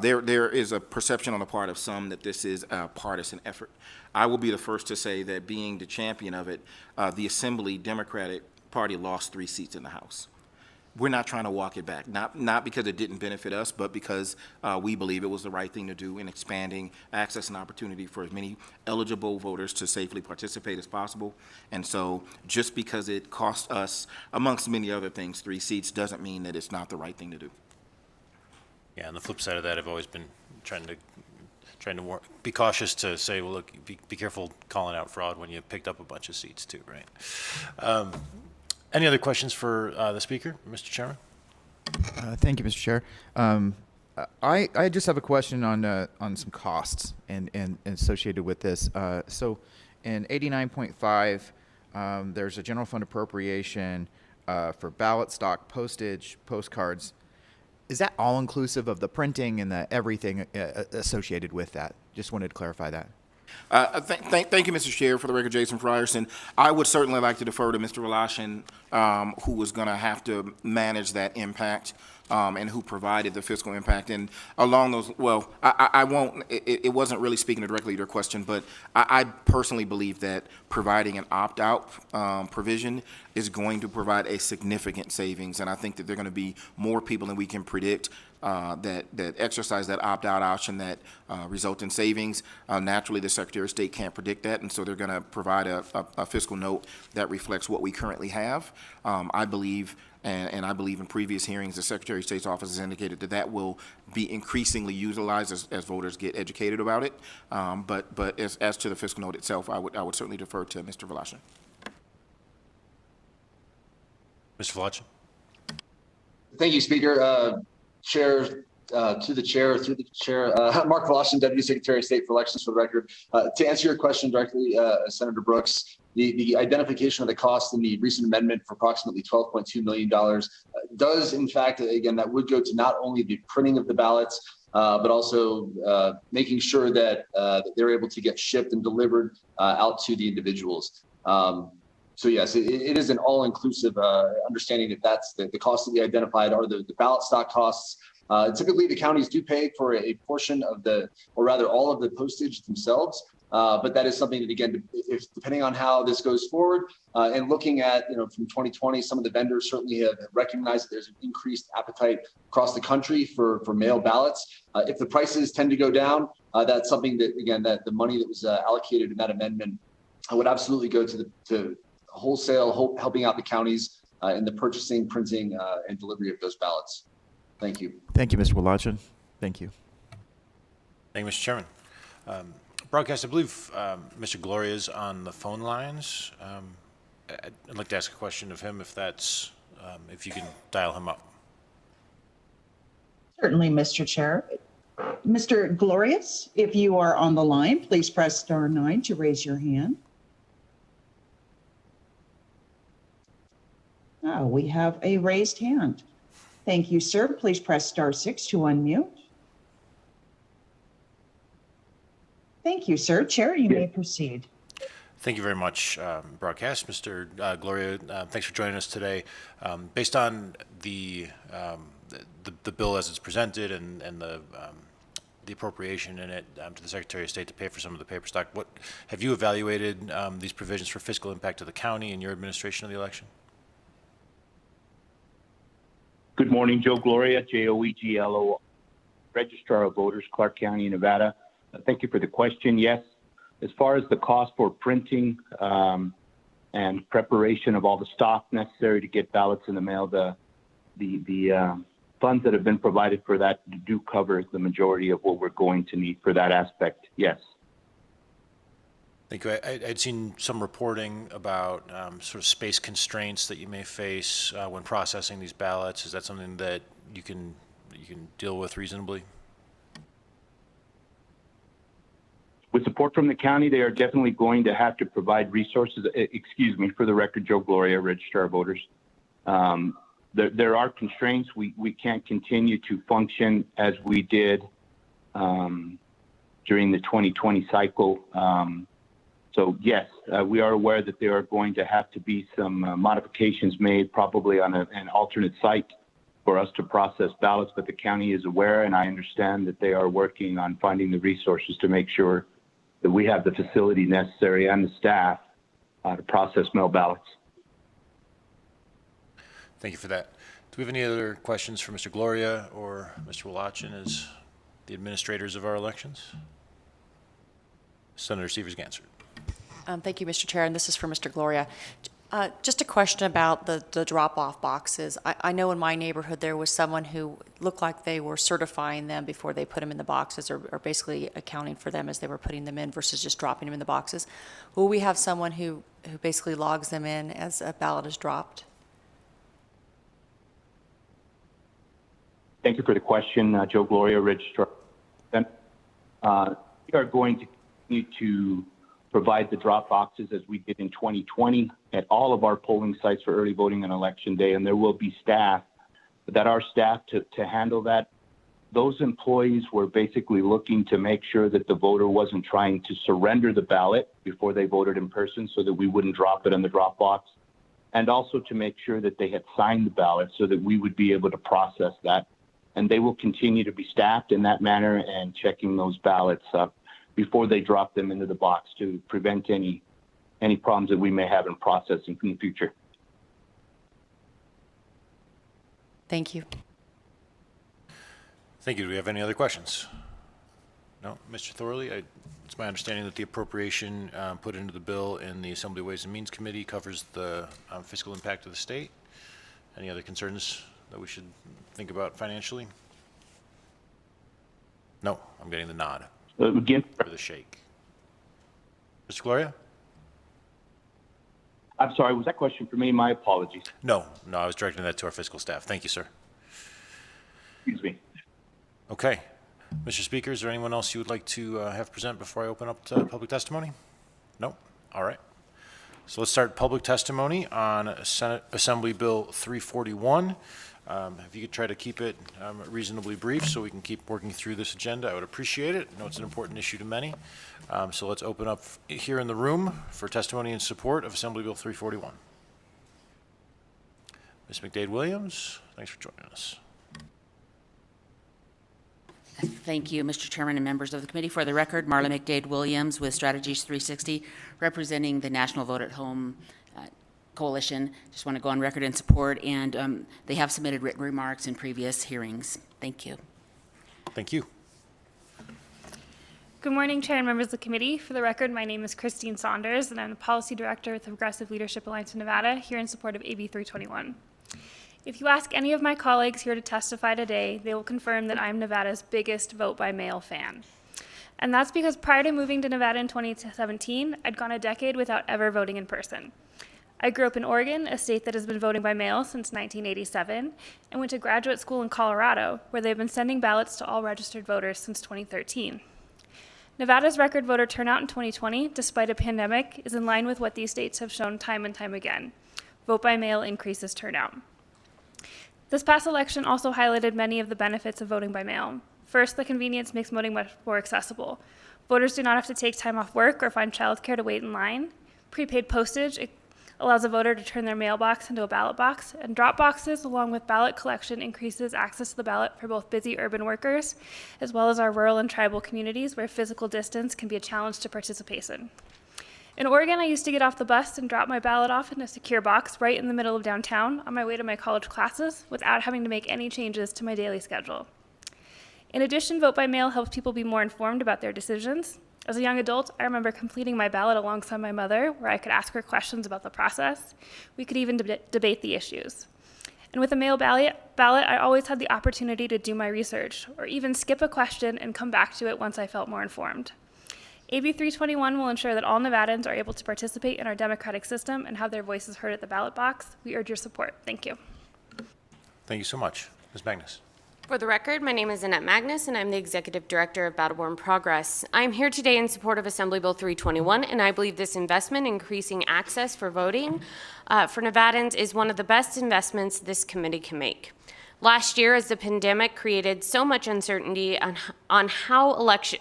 there is a perception on the part of some that this is a partisan effort. I will be the first to say that, being the champion of it, the Assembly Democratic Party lost 3 seats in the House. We're not trying to walk it back, not because it didn't benefit us, but because we believe it was the right thing to do in expanding access and opportunity for as many eligible voters to safely participate as possible. And so just because it cost us, amongst many other things, 3 seats, doesn't mean that it's not the right thing to do. Yeah, and the flip side of that, I've always been trying to be cautious to say, well, look, be careful calling out fraud when you picked up a bunch of seats too, right? Any other questions for the speaker, Mr. Chairman? Thank you, Mr. Chair. I just have a question on some costs and associated with this. So in 89.5, there's a general fund appropriation for ballot stock, postage, postcards. Is that all inclusive of the printing and the everything associated with that? Just wanted to clarify that. Thank you, Mr. Chair. For the record, Jason Frierson. I would certainly like to defer to Mr. Relashin, who was going to have to manage that impact and who provided the fiscal impact. And along those, well, I won't, it wasn't really speaking directly to your question, but I personally believe that providing an opt-out provision is going to provide a significant savings. And I think that there are going to be more people than we can predict that exercise that opt-out option that result in savings. Naturally, the Secretary of State can't predict that, and so they're going to provide a fiscal note that reflects what we currently have. I believe, and I believe in previous hearings, the Secretary of State's office has indicated that will be increasingly utilized as voters get educated about it. But as to the fiscal note itself, I would certainly defer to Mr. Velashin. Mr. Velashin. Thank you, Speaker. Chair, to the chair, through the chair, Mark Velashin, Deputy Secretary of State for Elections, for the record. To answer your question directly, Senator Brooks, the identification of the cost in the recent amendment for approximately $12.2 million does, in fact, again, that would go to not only the printing of the ballots, but also making sure that they're able to get shipped and delivered out to the individuals. So yes, it is an all-inclusive understanding that that's the costs that we identified are the ballot stock costs. Typically, the counties do pay for a portion of or rather all of the postage themselves. But that is something that, again, if depending on how this goes forward, and looking at, from 2020, some of the vendors certainly have recognized that there's an increased appetite across the country for mail ballots. If the prices tend to go down, that's something that, again, that the money that was allocated in that amendment would absolutely go to wholesale, helping out the counties in the purchasing, printing, and delivery of those ballots. Thank you. Thank you, Mr. Velashin. Thank you. Thank you, Mr. Chairman. Broadcast, I believe Mr. Gloria is on the phone lines. I'd like to ask a question of him, if you can dial him up. Certainly, Mr. Chair. Mr. Glorious, if you are on the line, please press *9 to raise your hand. Oh, we have a raised hand. Thank you, sir. Please press *6 to unmute. Thank you, sir. Chair, you may proceed. Thank you very much, broadcast. Mr. Gloria, thanks for joining us today. Based on the bill as it's presented and the appropriation in it to the Secretary of State to pay for some of the paper stock, what have you evaluated these provisions for fiscal impact to the county in your administration of the election? Good morning, Joe Gloria, Joeglo, Registrar of Voters, Clark County, Nevada. Thank you for the question. Yes, as far as the cost for printing and preparation of all the stock necessary to get ballots in the mail, the funds that have been provided for that do cover the majority of what we're going to need for that aspect. Yes. Thank you. I'd seen some reporting about sort of space constraints that you may face when processing these ballots. Is that something that you can deal with reasonably? With support from the county, they are definitely going to have to provide resources. Excuse me, for the record, Joe Gloria, Registrar of Voters. There are constraints. We can't continue to function as we did during the 2020 cycle. So yes, we are aware that there are going to have to be some modifications made, probably on an alternate site for us to process ballots, but the county is aware, and I understand that they are working on finding the resources to make sure that we have the facility necessary and the staff to process mail ballots. Thank you for that. Do we have any other questions for Mr. Gloria or Mr. Wolachin as the administrators of our elections? Senator Severs-Gansert. Thank you, Mr. Chair, and this is for Mr. Gloria. Just a question about the drop-off boxes. I know in my neighborhood there was someone who looked like they were certifying them before they put them in the boxes, or basically accounting for them as they were putting them in versus just dropping them in the boxes. Will we have someone who basically logs them in as a ballot is dropped? Thank you for the question, Joe Gloria, Registrar. We are going to continue to provide the drop boxes as we did in 2020 at all of our polling sites for early voting on election day, and there will be staff that are staffed to handle that. Those employees were basically looking to make sure that the voter wasn't trying to surrender the ballot before they voted in person so that we wouldn't drop it in the drop box, and also to make sure that they had signed the ballot so that we would be able to process that. And they will continue to be staffed in that manner and checking those ballots up before they drop them into the box to prevent any problems that we may have in processing in the future. Thank you. Thank you. Do we have any other questions? No? Mr. Thorley, it's my understanding that the appropriation put into the bill in the Assembly Ways and Means Committee covers the fiscal impact of the state. Any other concerns that we should think about financially? No, I'm getting the nod. Again, for the shake. Mr. Gloria? I'm sorry, was that question for me? My apologies. No, I was directing that to our fiscal staff. Thank you, sir. Excuse me. Okay. Mr. Speaker, is there anyone else you would like to have present before I open up to public testimony? No? All right. So let's start public testimony on Senate Assembly Bill 341. If you could try to keep it reasonably brief so we can keep working through this agenda, I would appreciate it. I know it's an important issue to many. So let's open up here in the room for testimony in support of Assembly Bill 341. Ms. McDade-Williams, thanks for joining us. Thank you, Mr. Chairman and members of the committee. For the record, Marla McDade-Williams with Strategies 360, representing the National Vote at Home Coalition. Just want to go on record in support, and they have submitted written remarks in previous hearings. Thank you. Thank you. Good morning, Chair and members of the committee. For the record, my name is Christine Saunders, and I'm the Policy Director with the Progressive Leadership Alliance of Nevada, here in support of AB 321. If you ask any of my colleagues here to testify today, they will confirm that I'm Nevada's biggest vote-by-mail fan. And that's because prior to moving to Nevada in 2017, I'd gone a decade without ever voting in person. I grew up in Oregon, a state that has been voting by mail since 1987, and went to graduate school in Colorado, where they've been sending ballots to all registered voters since 2013. Nevada's record voter turnout in 2020, despite a pandemic, is in line with what these states have shown time and time again. Vote by mail increases turnout. This past election also highlighted many of the benefits of voting by mail. First, the convenience makes voting much more accessible. Voters do not have to take time off work or find childcare to wait in line. Prepaid postage, it allows a voter to turn their mailbox into a ballot box, and drop boxes, along with ballot collection, increases access to the ballot for both busy urban workers, as well as our rural and tribal communities where physical distance can be a challenge to participation. In Oregon, I used to get off the bus and drop my ballot off in a secure box right in the middle of downtown on my way to my college classes without having to make any changes to my daily schedule. In addition, vote by mail helps people be more informed about their decisions. As a young adult, I remember completing my ballot alongside my mother, where I could ask her questions about the process. We could even debate the issues. And with a mail ballot, I always had the opportunity to do my research, or even skip a question and come back to it once I felt more informed. AB 321 will ensure that all Nevadans are able to participate in our democratic system and have their voices heard at the ballot box. We urge your support. Thank you. Thank you so much. Ms. Magnus. For the record, my name is Annette Magnus, and I'm the Executive Director of Battleborn Progress. I'm here today in support of Assembly Bill 321, and I believe this investment increasing access for voting for Nevadans is one of the best investments this committee can make. Last year, as the pandemic created so much uncertainty on how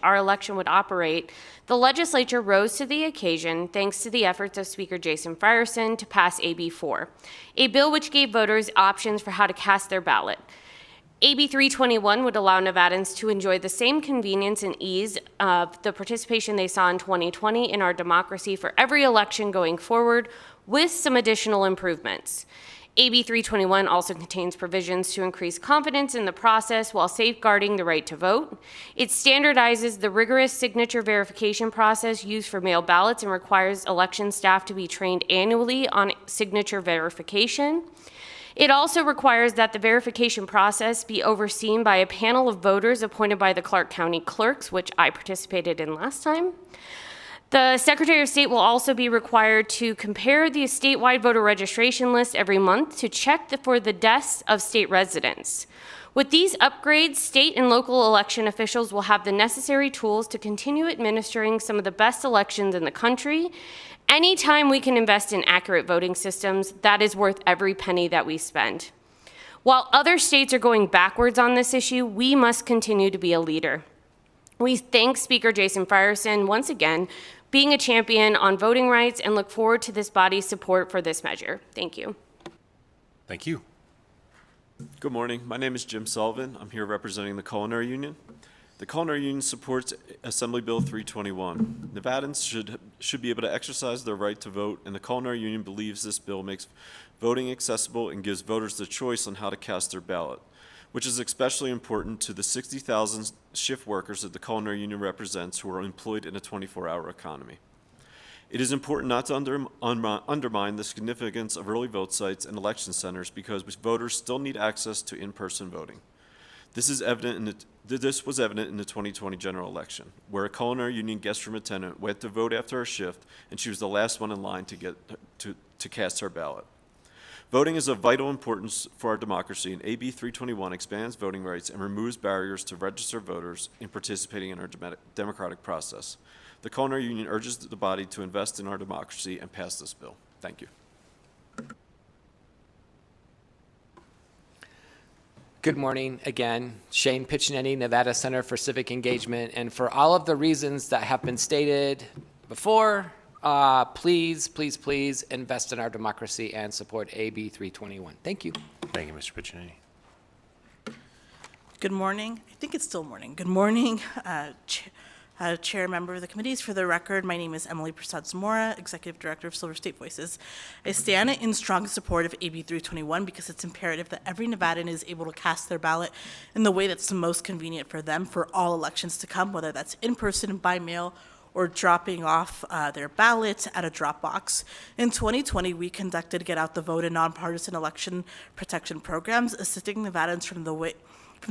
our election would operate, the legislature rose to the occasion thanks to the efforts of Speaker Jason Frierson to pass AB 4, a bill which gave voters options for how to cast their ballot. AB 321 would allow Nevadans to enjoy the same convenience and ease of the participation they saw in 2020 in our democracy for every election going forward, with some additional improvements. AB 321 also contains provisions to increase confidence in the process while safeguarding the right to vote. It standardizes the rigorous signature verification process used for mail ballots and requires election staff to be trained annually on signature verification. It also requires that the verification process be overseen by a panel of voters appointed by the Clark County clerks, which I participated in last time. The Secretary of State will also be required to compare the statewide voter registration list every month to check for the deaths of state residents. With these upgrades, state and local election officials will have the necessary tools to continue administering some of the best elections in the country. Anytime we can invest in accurate voting systems, that is worth every penny that we spend. While other states are going backwards on this issue, we must continue to be a leader. We thank Speaker Jason Frierson once again being a champion on voting rights and look forward to this body's support for this measure. Thank you. Thank you. Good morning. My name is Jim Sullivan. I'm here representing the Culinary Union. The Culinary Union supports Assembly Bill 321. Nevadans should be able to exercise their right to vote, and the Culinary Union believes this bill makes voting accessible and gives voters the choice on how to cast their ballot, which is especially important to the 60,000 shift workers that the Culinary Union represents who are employed in a 24-hour economy. It is important not to undermine the significance of early vote sites and election centers because voters still need access to in-person voting. This was evident in the 2020 general election, where a Culinary Union guest room attendant went to vote after her shift, and she was the last one in line to cast her ballot. Voting is of vital importance for our democracy, and AB 321 expands voting rights and removes barriers to register voters in participating in our democratic process. The Culinary Union urges the body to invest in our democracy and pass this bill. Thank you. Good morning again. Shane Piccinetti, Nevada Center for Civic Engagement. And for all of the reasons that have been stated before, please, please, please invest in our democracy and support AB 321. Thank you. Thank you, Mr. Piccinetti. Good morning. I think it's still morning. Good morning, Chair, member of the committees. For the record, my name is Emily Prasad Zamora, Executive Director of Silver State Voices. I stand in strong support of AB 321 because it's imperative that every Nevadan is able to cast their ballot in the way that's the most convenient for them for all elections to come, whether that's in person, by mail, or dropping off their ballot at a drop box. In 2020, we conducted Get Out the Vote and nonpartisan election protection programs, assisting Nevadans from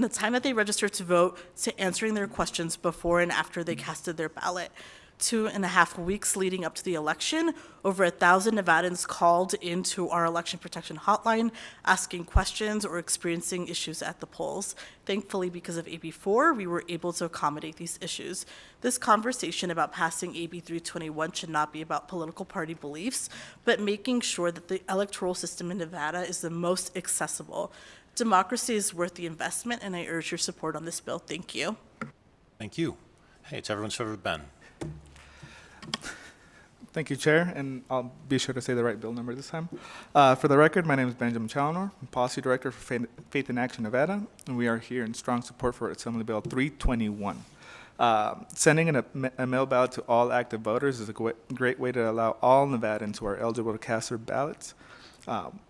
the time that they registered to vote to answering their questions before and after they casted their ballot. 2.5 weeks leading up to the election, over 1,000 Nevadans called into our election protection hotline asking questions or experiencing issues at the polls. Thankfully, because of AB 4, we were able to accommodate these issues. This conversation about passing AB 321 should not be about political party beliefs, but making sure that the electoral system in Nevada is the most accessible. Democracy is worth the investment, and I urge your support on this bill. Thank you. Thank you. Hey, it's everyone's favorite Ben. Thank you, Chair, and I'll be sure to say the right bill number this time. For the record, my name is Benjamin Challenor. I'm Policy Director for Faith in Action Nevada, and we are here in strong support for Assembly Bill 321. Sending a mail ballot to all active voters is a great way to allow all Nevadans who are eligible to cast their ballots.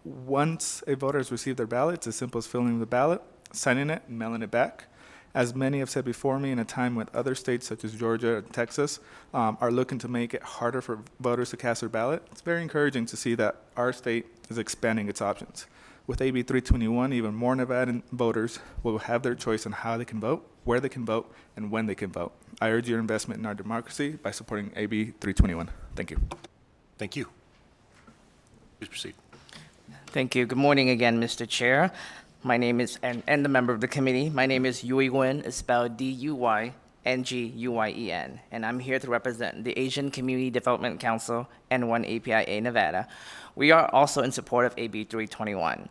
Once a voter has received their ballot, it's as simple as filling the ballot, signing it, and mailing it back. As many have said before me, in a time when other states such as Georgia and Texas are looking to make it harder for voters to cast their ballot, it's very encouraging to see that our state is expanding its options. With AB 321, even more Nevadan voters will have their choice on how they can vote, where they can vote, and when they can vote. I urge your investment in our democracy by supporting AB 321. Thank you. Thank you. Please proceed. Thank you. Good morning again, Mr. Chair. My name is, and the member of the committee, my name is Yui Nguyen, it's spelled D-U-Y-N-G-U-Y-E-N, and I'm here to represent the Asian Community Development Council and One APIA Nevada. We are also in support of AB 321.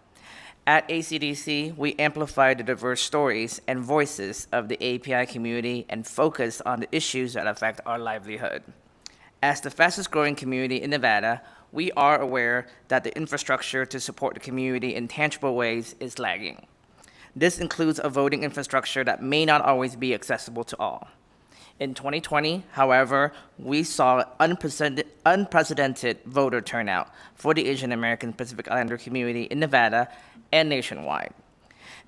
At ACDC, we amplify the diverse stories and voices of the API community and focus on the issues that affect our livelihood. As the fastest growing community in Nevada, we are aware that the infrastructure to support the community in tangible ways is lagging. This includes a voting infrastructure that may not always be accessible to all. In 2020, however, we saw unprecedented voter turnout for the Asian American Pacific Islander community in Nevada and nationwide.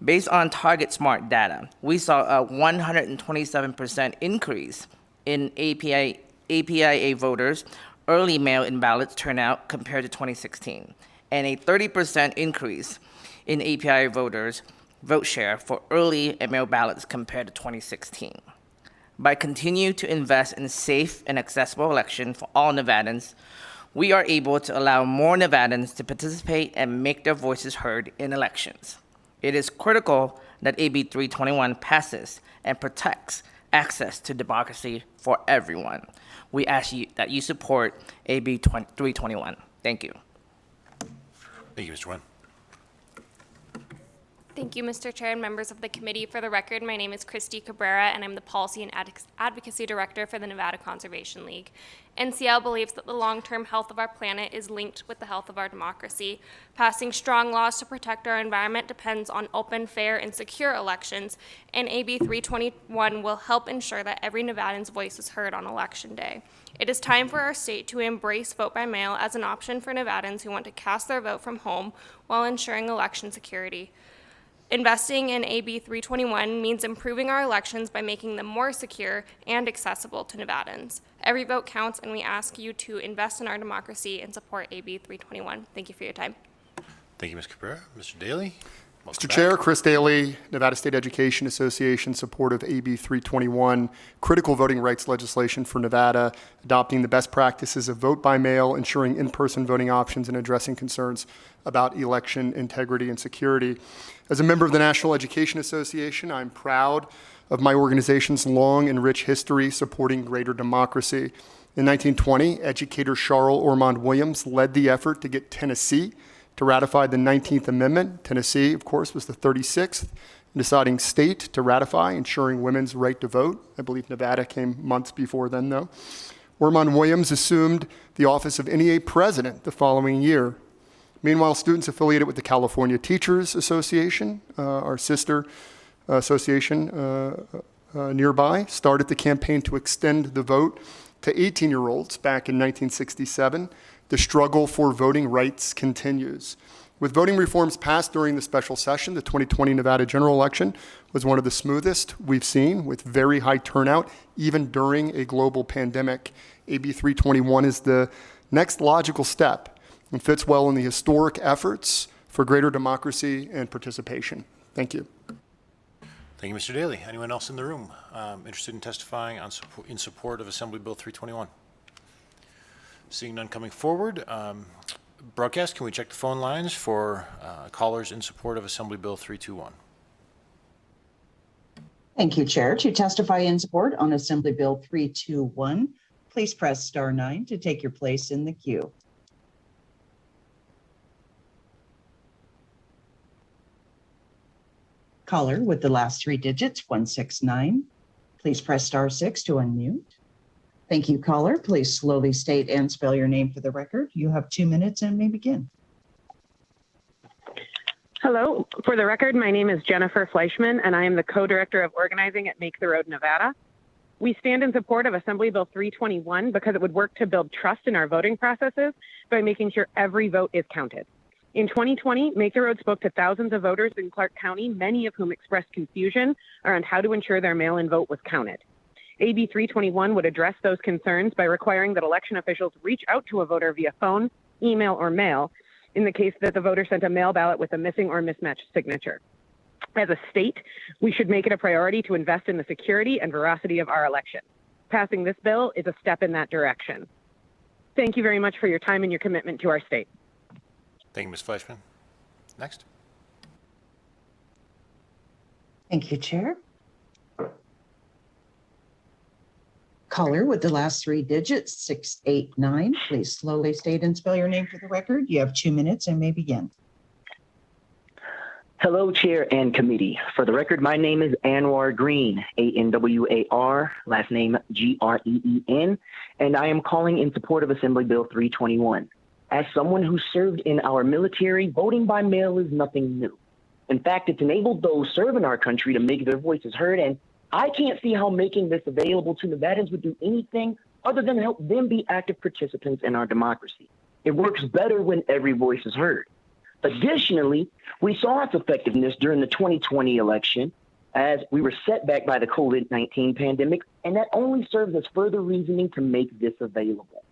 Based on Target Smart data, we saw a 127% increase in APIA voters early mail-in ballots turnout compared to 2016, and a 30% increase in API voters' vote share for early mail ballots compared to 2016. By continuing to invest in safe and accessible election for all Nevadans, we are able to allow more Nevadans to participate and make their voices heard in elections. It is critical that AB 321 passes and protects access to democracy for everyone. We ask you that you support AB 321. Thank you. Thank you, Mr. Nguyen. Thank you, Mr. Chair and members of the committee. For the record, my name is Christy Cabrera, and I'm the Policy and Advocacy Director for the Nevada Conservation League. NCL believes that the long-term health of our planet is linked with the health of our democracy. Passing strong laws to protect our environment depends on open, fair, and secure elections, and AB 321 will help ensure that every Nevadan's voice is heard on Election Day. It is time for our state to embrace vote by mail as an option for Nevadans who want to cast their vote from home while ensuring election security. Investing in AB 321 means improving our elections by making them more secure and accessible to Nevadans. Every vote counts, and we ask you to invest in our democracy and support AB 321. Thank you for your time. Thank you, Ms. Cabrera. Mr. Daly? Mr. Chair, Chris Daly, Nevada State Education Association, support of AB 321, critical voting rights legislation for Nevada, adopting the best practices of vote by mail, ensuring in-person voting options, and addressing concerns about election integrity and security. As a member of the National Education Association, I'm proud of my organization's long and rich history supporting greater democracy. In 1920, educator Charles Ormond Williams led the effort to get Tennessee to ratify the 19th Amendment. Tennessee, of course, was the 36th deciding state to ratify, ensuring women's right to vote. I believe Nevada came months before then, though. Ormond Williams assumed the office of NEA president the following year. Meanwhile, students affiliated with the California Teachers Association, our sister association nearby, started the campaign to extend the vote to 18-year-olds back in 1967. The struggle for voting rights continues. With voting reforms passed during the special session, the 2020 Nevada general election was one of the smoothest we've seen, with very high turnout, even during a global pandemic. AB 321 is the next logical step and fits well in the historic efforts for greater democracy and participation. Thank you. Thank you, Mr. Daly. Anyone else in the room interested in testifying in support of Assembly Bill 321? Seeing none coming forward, broadcast, can we check the phone lines for callers in support of Assembly Bill 321? Thank you, Chair. To testify in support on Assembly Bill 321, please press *9 to take your place in the queue. Caller with the last three digits, 169. Please press *6 to unmute. Thank you, caller. Please slowly state and spell your name for the record. You have 2 minutes and may begin. Hello. For the record, my name is Jennifer Fleischman, and I am the co-director of organizing at Make the Road Nevada. We stand in support of Assembly Bill 321 because it would work to build trust in our voting processes by making sure every vote is counted. In 2020, Make the Road spoke to thousands of voters in Clark County, many of whom expressed confusion around how to ensure their mail-in vote was counted. AB 321 would address those concerns by requiring that election officials reach out to a voter via phone, email, or mail in the case that the voter sent a mail ballot with a missing or mismatched signature. As a state, we should make it a priority to invest in the security and veracity of our election. Passing this bill is a step in that direction. Thank you very much for your time and your commitment to our state. Thank you, Ms. Fleischman. Next. Thank you, Chair. Caller with the last 3 digits, 689. Please slowly state and spell your name for the record. You have 2 minutes and may begin. Hello, Chair and Committee. For the record, my name is Anwar Green, A-N-W-A-R, last name G-R-E-E-N, and I am calling in support of Assembly Bill 321. As someone who served in our military, voting by mail is nothing new. In fact, it's enabled those serving our country to make their voices heard, and I can't see how making this available to Nevadans would do anything other than help them be active participants in our democracy. It works better when every voice is heard. Additionally, we saw its effectiveness during the 2020 election as we were set back by the COVID-19 pandemic, and that only serves as further reasoning to make this available.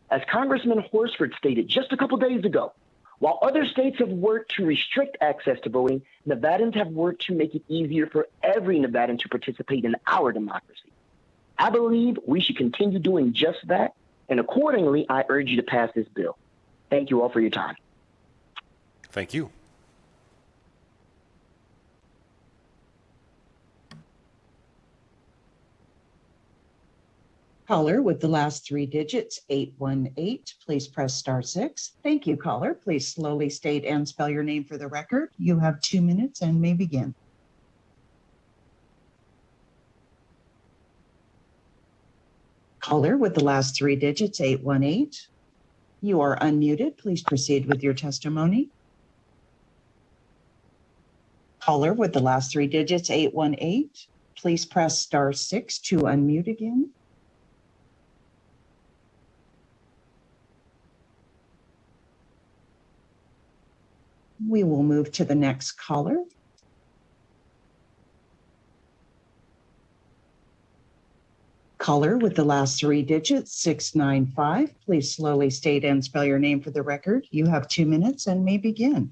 As Congressman Horsford stated just a couple days ago, while other states have worked to restrict access to voting, Nevadans have worked to make it easier for every Nevadan to participate in our democracy. I believe we should continue doing just that, and accordingly, I urge you to pass this bill. Thank you all for your time. Thank you. Caller with the last 3 digits, 818. Please press *6. Thank you, caller. Please slowly state and spell your name for the record. You have 2 minutes and may begin. Caller with the last 3 digits, 818. You are unmuted. Please proceed with your testimony. Caller with the last 3 digits, 818. Please press *6 to unmute again. We will move to the next caller. Caller with the last 3 digits, 695. Please slowly state and spell your name for the record. You have 2 minutes and may begin.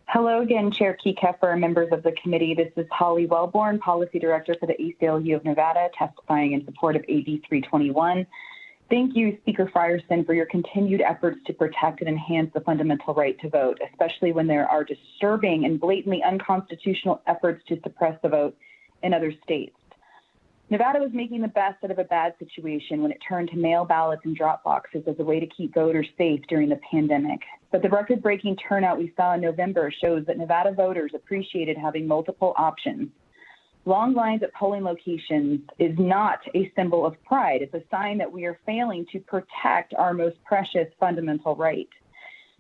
Hello again, Chair Keffer, members of the committee. This is Holly Wellborn, Policy Director for the ACLU of Nevada, testifying in support of AB 321. Thank you, Speaker Frierson, for your continued efforts to protect and enhance the fundamental right to vote, especially when there are disturbing and blatantly unconstitutional efforts to suppress the vote in other states. Nevada was making the best out of a bad situation when it turned to mail ballots and drop boxes as a way to keep voters safe during the pandemic. But the record-breaking turnout we saw in November shows that Nevada voters appreciated having multiple options. Long lines at polling locations is not a symbol of pride. It's a sign that we are failing to protect our most precious fundamental right.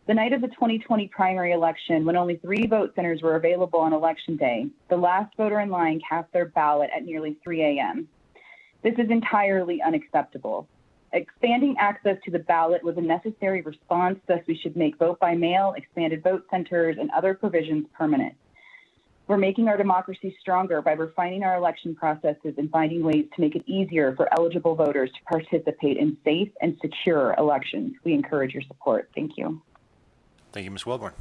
The night of the 2020 primary election, when only 3 vote centers were available on Election Day, the last voter in line cast their ballot at nearly 3 a.m. This is entirely unacceptable. Expanding access to the ballot was a necessary response, thus we should make vote by mail, expanded vote centers, and other provisions permanent. We're making our democracy stronger by refining our election processes and finding ways to make it easier for eligible voters to participate in safe and secure elections. We encourage your support. Thank you. Thank you, Ms. Wellborn.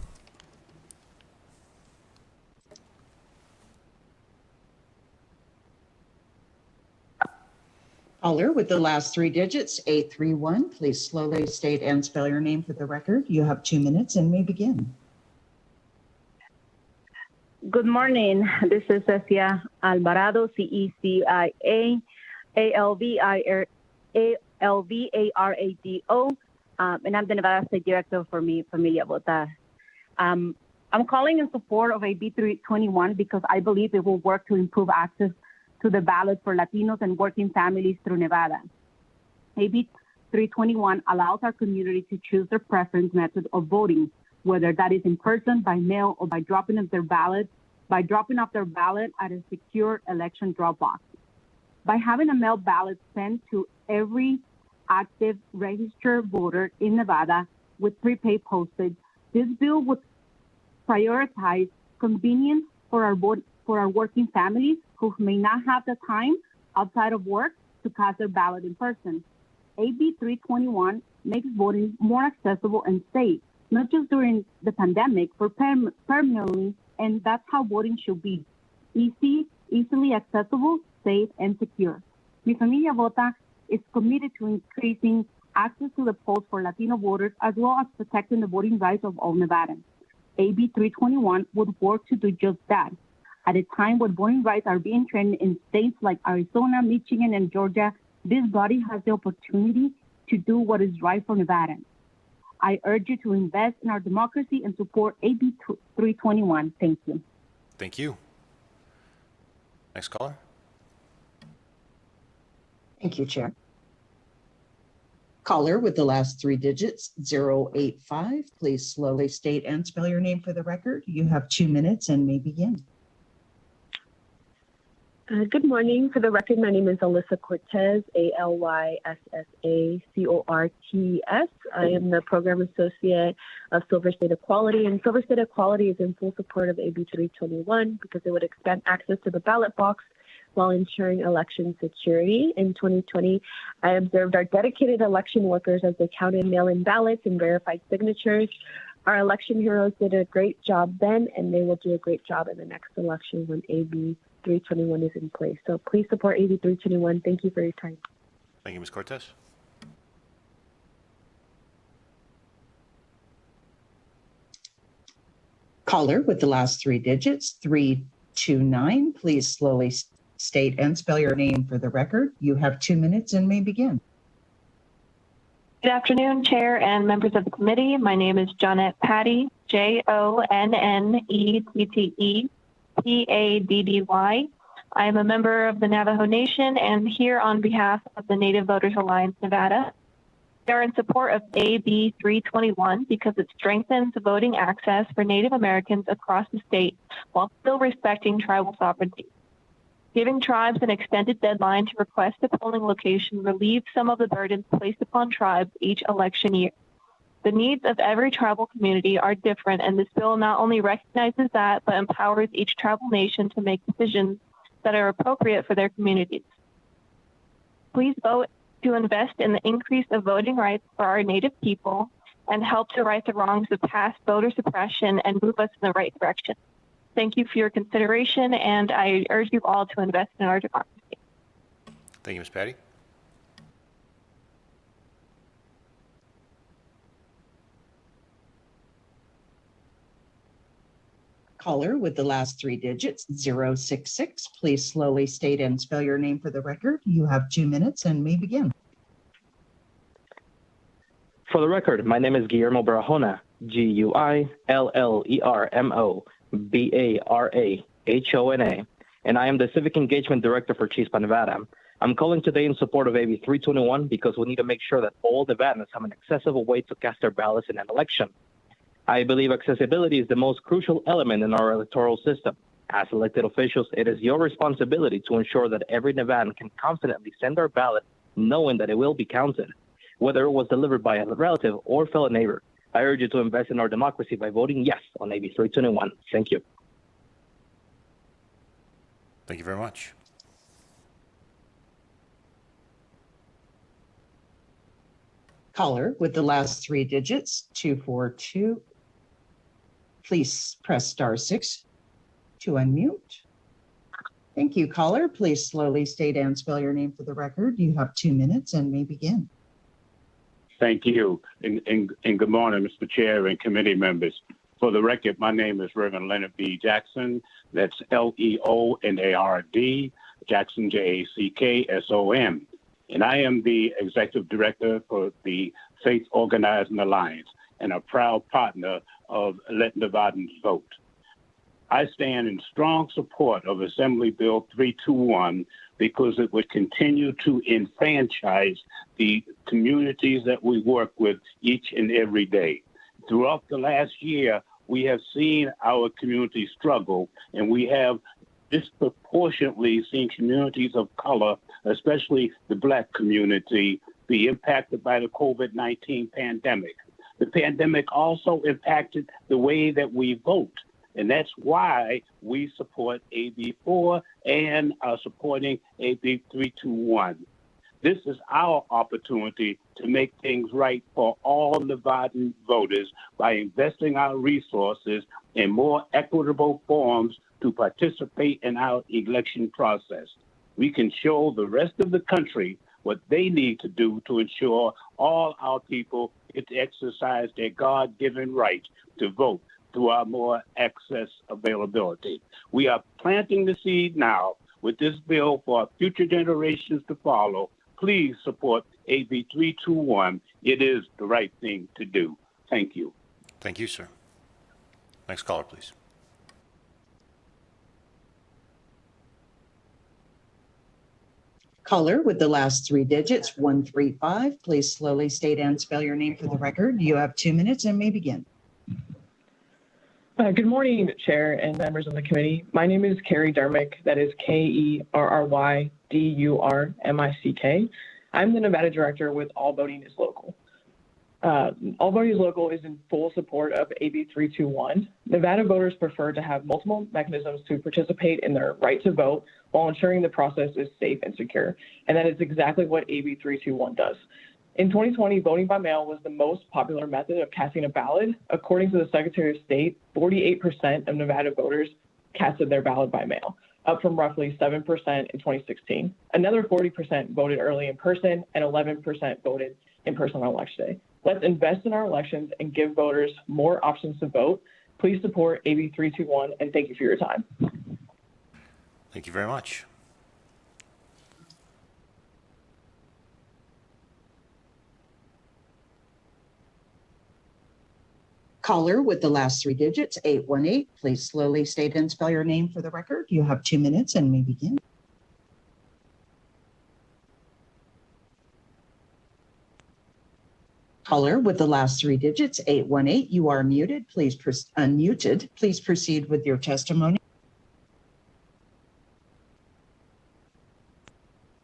Caller with the last 3 digits, 831. Please slowly state and spell your name for the record. You have 2 minutes and may begin. Good morning. This is Cecia Alvarado, CECIA, ALVARADO, and I'm the Nevada State Director for Familia Votar. I'm calling in support of AB 321 because I believe it will work to improve access to the ballot for Latinos and working families through Nevada. AB 321 allows our community to choose their preference method of voting, whether that is in person, by mail, or by dropping off their ballot at a secure election drop box. By having a mail ballot sent to every active registered voter in Nevada with prepaid postage, this bill would prioritize convenience for our working families who may not have the time outside of work to cast their ballot in person. AB 321 makes voting more accessible and safe, not just during the pandemic, but permanently, and that's how voting should be. Easily accessible, safe, and secure. Mi Familia Vota is committed to increasing access to the polls for Latino voters, as well as protecting the voting rights of all Nevadans. AB 321 would work to do just that. At a time when voting rights are being threatened in states like Arizona, Michigan, and Georgia, this body has the opportunity to do what is right for Nevadans. I urge you to invest in our democracy and support AB 321. Thank you. Thank you. Next caller. Thank you, Chair. Caller with the last three digits, 085. Please slowly state and spell your name for the record. You have 2 minutes and may begin. Good morning. For the record, my name is Alyssa Cortez, ALYSSA CORTS. I am the Program Associate of Silver State Equality, and Silver State Equality is in full support of AB 321 because it would expand access to the ballot box while ensuring election security. In 2020, I observed our dedicated election workers as they counted mail-in ballots and verified signatures. Our election heroes did a great job then, and they will do a great job in the next election when AB 321 is in place. So please support AB 321. Thank you for your time. Thank you, Ms. Cortez. Caller with the last three digits, 329. Please slowly state and spell your name for the record. You have 2 minutes and may begin. Good afternoon, Chair and members of the committee. My name is Jonette Patty, JONNETTEPADDY. I am a member of the Navajo Nation and here on behalf of the Native Voters Alliance Nevada. We are in support of AB 321 because it strengthens voting access for Native Americans across the state while still respecting tribal sovereignty. Giving tribes an extended deadline to request a polling location relieves some of the burdens placed upon tribes each election year. The needs of every tribal community are different, and this bill not only recognizes that, but empowers each tribal nation to make decisions that are appropriate for their communities. Please vote to invest in the increase of voting rights for our Native people and help to right the wrongs of past voter suppression and move us in the right direction. Thank you for your consideration, and I urge you all to invest in our democracy. Thank you, Ms. Patty. Caller with the last three digits, 066. Please slowly state and spell your name for the record. You have 2 minutes and may begin. For the record, my name is Guillermo Barahona, GUILLERMO BARAHONA, and I am the Civic Engagement Director for Chispa, Nevada. I'm calling today in support of AB 321 because we need to make sure that all Nevadans have an accessible way to cast their ballots in an election. I believe accessibility is the most crucial element in our electoral system. As elected officials, it is your responsibility to ensure that every Nevadan can confidently send their ballot knowing that it will be counted, whether it was delivered by a relative or fellow neighbor. I urge you to invest in our democracy by voting yes on AB 321. Thank you. Thank you very much. Caller with the last three digits, 242. Please press *6 to unmute. Thank you, caller. Please slowly state and spell your name for the record. You have 2 minutes and may begin. Thank you. And good morning, Mr. Chair and committee members. For the record, my name is Reverend Leonard B. Jackson. That's LEONARD, Jackson, JACKSON. And I am the Executive Director for the Faith Organizing Alliance and a proud partner of Let Nevadans Vote. I stand in strong support of Assembly Bill 321 because it would continue to enfranchise the communities that we work with each and every day. Throughout the last year, we have seen our community struggle, and we have disproportionately seen communities of color, especially the Black community, be impacted by the COVID-19 pandemic. The pandemic also impacted the way that we vote. And that's why we support AB 4 and are supporting AB 321. This is our opportunity to make things right for all Nevadan voters by investing our resources in more equitable forms to participate in our election process. We can show the rest of the country what they need to do to ensure all our people get to exercise their God-given right to vote through our more access availability. We are planting the seed now with this bill for future generations to follow. Please support AB 321. It is the right thing to do. Thank you. Thank you, sir. Next caller, please. Caller with the last three digits, 135. Please slowly state and spell your name for the record. You have 2 minutes and may begin. Good morning, Chair and members of the committee. My name is Carrie Durmick. That is Kerrydurmick. I'm the Nevada Director with All Voting is Local. All Voting is Local is in full support of AB 321. Nevada voters prefer to have multiple mechanisms to participate in their right to vote while ensuring the process is safe and secure. And that is exactly what AB 321 does. In 2020, voting by mail was the most popular method of casting a ballot. According to the Secretary of State, 48% of Nevada voters casted their ballot by mail, up from roughly 7% in 2016. Another 40% voted early in person, and 11% voted in person on election day. Let's invest in our elections and give voters more options to vote. Please support AB 321, and thank you for your time. Thank you very much. Caller with the last three digits, 818. Please slowly state and spell your name for the record. You have 2 minutes and may begin. Caller with the last three digits, 818. You are muted. Please unmuted. Please proceed with your testimony.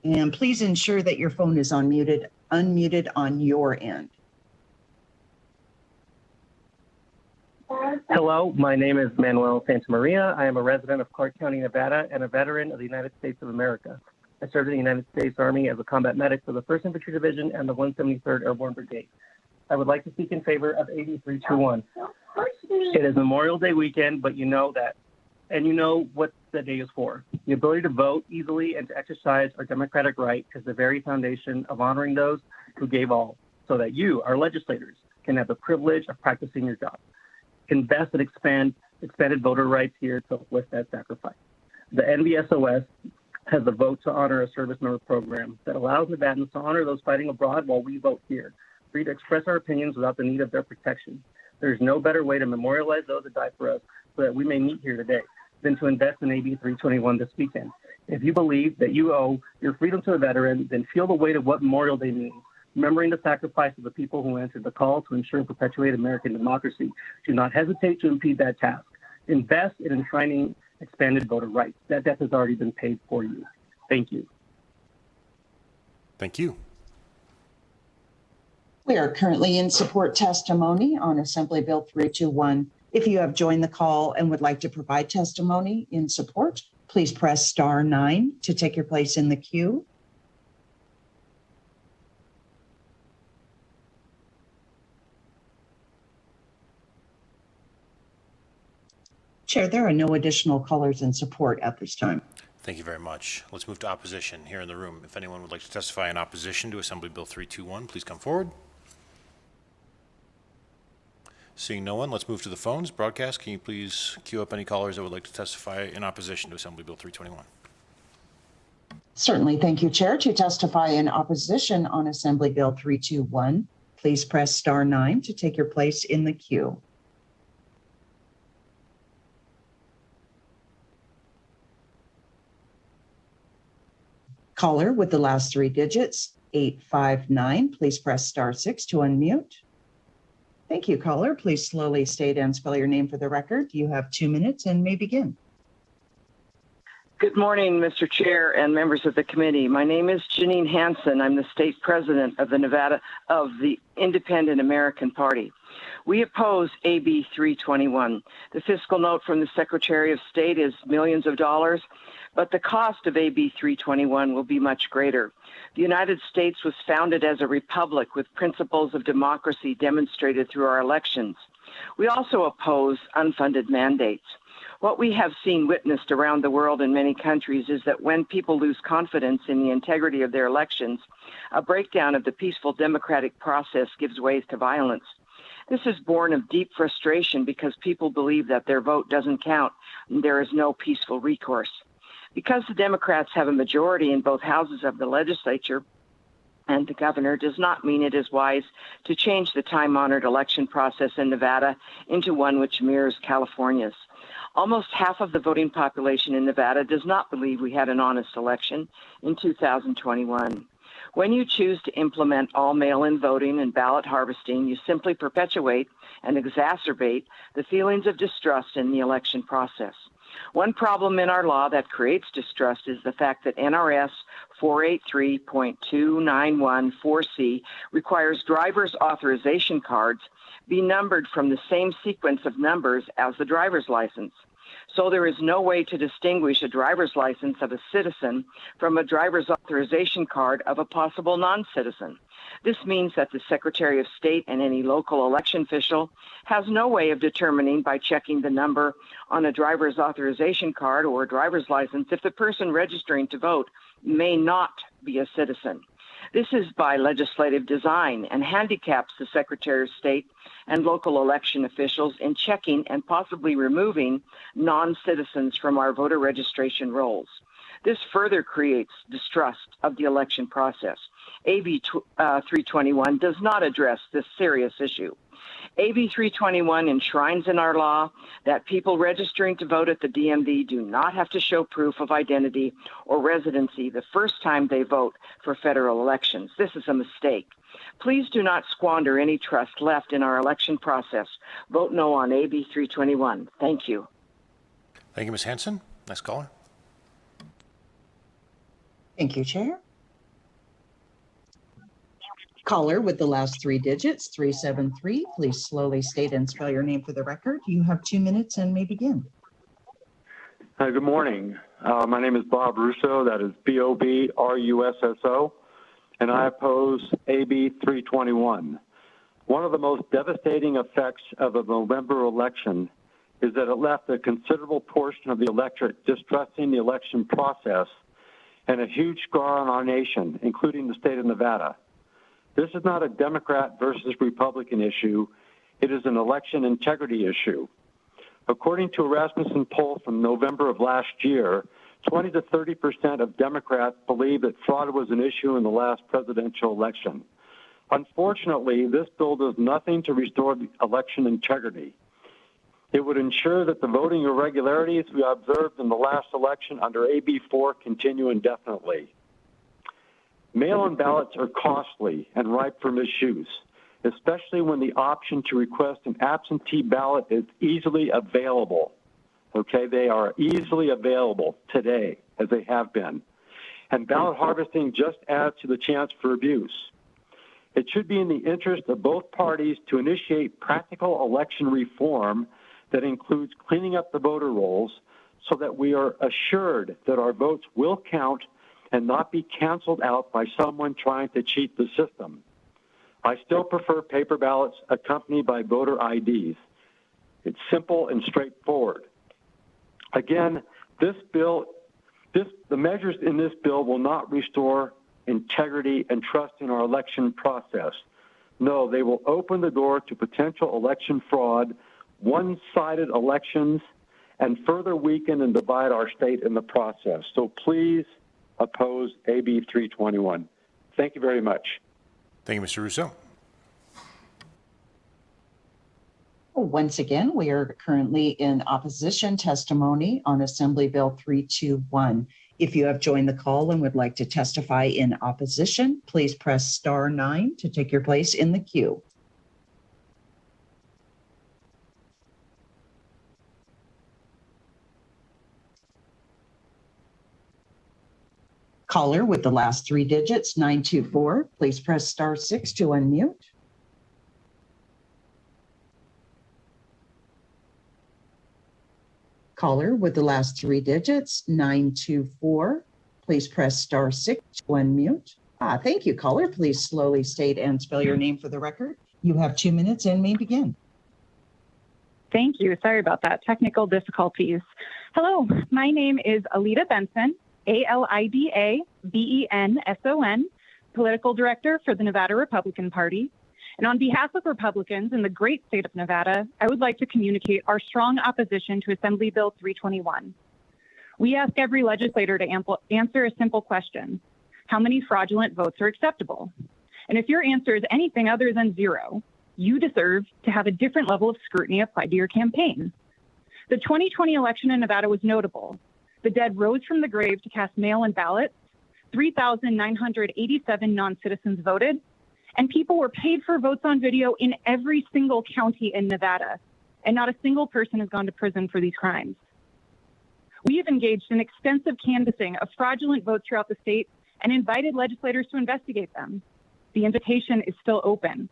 And please ensure that your phone is unmuted on your end. Hello, my name is Manuel Santamaria. I am a resident of Clark County, Nevada, and a veteran of the United States of America. I served in the United States Army as a combat medic for the 1st Infantry Division and the 173rd Airborne Brigade. I would like to speak in favor of AB 321. It is Memorial Day weekend, but you know that, and you know what the day is for. The ability to vote easily and to exercise our democratic right is the very foundation of honoring those who gave all, so that you, our legislators, can have the privilege of practicing your job. Invest and expanded voter rights here to uplift that sacrifice. The NVSOS has the Vote to Honor a Service Member program that allows Nevadans to honor those fighting abroad while we vote here, free to express our opinions without the need of their protection. There is no better way to memorialize those that died for us so that we may meet here today than to invest in AB 321 this weekend. If you believe that you owe your freedom to a veteran, then feel the weight of what Memorial Day means. Remembering the sacrifice of the people who answered the call to ensure and perpetuate American democracy. Do not hesitate to impede that task. Invest in enshrining expanded voter rights. That debt has already been paid for you. Thank you. Thank you. We are currently in support testimony on Assembly Bill 321. If you have joined the call and would like to provide testimony in support, please press *9 to take your place in the queue. Chair, there are no additional callers in support at this time. Thank you very much. Let's move to opposition here in the room. If anyone would like to testify in opposition to Assembly Bill 321, please come forward. Seeing no one, let's move to the phones. Broadcast, can you please queue up any callers that would like to testify in opposition to Assembly Bill 321? Certainly. Thank you, Chair. To testify in opposition on Assembly Bill 321, please press *9 to take your place in the queue. Caller with the last three digits, 859. Please press *6 to unmute. Thank you, caller. Please slowly state and spell your name for the record. You have 2 minutes and may begin. Good morning, Mr. Chair and members of the committee. My name is Janine Hansen. I'm the state president of the Independent American Party. We oppose AB 321. The fiscal note from the Secretary of State is millions of dollars, but the cost of AB 321 will be much greater. The United States was founded as a republic with principles of democracy demonstrated through our elections. We also oppose unfunded mandates. What we have seen witnessed around the world in many countries is that when people lose confidence in the integrity of their elections, a breakdown of the peaceful democratic process gives way to violence. This is born of deep frustration because people believe that their vote doesn't count and there is no peaceful recourse. Because the Democrats have a majority in both houses of the legislature and the governor does not mean it is wise to change the time-honored election process in Nevada into one which mirrors California's. Almost half of the voting population in Nevada does not believe we had an honest election in 2021. When you choose to implement all mail-in voting and ballot harvesting, you simply perpetuate and exacerbate the feelings of distrust in the election process. One problem in our law that creates distrust is the fact that NRS 483.2914C requires driver's authorization cards be numbered from the same sequence of numbers as the driver's license. So there is no way to distinguish a driver's license of a citizen from a driver's authorization card of a possible non-citizen. This means that the Secretary of State and any local election official has no way of determining by checking the number on a driver's authorization card or a driver's license if the person registering to vote may not be a citizen. This is by legislative design and handicaps the Secretary of State and local election officials in checking and possibly removing non-citizens from our voter registration rolls. This further creates distrust of the election process. AB 321 does not address this serious issue. AB 321 enshrines in our law that people registering to vote at the DMV do not have to show proof of identity or residency the first time they vote for federal elections. This is a mistake. Please do not squander any trust left in our election process. Vote no on AB 321. Thank you. Thank you, Ms. Hansen. Next caller. Thank you, Chair. Caller with the last three digits, 373. Please slowly state and spell your name for the record. You have 2 minutes and may begin. Hi, good morning. My name is Bob Russo. That is BOBRUSSO, and I oppose AB 321. One of the most devastating effects of the November election is that it left a considerable portion of the electorate distrusting the election process and a huge scar on our nation, including the state of Nevada. This is not a Democrat versus Republican issue. It is an election integrity issue. According to a Rasmussen poll from November of last year, 20 to 30% of Democrats believe that fraud was an issue in the last presidential election. Unfortunately, this bill does nothing to restore the election integrity. It would ensure that the voting irregularities we observed in the last election under AB 4 continue indefinitely. Mail-in ballots are costly and ripe for misuse, especially when the option to request an absentee ballot is easily available. Okay, they are easily available today, as they have been. And ballot harvesting just adds to the chance for abuse. It should be in the interest of both parties to initiate practical election reform that includes cleaning up the voter rolls so that we are assured that our votes will count and not be canceled out by someone trying to cheat the system. I still prefer paper ballots accompanied by voter IDs. It's simple and straightforward. Again, the measures in this bill will not restore integrity and trust in our election process. No, they will open the door to potential election fraud, one-sided elections, and further weaken and divide our state in the process. So please oppose AB 321. Thank you very much. Thank you, Mr. Russo. Once again, we are currently in opposition testimony on Assembly Bill 321. If you have joined the call and would like to testify in opposition, please press star 9 to take your place in the queue. Caller with the last 3 digits, 924, please press star 6 to unmute. Caller with the last 3 digits, 924, please press star 6 to unmute. Thank you, caller. Please slowly state and spell your name for the record. You have 2 minutes and may begin. Thank you. Sorry about that. Technical difficulties. Hello, my name is Alida Benson, ALIDA-BENSON, Political Director for the Nevada Republican Party. And on behalf of Republicans in the great state of Nevada, I would like to communicate our strong opposition to Assembly Bill 321. We ask every legislator to answer a simple question. How many fraudulent votes are acceptable? And if your answer is anything other than 0, you deserve to have a different level of scrutiny applied to your campaign. The 2020 election in Nevada was notable. The dead rose from the grave to cast mail-in ballots. 3,987 non-citizens voted, and people were paid for votes on video in every single county in Nevada, and not a single person has gone to prison for these crimes. We have engaged in extensive canvassing of fraudulent votes throughout the state and invited legislators to investigate them. The invitation is still open.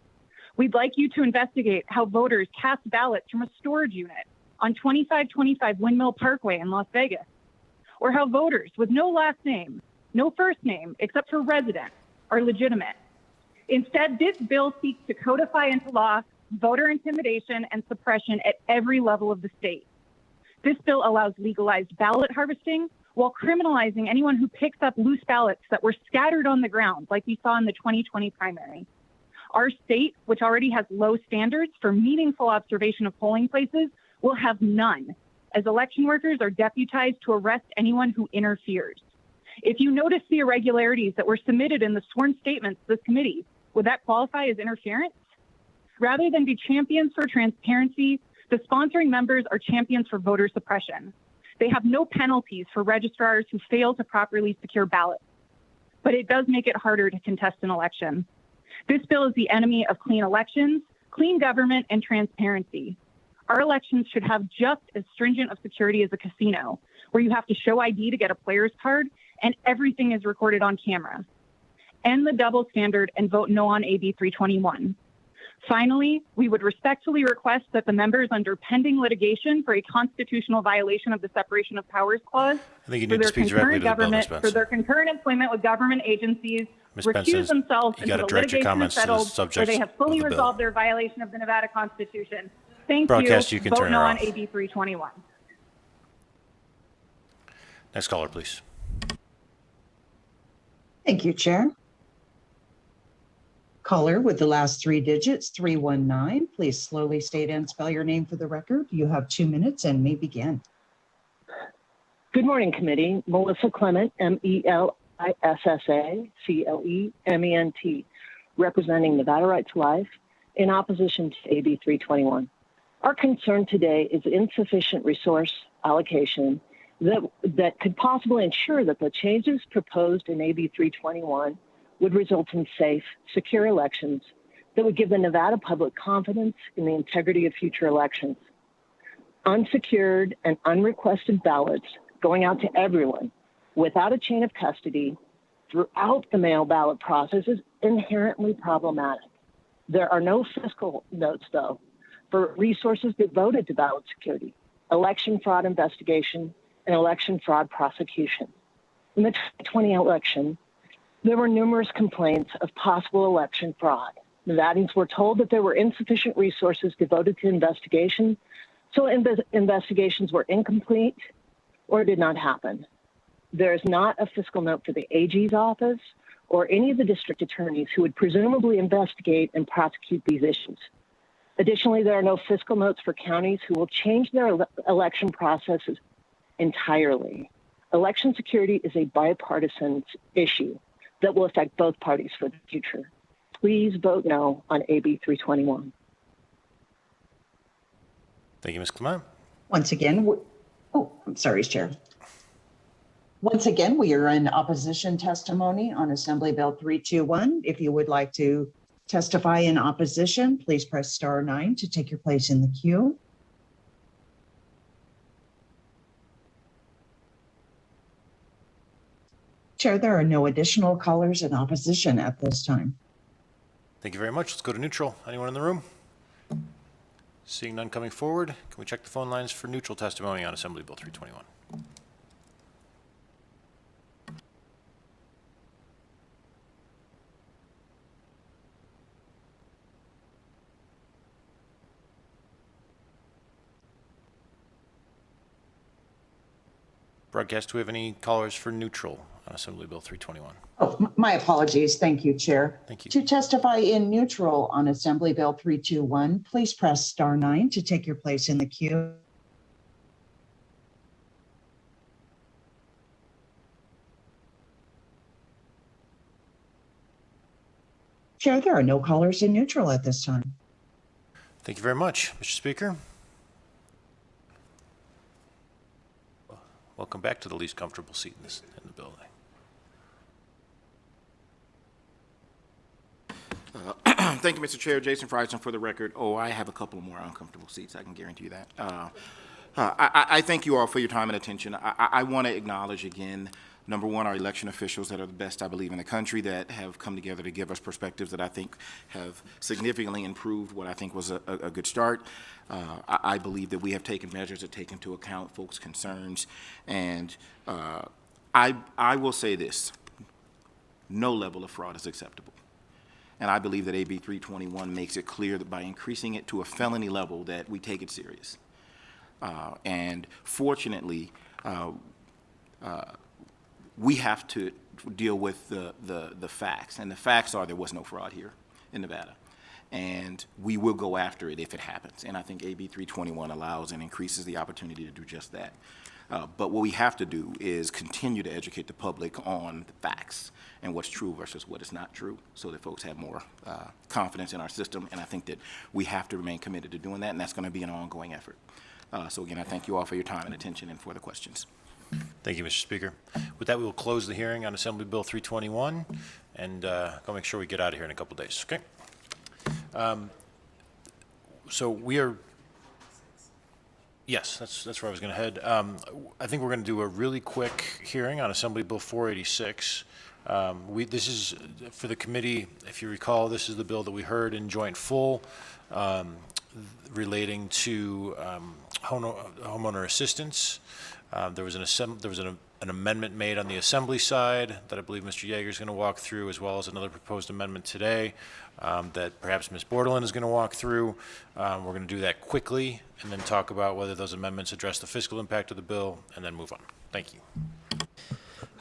We'd like you to investigate how voters cast ballots from a storage unit on 2525 Windmill Parkway in Las Vegas, or how voters with no last name, no first name, except for resident, are legitimate. Instead, this bill seeks to codify into law voter intimidation and suppression at every level of the state. This bill allows legalized ballot harvesting while criminalizing anyone who picks up loose ballots that were scattered on the ground, like we saw in the 2020 primary. Our state, which already has low standards for meaningful observation of polling places, will have none, as election workers are deputized to arrest anyone who interferes. If you notice the irregularities that were submitted in the sworn statements to this committee, would that qualify as interference? Rather than be champions for transparency, the sponsoring members are champions for voter suppression. They have no penalties for registrars who fail to properly secure ballots, but it does make it harder to contest an election. This bill is the enemy of clean elections, clean government, and transparency. Our elections should have just as stringent of security as a casino, where you have to show ID to get a player's card and everything is recorded on camera. End the double standard and vote no on AB 321. Finally, we would respectfully request that the members under pending litigation for a constitutional violation of the Separation of Powers Clause I think you need to speak directly to the bill, Ms. for Benson. their concurrent employment with government agencies Ms. recuse Benson, themselves you until gotta the direct your litigation is comments to the settled subject where they have fully of the bill. resolved their violation of the Nevada Constitution. Thank Broadcast, you. you can Vote turn no her on off. AB 321. Next caller, please. Thank you, Chair. Caller with the last 3 digits, 319, please slowly state and spell your name for the record. You have 2 minutes and may begin. Good morning, committee. Melissa Clement, MELISSA, representing Nevada Right to Life, in opposition to AB 321. Our concern today is insufficient resource allocation that could possibly ensure that the changes proposed in AB 321 would result in safe, secure elections that would give the Nevada public confidence in the integrity of future elections. Unsecured and unrequested ballots going out to everyone without a chain of custody throughout the mail ballot process is inherently problematic. There are no fiscal notes, though, for resources devoted to ballot security, election fraud investigation, and election fraud prosecution. In the 2020 election, there were numerous complaints of possible election fraud. Nevadans were told that there were insufficient resources devoted to investigation, so investigations were incomplete or did not happen. There is not a fiscal note for the AG's office or any of the district attorneys who would presumably investigate and prosecute these issues. Additionally, there are no fiscal notes for counties who will change their election processes entirely. Election security is a bipartisan issue that will affect both parties for the future. Please vote no on AB 321. Thank you, Ms. Clement. Once again, I'm sorry, Chair. Once again, we are in opposition testimony on Assembly Bill 321. If you would like to testify in opposition, please press *9 to take your place in the queue. Chair, there are no additional callers in opposition at this time. Thank you very much. Let's go to neutral. Anyone in the room? Seeing none coming forward, can we check the phone lines for neutral testimony on Assembly Bill 321? Broadcast, do we have any callers for neutral on Assembly Bill 321? Oh, my apologies. Thank you, Chair. Thank you. To testify in neutral on Assembly Bill 321, please press *9 to take your place in the queue. Chair, there are no callers in neutral at this time. Thank you very much, Mr. Speaker. Welcome back to the least comfortable seat in the building. Thank you, Mr. Chair. Jason Frison for the record. Oh, I have a couple more uncomfortable seats. I can guarantee you that. I thank you all for your time and attention. I want to acknowledge again, number one, our election officials that are the best, I believe, in the country that have come together to give us perspectives that I think have significantly improved what I think was a good start. I believe that we have taken measures that take into account folks' concerns. And I will say this, no level of fraud is acceptable. And I believe that AB 321 makes it clear that by increasing it to a felony level that we take it serious. And fortunately, we have to deal with the facts. And the facts are there was no fraud here in Nevada. And we will go after it if it happens. And I think AB 321 allows and increases the opportunity to do just that. But what we have to do is continue to educate the public on the facts and what's true versus what is not true so that folks have more confidence in our system. And I think that we have to remain committed to doing that, and that's going to be an ongoing effort. So again, I thank you all for your time and attention and for the questions. Thank you, Mr. Speaker. With that, we will close the hearing on Assembly Bill 321 and go make sure we get out of here in a couple days, okay? So we are, yes, that's where I was going to head. I think we're going to do a really quick hearing on Assembly Bill 486. This is for the committee. If you recall, this is the bill that we heard in joint full relating to homeowner assistance. There was an amendment made on the assembly side that I believe Mr. Yeager is going to walk through, as well as another proposed amendment today that perhaps Ms. Bordelin is going to walk through. We're going to do that quickly and then talk about whether those amendments address the fiscal impact of the bill and then move on. Thank you.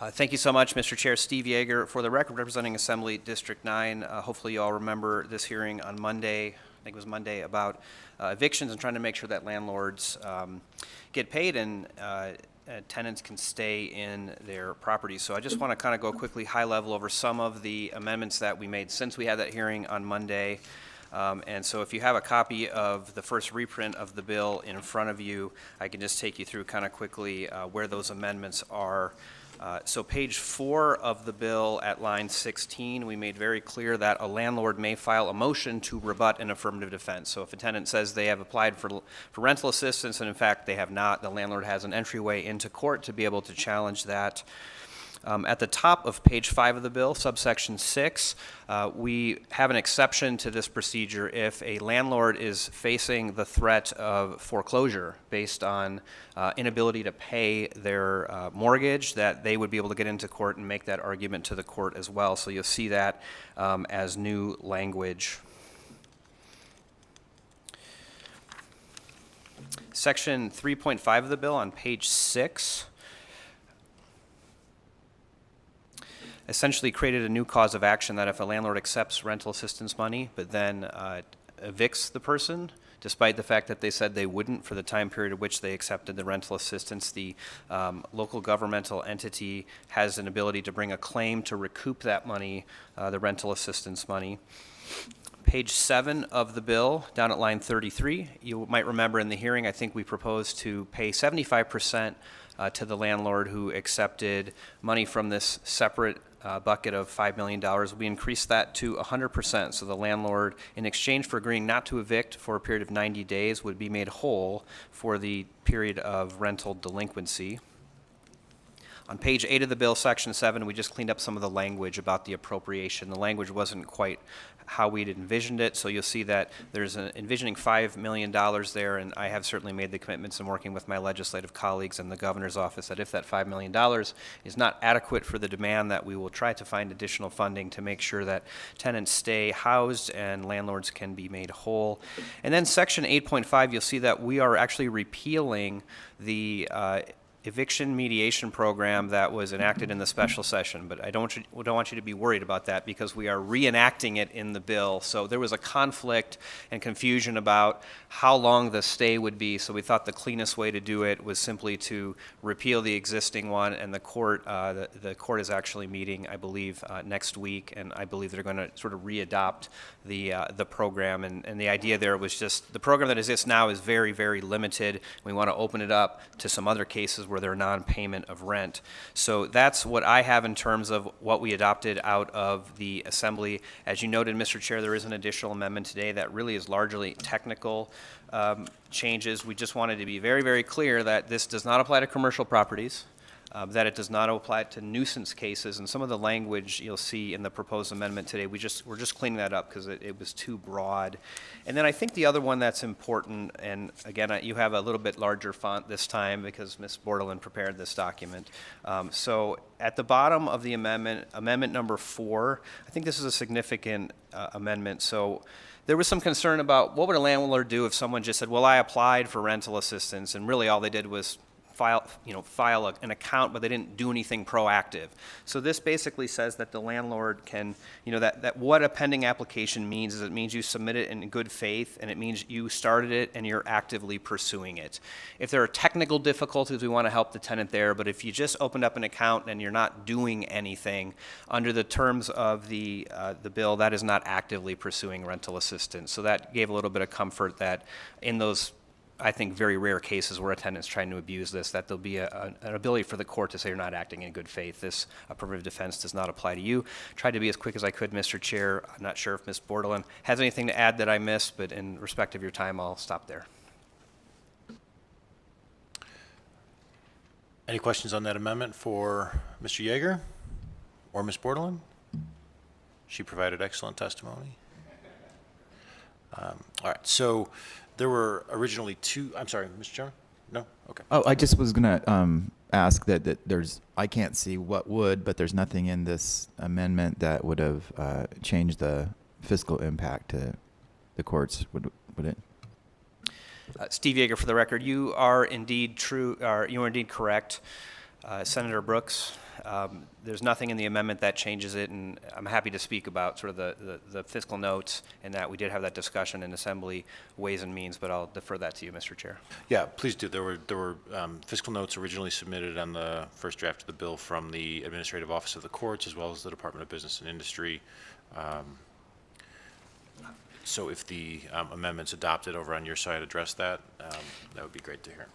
Thank you so much, Mr. Chair. Steve Yeager, for the record, representing Assembly District 9. Hopefully you all remember this hearing on Monday, I think it was Monday, about evictions and trying to make sure that landlords get paid and tenants can stay in their properties. So I just want to kind of go quickly high level over some of the amendments that we made since we had that hearing on Monday. And so if you have a copy of the first reprint of the bill in front of you, I can just take you through kind of quickly where those amendments are. So page 4 of the bill at line 16, we made very clear that a landlord may file a motion to rebut an affirmative defense. So if a tenant says they have applied for rental assistance and in fact they have not, the landlord has an entryway into court to be able to challenge that. At the top of page 5 of the bill, subsection 6, we have an exception to this procedure if a landlord is facing the threat of foreclosure based on inability to pay their mortgage, that they would be able to get into court and make that argument to the court as well. So you'll see that as new language. Section 3.5 of the bill on page 6 essentially created a new cause of action that if a landlord accepts rental assistance money but then evicts the person, despite the fact that they said they wouldn't for the time period at which they accepted the rental assistance, the local governmental entity has an ability to bring a claim to recoup that money, the rental assistance money. Page 7 of the bill, down at line 33, you might remember in the hearing, I think we proposed to pay 75% to the landlord who accepted money from this separate bucket of $5 million. We increased that to 100%. So the landlord, in exchange for agreeing not to evict for a period of 90 days, would be made whole for the period of rental delinquency. On page 8 of the bill, section 7, we just cleaned up some of the language about the appropriation. The language wasn't quite how we'd envisioned it, so you'll see that there's an envisioning $5 million there, and I have certainly made the commitments in working with my legislative colleagues and the governor's office that if that $5 million is not adequate for the demand, that we will try to find additional funding to make sure that tenants stay housed and landlords can be made whole. And then section 8.5, you'll see that we are actually repealing the eviction mediation program that was enacted in the special session, but I don't want you to be worried about that because we are reenacting it in the bill. So there was a conflict and confusion about how long the stay would be, so we thought the cleanest way to do it was simply to repeal the existing one, and the court is actually meeting, I believe, next week, and I believe they're going to sort of readopt the program, and the idea there was just the program that exists now is very, very limited. We want to open it up to some other cases where they're non-payment of rent. So that's what I have in terms of what we adopted out of the Assembly. As you noted, Mr. Chair, there is an additional amendment today that really is largely technical changes. We just wanted to be very, very clear that this does not apply to commercial properties, that it does not apply to nuisance cases, and some of the language you'll see in the proposed amendment today, we're just cleaning that up because it was too broad. And then I think the other one that's important, and again, you have a little bit larger font this time because Ms. Bordelin prepared this document. So at the bottom of the amendment, amendment number 4, I think this is a significant amendment. So there was some concern about what would a landlord do if someone just said, well, I applied for rental assistance, and really all they did was file an account, but they didn't do anything proactive. So this basically says that the landlord can, that what a pending application means is it means you submit it in good faith, and it means you started it and you're actively pursuing it. If there are technical difficulties, we want to help the tenant there, but if you just opened up an account and you're not doing anything, under the terms of the bill, that is not actively pursuing rental assistance. So that gave a little bit of comfort that in those, I think, very rare cases where a tenant's trying to abuse this, that there'll be an ability for the court to say you're not acting in good faith. This affirmative defense does not apply to you. Tried to be as quick as I could, Mr. Chair. I'm not sure if Ms. Bordelin has anything to add that I missed, but in respect of your time, I'll stop there. Any questions on that amendment for Mr. Yeager or Ms. Bordelin? She provided excellent testimony. All right, so there were originally two, I'm sorry, Mr. Chairman? No? Okay. Oh, I just was going to ask that there's, I can't see what would, but there's nothing in this amendment that would have changed the fiscal impact to the courts, would it? Steve Yeager, for the record, you are indeed correct. Senator Brooks, there's nothing in the amendment that changes it, and I'm happy to speak about sort of the fiscal notes and that we did have that discussion in Assembly Ways and Means, but I'll defer that to you, Mr. Chair. Yeah, please do. There were fiscal notes originally submitted on the first draft of the bill from the Administrative Office of the Courts as well as the Department of Business and Industry. So if the amendments adopted over on your side address that, that would be great to hear.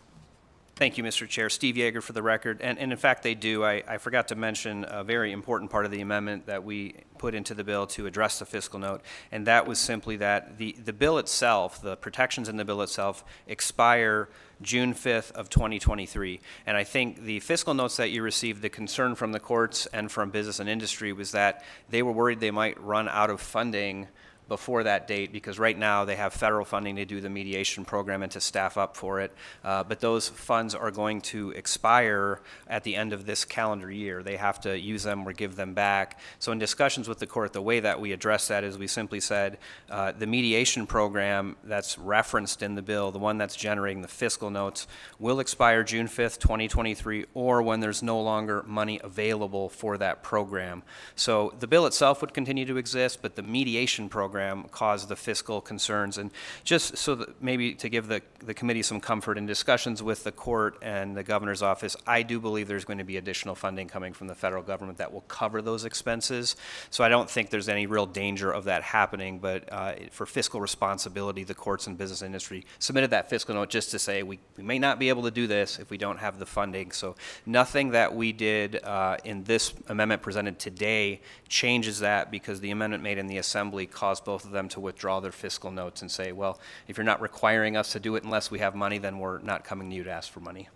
Thank you, Mr. Chair. Steve Yeager for the record. And in fact, they do. I forgot to mention a very important part of the amendment that we put into the bill to address the fiscal note, and that was simply that the bill itself, the protections in the bill itself, expire June 5th of 2023. And I think the fiscal notes that you received, the concern from the courts and from business and industry was that they were worried they might run out of funding before that date, because right now they have federal funding to do the mediation program and to staff up for it, but those funds are going to expire at the end of this calendar year. They have to use them or give them back. So in discussions with the court, the way that we address that is we simply said the mediation program that's referenced in the bill, the one that's generating the fiscal notes, will expire June 5th, 2023, or when there's no longer money available for that program. So the bill itself would continue to exist, but the mediation program program caused the fiscal concerns. And just so that maybe to give the committee some comfort in discussions with the court and the governor's office, I do believe there's going to be additional funding coming from the federal government that will cover those expenses. So I don't think there's any real danger of that happening, but for fiscal responsibility, the courts and business industry submitted that fiscal note just to say we may not be able to do this if we don't have the funding. So nothing that we did in this amendment presented today changes that, because the amendment made in the Assembly caused both of them to withdraw their fiscal notes and say, well, if you're not requiring us to do it unless we have money, then we're not coming to you to ask for money.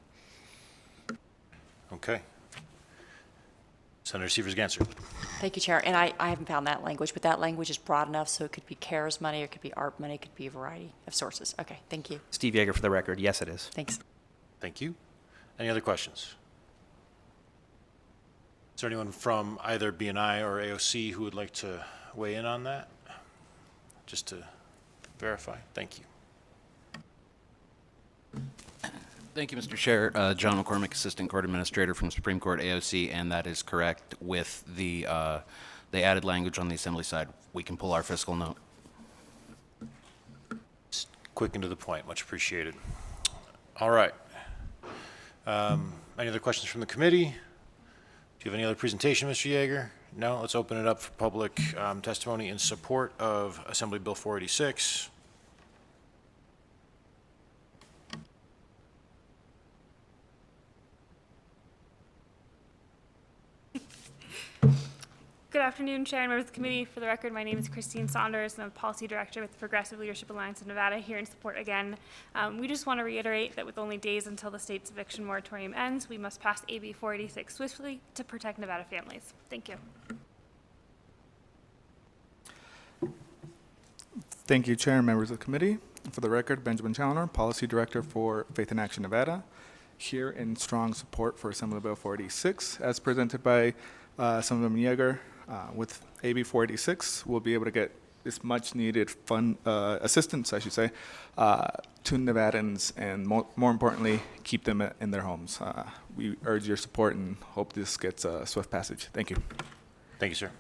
Okay. Senator Severs-Ganser. Thank you, Chair. And I haven't found that language, but that language is broad enough, so it could be CARES money, it could be ARP money, it could be a variety of sources. Okay, thank you. Steve Yeager for the record. Yes, it is. Thanks. Thank you. Any other questions? Is there anyone from either BNI or AOC who would like to weigh in on that? Just to verify. Thank you. Thank you, Mr. Chair. John McCormick, Assistant Court Administrator from Supreme Court AOC, and that is correct. With the added language on the Assembly side, we can pull our fiscal note. Just quick and to the point. Much appreciated. All right. Any other questions from the committee? Do you have any other presentation, Mr. Yeager? No? Let's open it up for public testimony in support of Assembly Bill 486. Good afternoon, Chair and members of the committee. For the record, my name is Christine Saunders, and I'm the Policy Director with the Progressive Leadership Alliance of Nevada, here in support again. We just want to reiterate that with only days until the state's eviction moratorium ends, we must pass AB 486 swiftly to protect Nevada families. Thank you. Thank you, Chair and members of the committee. For the record, Benjamin Challoner, Policy Director for Faith in Action Nevada, here in strong support for Assembly Bill 486, as presented by Senator Yeager. With AB 486, we'll be able to get this much-needed assistance, I should say, to Nevadans, and more importantly, keep them in their homes. We urge your support and hope this gets a swift passage. Thank you. Thank you, sir.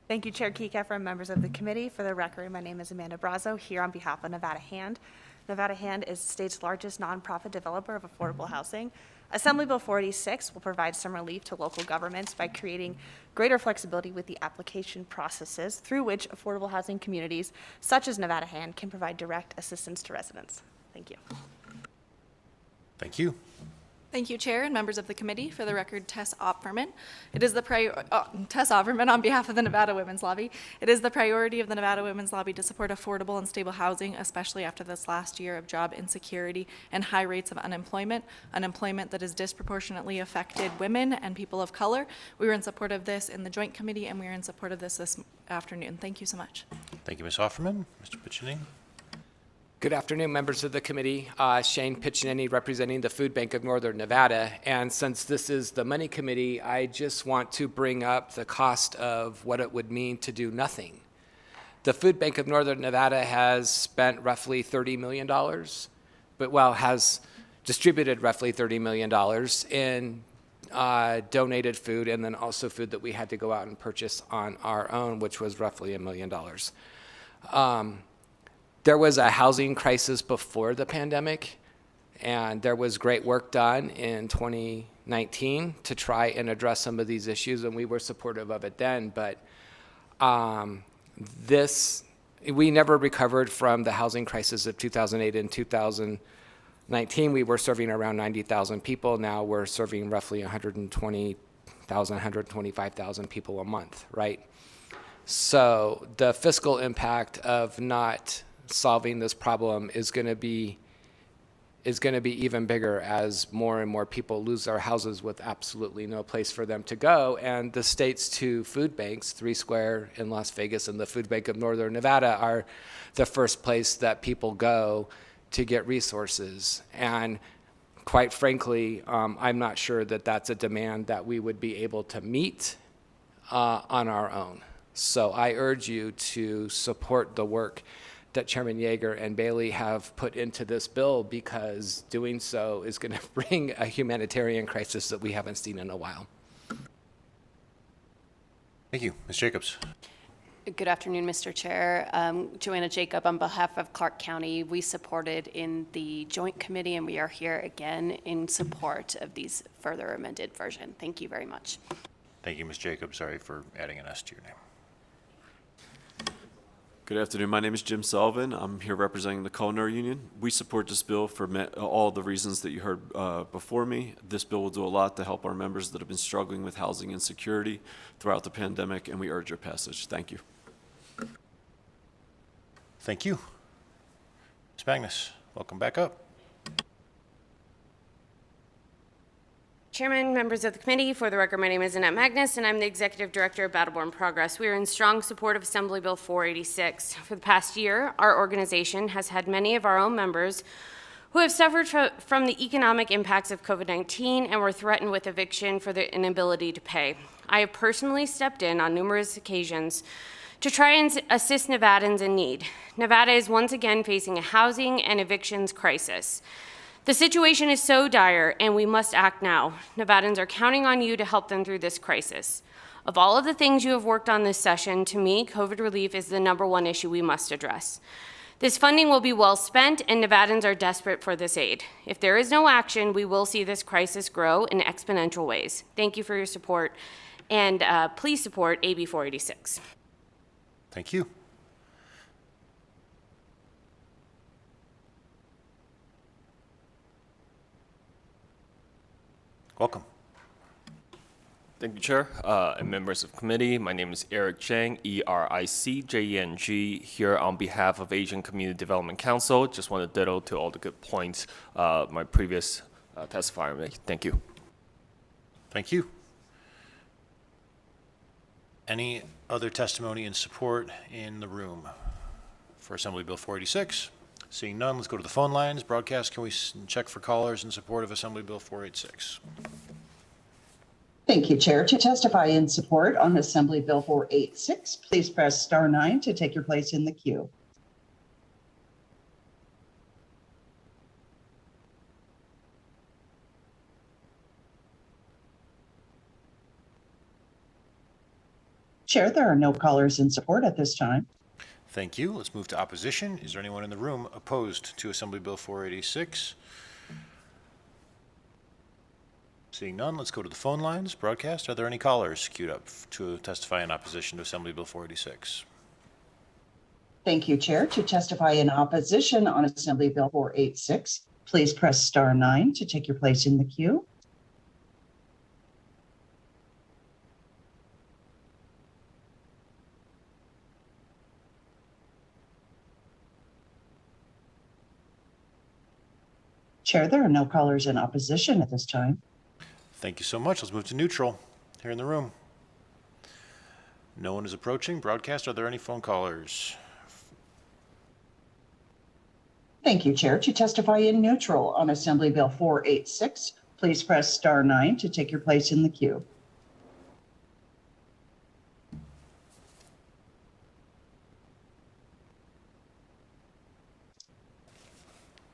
Thank you, Chair Kekeffer and members of the committee. For the record, my name is Amanda Brazo, here on behalf of Nevada Hand. Nevada Hand is the state's largest nonprofit developer of affordable housing. Assembly Bill 486 will provide some relief to local governments by creating greater flexibility with the application processes through which affordable housing communities, such as Nevada Hand, can provide direct assistance to residents. Thank you. Thank you. Thank you, Chair and members of the committee. For the record, Tess Opperman. It is the Tess Opperman on behalf of the Nevada Women's Lobby. It is the priority of the Nevada Women's Lobby to support affordable and stable housing, especially after this last year of job insecurity and high rates of unemployment that has disproportionately affected women and people of color. We were in support of this in the Joint Committee, and we are in support of this afternoon. Thank you so much. Thank you, Ms. Offerman. Mr. Piccinini. Good afternoon, members of the committee. Shane Piccinini, representing the Food Bank of Northern Nevada. And since this is the Money Committee, I just want to bring up the cost of what it would mean to do nothing. The Food Bank of Northern Nevada has spent roughly $30 million, has distributed roughly $30 million in donated food, and then also food that we had to go out and purchase on our own, which was roughly $1 million. There was a housing crisis before the pandemic, and there was great work done in 2019 to try and address some of these issues, and we were supportive of it then. But we never recovered from the housing crisis of 2008 and 2019. We were serving around 90,000 people. Now we're serving roughly 120,000, 125,000 people a month, right? So the fiscal impact of not solving this problem is going to be even bigger as more and more people lose their houses with absolutely no place for them to go. And the state's two food banks, Three Square in Las Vegas and the Food Bank of Northern Nevada, are the first place that people go to get resources. And quite frankly, I'm not sure that that's a demand that we would be able to meet on our own. So I urge you to support the work that Chairman Yeager and Bailey have put into this bill, because doing so is going to bring a humanitarian crisis that we haven't seen in a while. Thank you. Ms. Jacobs. Good afternoon, Mr. Chair. Joanna Jacob on behalf of Clark County. We supported in the joint committee, and we are here again in support of these further amended version. Thank you very much. Thank you, Ms. Jacob. Sorry for adding an S to your name. Good afternoon. My name is Jim Sullivan. I'm here representing the Culinary Union. We support this bill for all the reasons that you heard before me. This bill will do a lot to help our members that have been struggling with housing insecurity throughout the pandemic, and we urge your passage. Thank you. Thank you. Ms. Magnus, welcome back up. Chairman, members of the committee, for the record, my name is Annette Magnus, and I'm the Executive Director of Battleborn Progress. We are in strong support of Assembly Bill 486. For the past year, our organization has had many of our own members who have suffered from the economic impacts of COVID-19 and were threatened with eviction for their inability to pay. I have personally stepped in on numerous occasions to try and assist Nevadans in need. Nevada is once again facing a housing and evictions crisis. The situation is so dire, and we must act now. Nevadans are counting on you to help them through this crisis. Of all of the things you have worked on this session, to me, COVID relief is the #1 issue we must address. This funding will be well spent, and Nevadans are desperate for this aid. If there is no action, we will see this crisis grow in exponential ways. Thank you for your support, and please support AB 486. Thank you. Welcome. Thank you, Chair, and members of the committee. My name is Eric Chang, ERICJENG, here on behalf of Asian Community Development Council. Just want to ditto to all the good points my previous testifier made. Thank you. Thank you. Any other testimony in support in the room for Assembly Bill 486? Seeing none, let's go to the phone lines. Broadcast, can we check for callers in support of Assembly Bill 486? Thank you, Chair. To testify in support on Assembly Bill 486, please press *9 to take your place in the queue. Chair, there are no callers in support at this time. Thank you. Let's move to opposition. Is there anyone in the room opposed to Assembly Bill 486? Seeing none, let's go to the phone lines. Broadcast, are there any callers queued up to testify in opposition to Assembly Bill 486? Thank you, Chair. To testify in opposition on Assembly Bill 486, please press *9 to take your place in the queue. Chair, there are no callers in opposition at this time. Thank you so much. Let's move to neutral here in the room. No one is approaching. Broadcast, are there any phone callers? Thank you, Chair. To testify in neutral on Assembly Bill 486, please press *9 to take your place in the queue.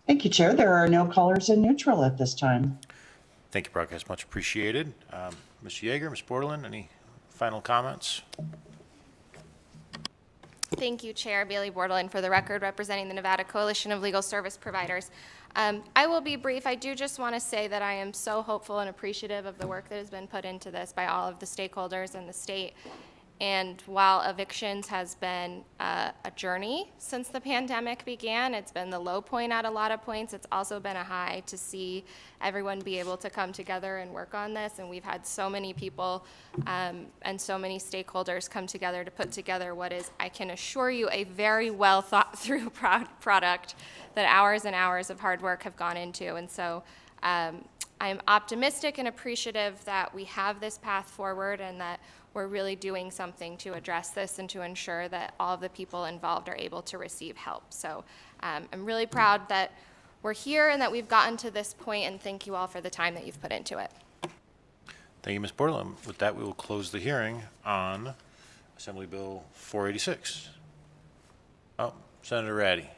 Thank you, Chair. There are no callers in neutral at this time. Thank you, Broadcast. Much appreciated. Ms. Yeager, Ms. Bordelin, any final comments? Thank you, Chair. Bailey Bordelin, for the record, representing the Nevada Coalition of Legal Service Providers. I will be brief. I do just want to say that I am so hopeful and appreciative of the work that has been put into this by all of the stakeholders in the state. And while evictions has been a journey since the pandemic began, it's been the low point at a lot of points. It's also been a high to see everyone be able to come together and work on this. And we've had so many people and so many stakeholders come together to put together what is, I can assure you, a very well thought through product that hours and hours of hard work have gone into. And so I'm optimistic and appreciative that we have this path forward and that we're really doing something to address this and to ensure that all of the people involved are able to receive help. So I'm really proud that we're here and that we've gotten to this point, and thank you all for the time that you've put into it. Thank you, Ms. Bordelin. With that, we will close the hearing on Assembly Bill 486. Oh, Senator Ratty.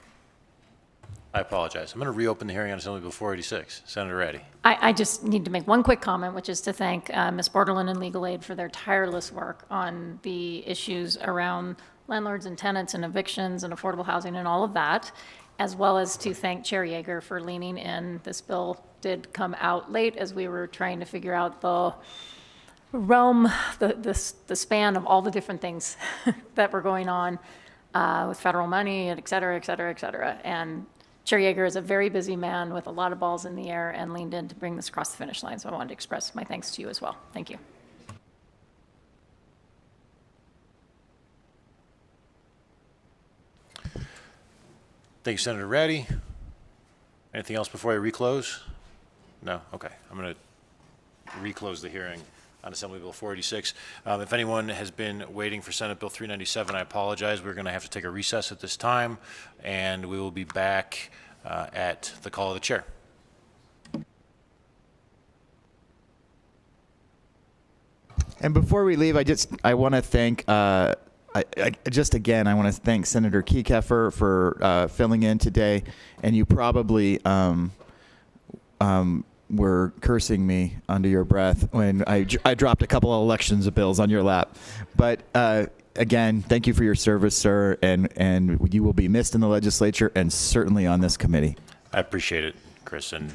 I apologize. I'm going to reopen the hearing on Assembly Bill 486. Senator Ratty. I just need to make one quick comment, which is to thank Ms. Bordelin and Legal Aid for their tireless work on the issues around landlords and tenants and evictions and affordable housing and all of that, as well as to thank Chair Yeager for leaning in. This bill did come out late as we were trying to figure out the realm, the span of all the different things that were going on with federal money, and et cetera, et cetera, et cetera. And Chair Yeager is a very busy man with a lot of balls in the air and leaned in to bring this across the finish line. So I wanted to express my thanks to you as well. Thank you. Thank you, Senator Ratty. Anything else before I reclose? No? Okay. I'm going to reclose the hearing on Assembly Bill 486. If anyone has been waiting for Senate Bill 397, I apologize. We're going to have to take a recess at this time, and we will be back at the call of the chair. And before we leave, I want to thank, I want to thank Senator Kiekeffer for filling in today. And you probably were cursing me under your breath when I dropped a couple of elections bills on your lap. But again, thank you for your service, sir. And you will be missed in the legislature and certainly on this committee. I appreciate it, Chris. And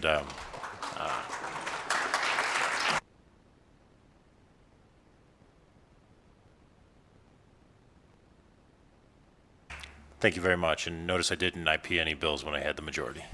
thank you very much. And notice I didn't IP any bills when I had the majority.